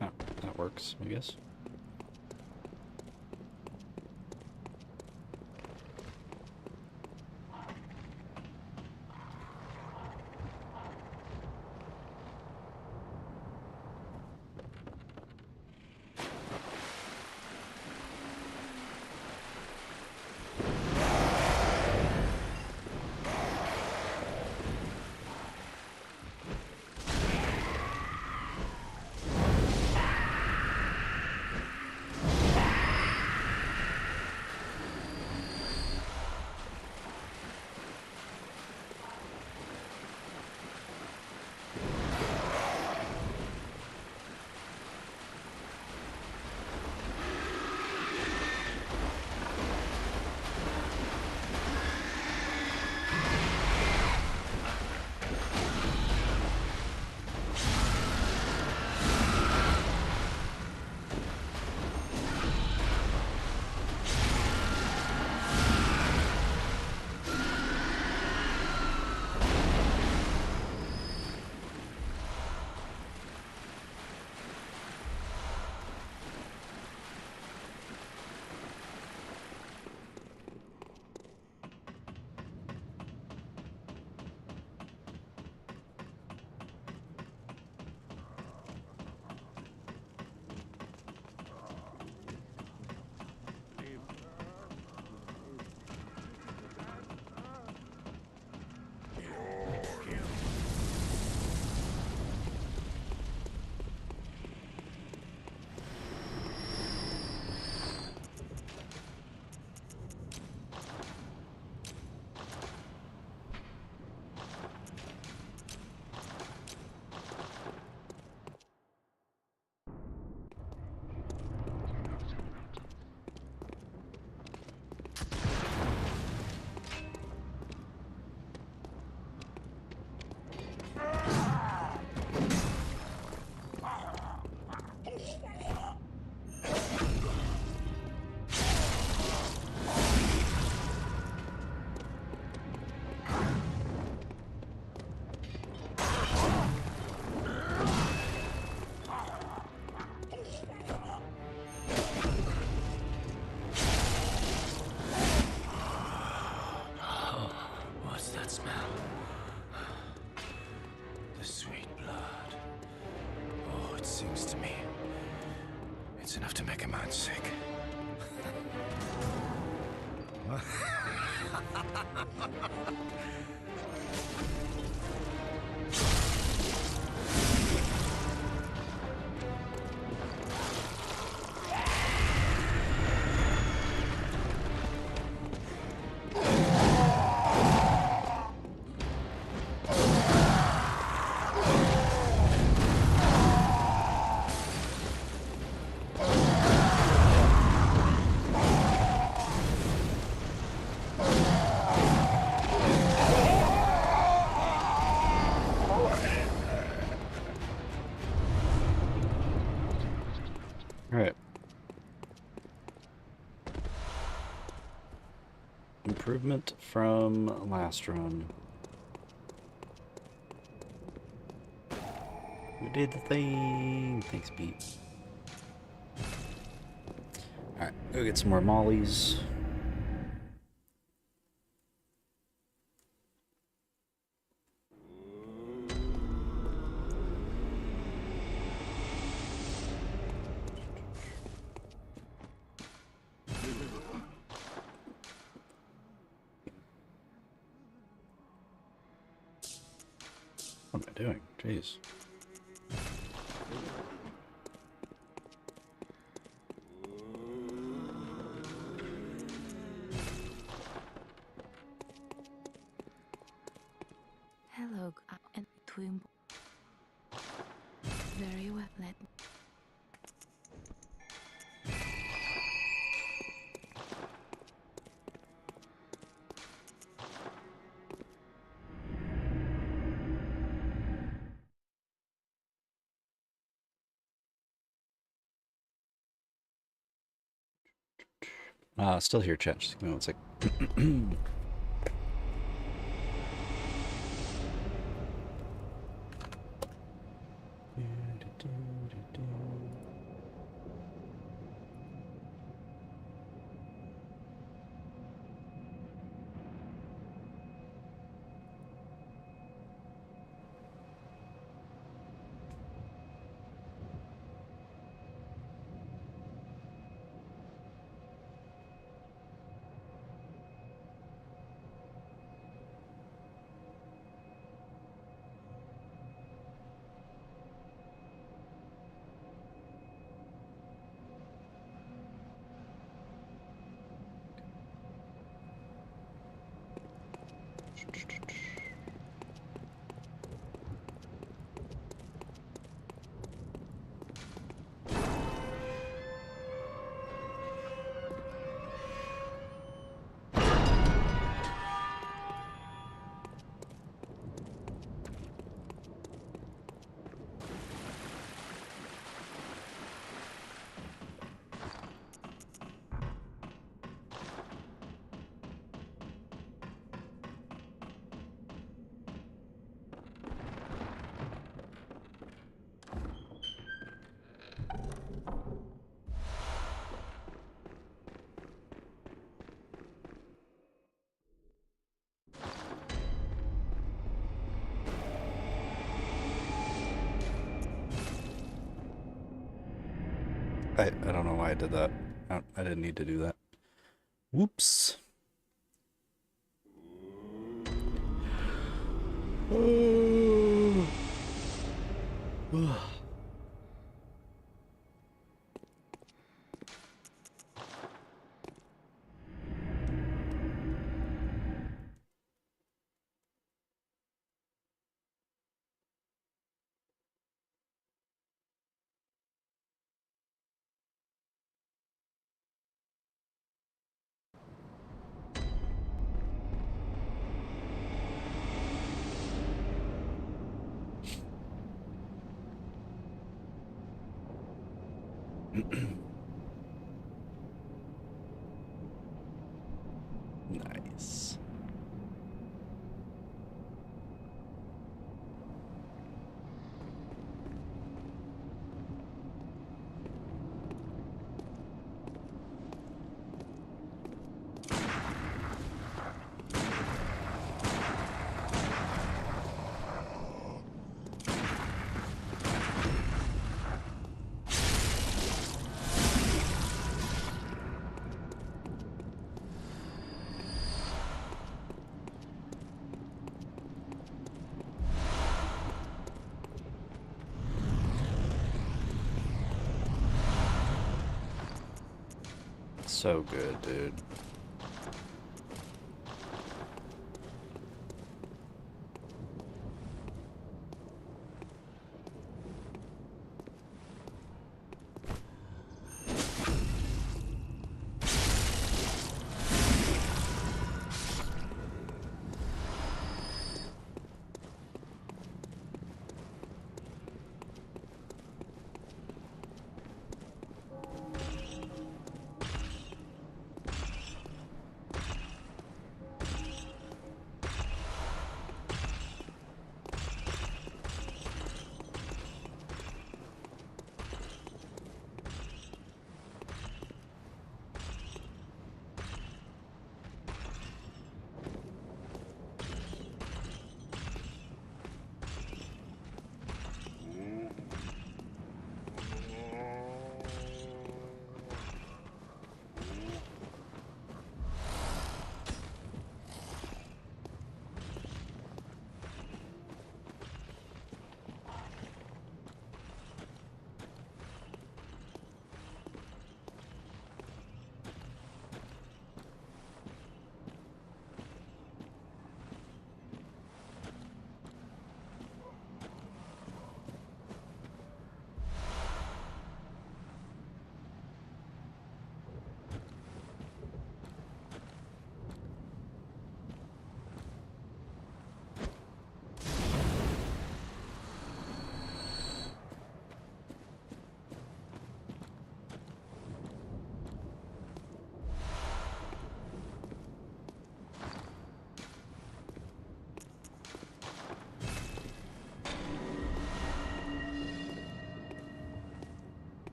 Oh, that works, I guess. Enough to make a man sick. Improvement from last run. We did the thing. Thanks, Pete. Alright, go get some more mollies. What am I doing? Jeez. Hello, and twin. Very well. Let me. Still here, chat. Just give me 1 sec. I don't know why I did that. I didn't need to do that. Whoops. Nice. So good, dude.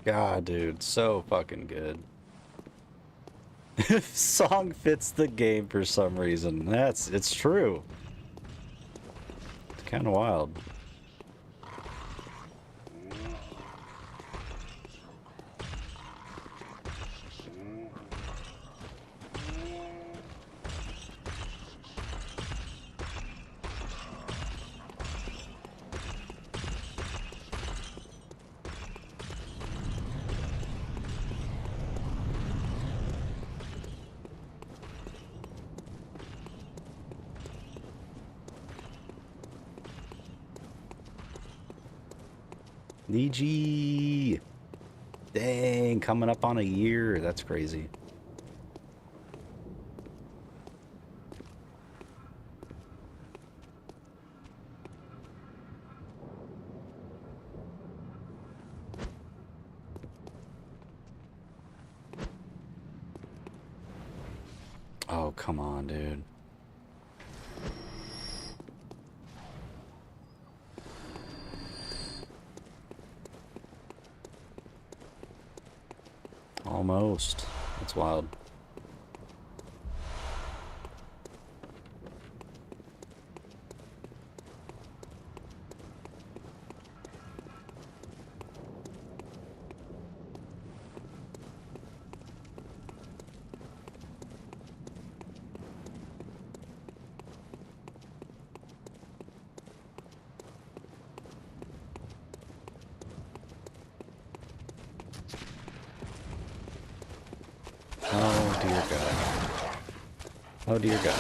God, dude, so fucking good. Song fits the game for some reason. It's true. It's kind of wild. DG! Dang, coming up on a year. That's crazy. Oh, come on, dude. Almost. That's wild. Oh dear God. Oh dear God.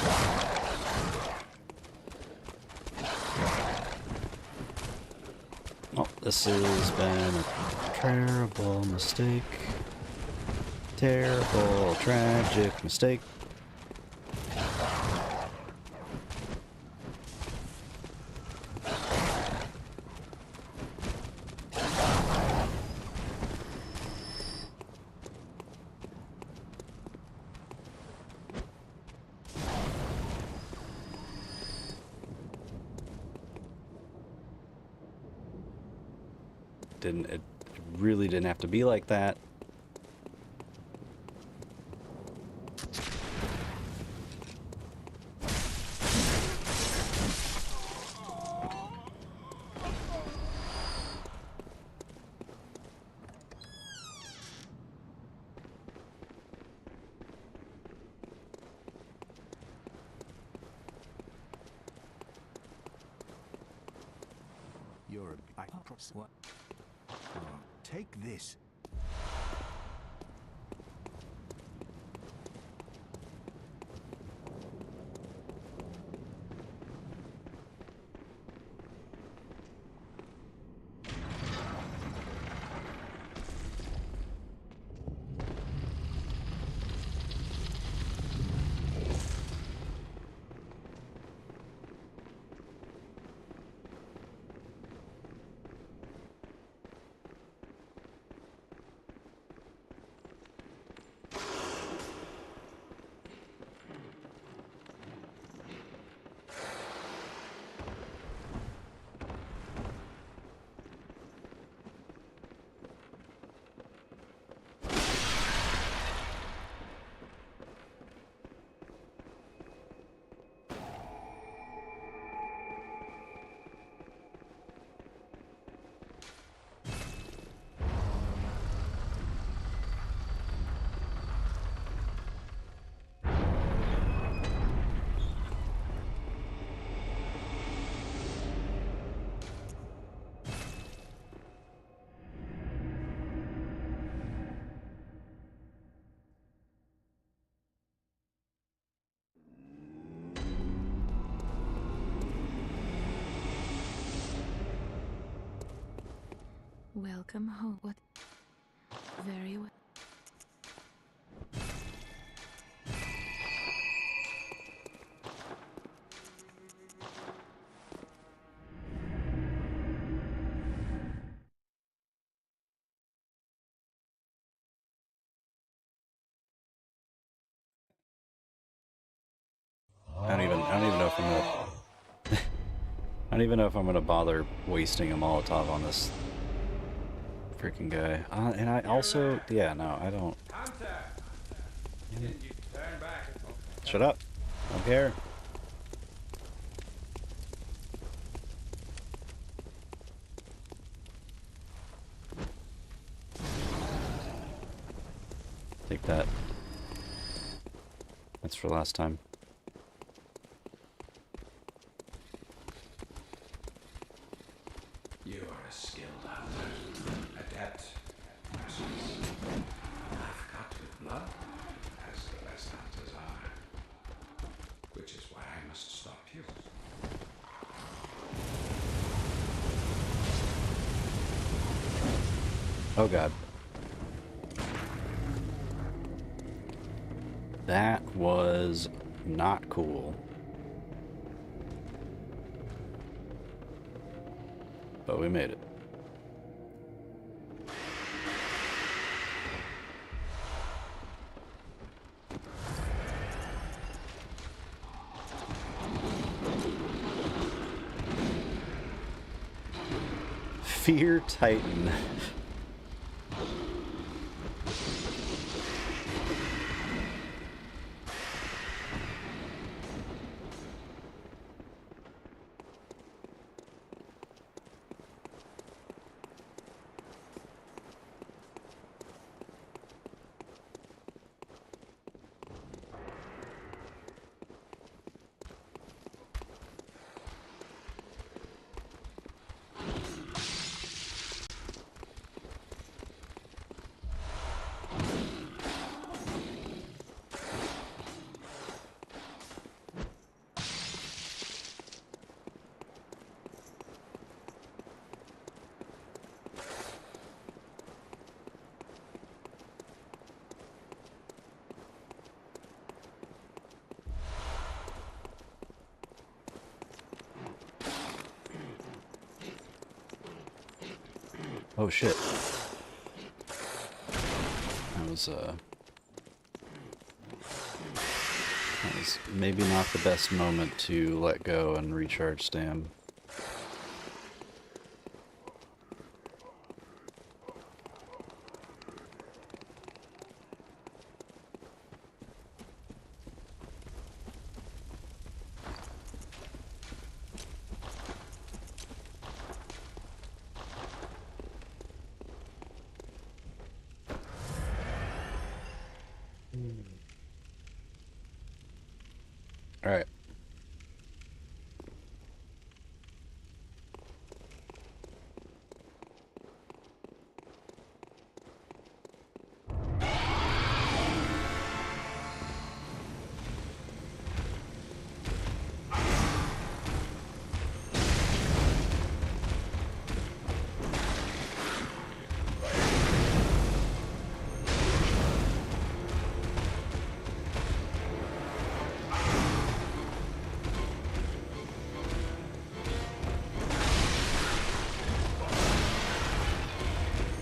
Oh, this has been a terrible mistake. Terrible, tragic mistake. It really didn't have to be like that. You're a... What? Take this. Welcome home. What? Very well. I don't even know if I'm gonna I don't even know if I'm gonna bother wasting a Molotov on this freaking guy. And I also, yeah, no, I don't. Contact. You turn back. Shut up. Don't care. Take that. That's for last time. You are a skilled hunter, adept, merciless. I've cut with blood, as the best hunters are. Which is why I must stop you. Oh god. That was not cool. But we made it. Fear Titan. Oh shit. That was maybe not the best moment to let go and recharge stam. All right.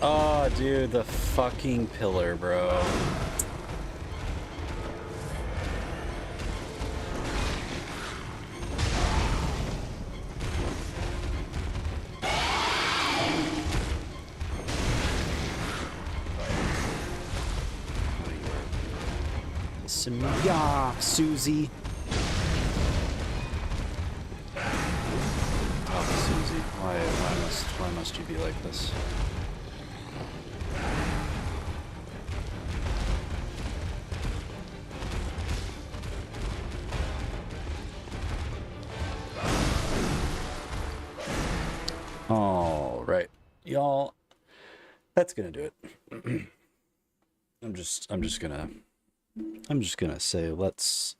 Oh, dude, the fucking pillar, bro. Yeah, Susie. Oh, Susie, why must you be like this? All right, y'all. That's gonna do it. I'm just gonna say let's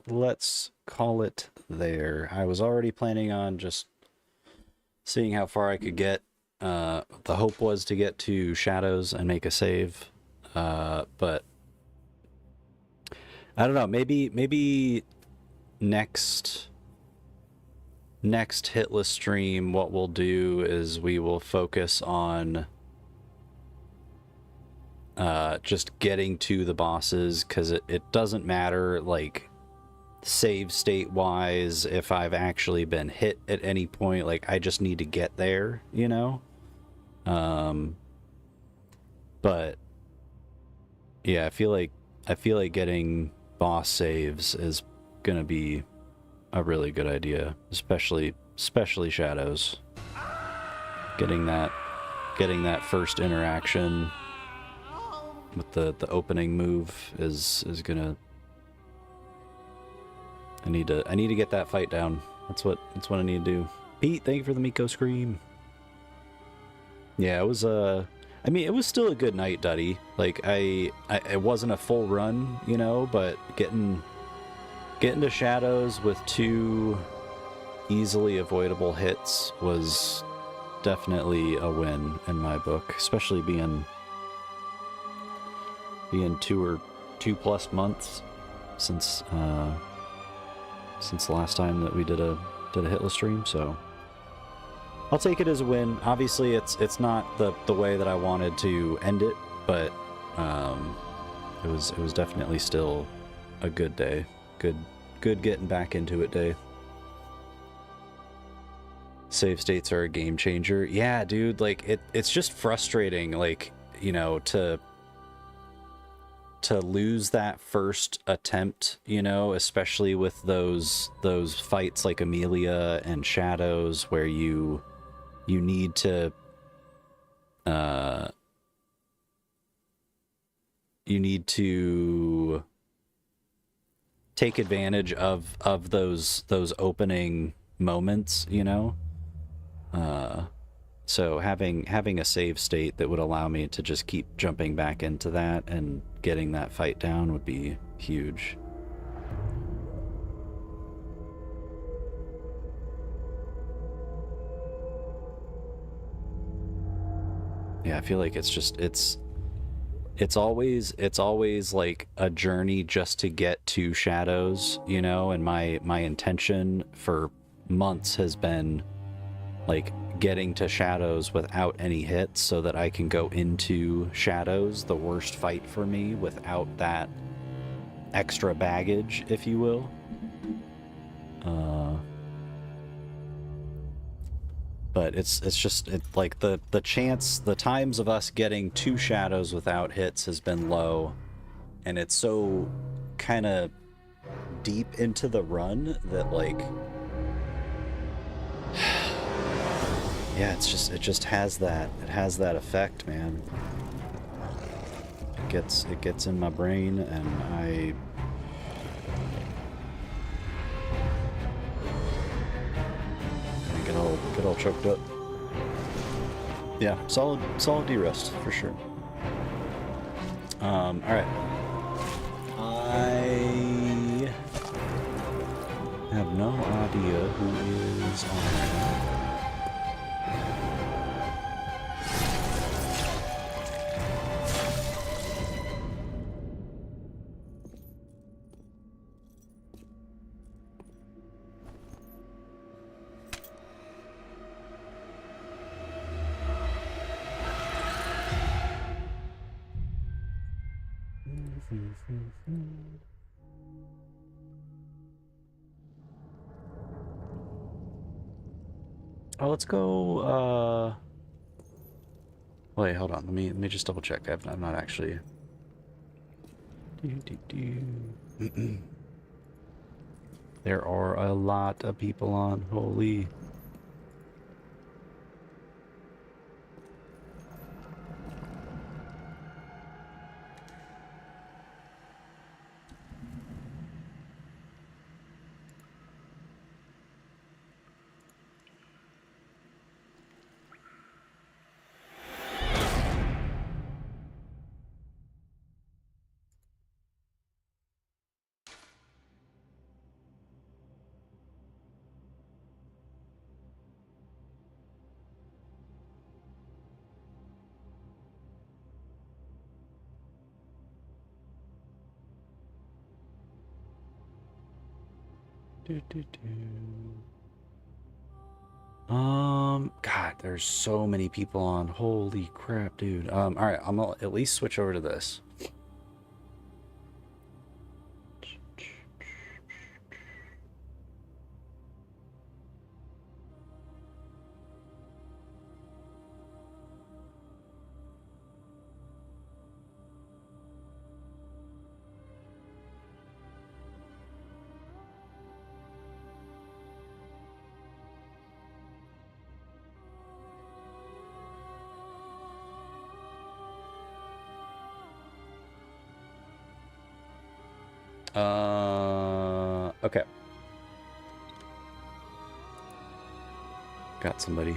call it there. I was already planning on just seeing how far I could get. The hope was to get to Shadows and make a save, but I don't know. Maybe next Hitless stream, what we'll do is we will focus on just getting to the bosses, because it doesn't matter, like, save state wise, if I've actually been hit at any point. Like, I just need to get there, you know? But yeah, I feel like getting boss saves is gonna be a really good idea, especially shadows. Getting that first interaction with the opening move is gonna. I need to get that fight down. That's what I need to do. Pete, thank you for the Miko scream. Yeah, it was I mean, it was still a good night, Duddy. Like it wasn't a full run, you know, but getting to shadows with 2 easily avoidable hits was definitely a win in my book, especially being 2+ months since the last time that we did a Hitless stream, so I'll take it as a win. Obviously, it's not the way that I wanted to end it, but it was definitely still a good day. Good getting back into it day. Save states are a game changer. Yeah, dude, like it's just frustrating, like, you know, to lose that first attempt, you know, especially with those fights like Amelia and Shadows where you need to take advantage of those opening moments, you know. So having a save state that would allow me to just keep jumping back into that and getting that fight down would be huge. Yeah, I feel like it's always like a journey just to get to shadows, you know, and my intention for months has been like getting to shadows without any hits so that I can go into shadows, the worst fight for me, without that extra baggage, if you will. But it's just like the times of us getting to shadows without hits has been low, and it's so kind of deep into the run that, like, yeah, it just has that effect, man. It gets in my brain, and I get all choked up. Yeah, solid D-rest for sure. All right. I have no idea who is on. Oh, let's go, wait, hold on. Let me just double check. I'm not actually. There are a lot of people on. Holy. God, there's so many people on. Holy crap, dude. All right, I'm gonna at least switch over to this. Okay. Got somebody.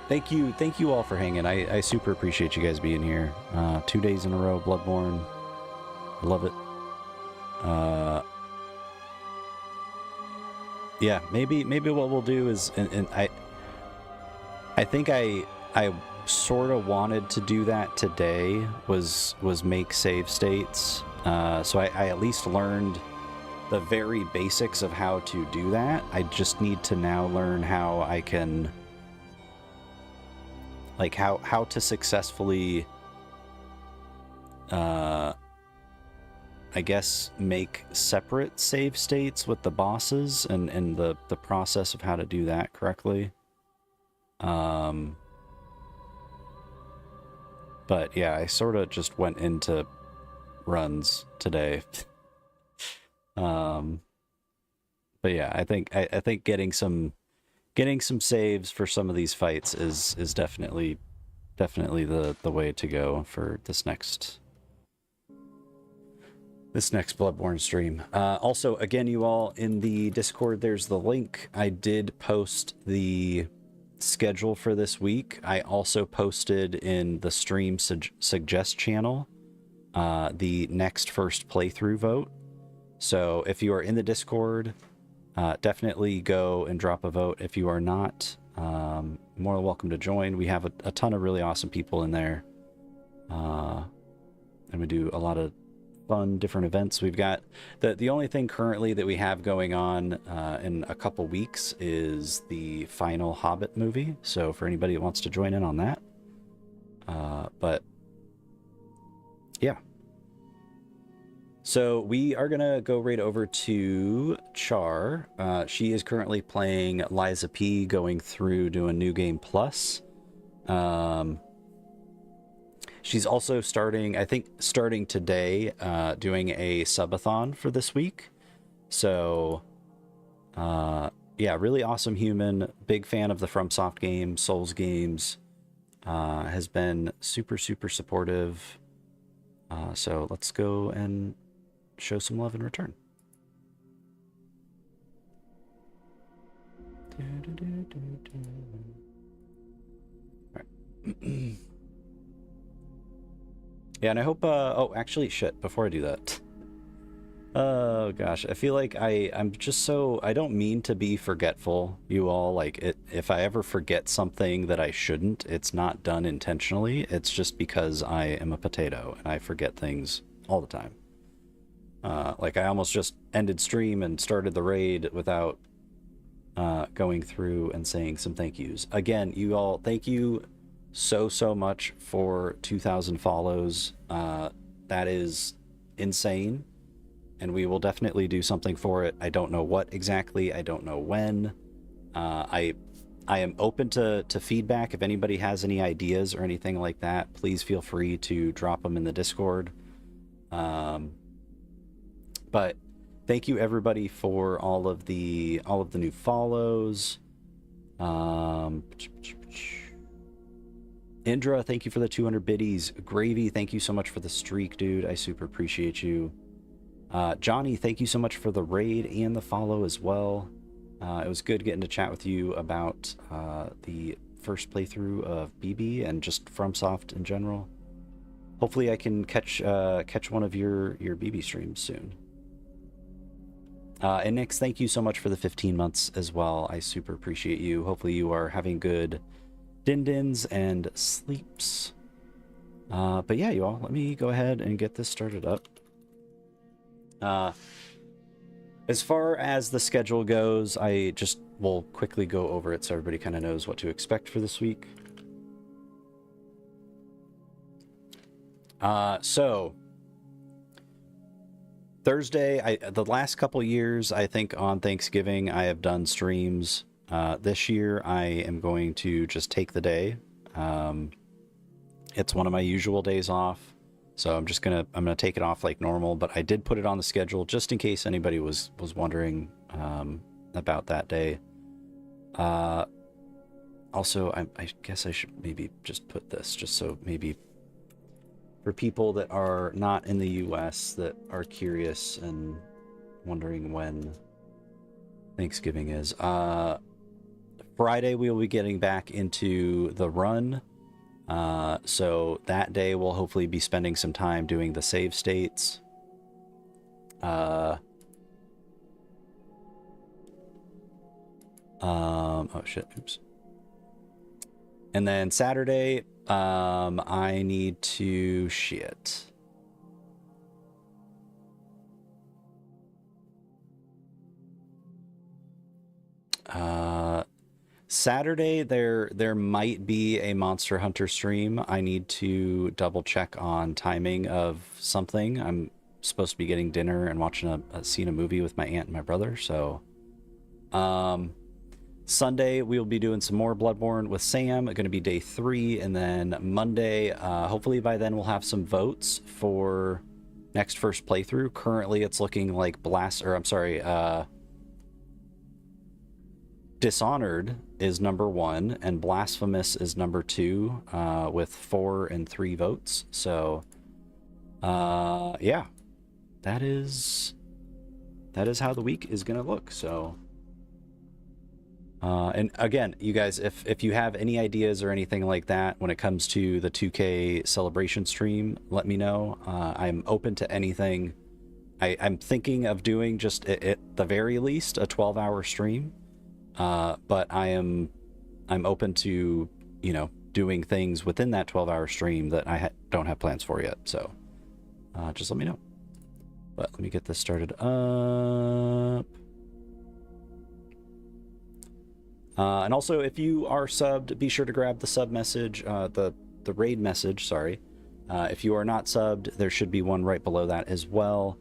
Thank you all for hanging. I super appreciate you guys being here. 2 days in a row, Bloodborne. I love it. Yeah, maybe what we'll do is, and I think I sort of wanted to do that today, was make save states. So I at least learned the very basics of how to do that. I just need to now learn how I can, like, how to successfully, I guess, make separate save states with the bosses, and the process of how to do that correctly. But yeah, I sort of just went into runs today. But yeah, I think getting some saves for some of these fights is definitely the way to go for this next Bloodborne stream. Also, again, you all, in the Discord, there's the link. I did post the schedule for this week. I also posted in the stream suggest channel the next first playthrough vote. So if you are in the Discord, definitely go and drop a vote. If you are not, more than welcome to join. We have a ton of really awesome people in there, and we do a lot of fun different events. We've got the only thing currently that we have going on in a couple weeks is the final Hobbit movie, so for anybody that wants to join in on that, but yeah. So we are gonna go right over to Char. She is currently playing Liza P, going through doing New Game Plus. She's also starting today, doing a subathon for this week. So, yeah, really awesome human. Big fan of the FromSoft games, Souls games. Has been super supportive. So let's go and show some love in return. All right. Yeah, and I hope, oh, actually, shit, before I do that. Oh, gosh, I feel like I'm just so, I don't mean to be forgetful, you all. Like, if I ever forget something that I shouldn't, it's not done intentionally. It's just because I am a potato, and I forget things all the time. Like, I almost just ended stream and started the raid without going through and saying some thank yous. Again, you all, thank you so much for 2,000 follows. That is insane, and we will definitely do something for it. I don't know what exactly, I don't know when. I am open to feedback. If anybody has any ideas or anything like that, please feel free to drop them in the Discord. But thank you everybody for all of the new follows. Indra, thank you for the 200 biddies. Gravy, thank you so much for the streak, dude. I super appreciate you. Johnny, thank you so much for the raid and the follow as well. It was good getting to chat with you about the first playthrough of BB and just FromSoft in general. Hopefully I can catch one of your BB streams soon. And Nix, thank you so much for the 15 months as well. I super appreciate you. Hopefully you are having good din-dins and sleeps. But yeah, you all, let me go ahead and get this started up. As far as the schedule goes, I just will quickly go over it so everybody kind of knows what to expect for this week. So Thursday, the last couple years, I think on Thanksgiving, I have done streams. This year, I am going to just take the day. It's one of my usual days off, so I'm gonna take it off like normal. But I did put it on the schedule just in case anybody was wondering about that day. Also, I guess I should maybe just put this just so maybe for people that are not in the US that are curious and wondering when Thanksgiving is. Friday we will be getting back into the run. So that day we'll hopefully be spending some time doing the save states. Oh shit, oops. And then Saturday, I need to shit. Saturday there might be a Monster Hunter stream. I need to double check on timing of something. I'm supposed to be getting dinner and watching seeing a movie with my aunt and my brother, so Sunday we'll be doing some more Bloodborne with Sam. Going to be day 3, and then Monday, hopefully by then we'll have some votes for next first playthrough. Currently it's looking like Dishonored is number 1 and Blasphemous is number 2 with 4 and 3 votes. So yeah, that is how the week is gonna look. So and again, you guys, if you have any ideas or anything like that when it comes to the 2K celebration stream, let me know. I'm open to anything. I'm thinking of doing just at the very least a 12-hour stream. But I'm open to, you know, doing things within that 12-hour stream that I don't have plans for yet. So just let me know. But let me get this started up. And also, if you are subbed, be sure to grab the sub message, the raid message, sorry. If you are not subbed, there should be one right below that as well.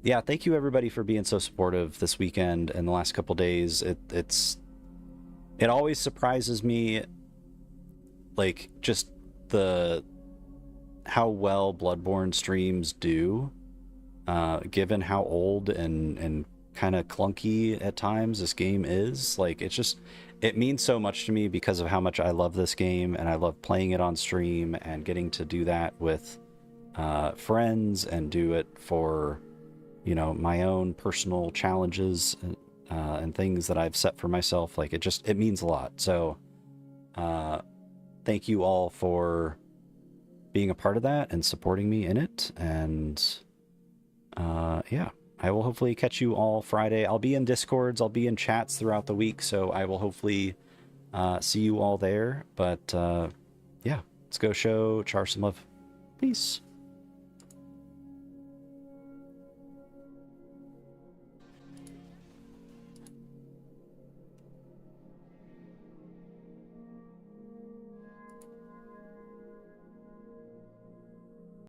Yeah, thank you everybody for being so supportive this weekend and the last couple days. It always surprises me, like, just how well Bloodborne streams do, given how old and kind of clunky at times this game is. Like, it means so much to me because of how much I love this game, and I love playing it on stream and getting to do that with friends and do it for, you know, my own personal challenges and things that I've set for myself. Like, it means a lot. So thank you all for being a part of that and supporting me in it. And yeah, I will hopefully catch you all Friday. I'll be in Discords, I'll be in chats throughout the week, so I will hopefully see you all there. But yeah, let's go show Char some love. Peace.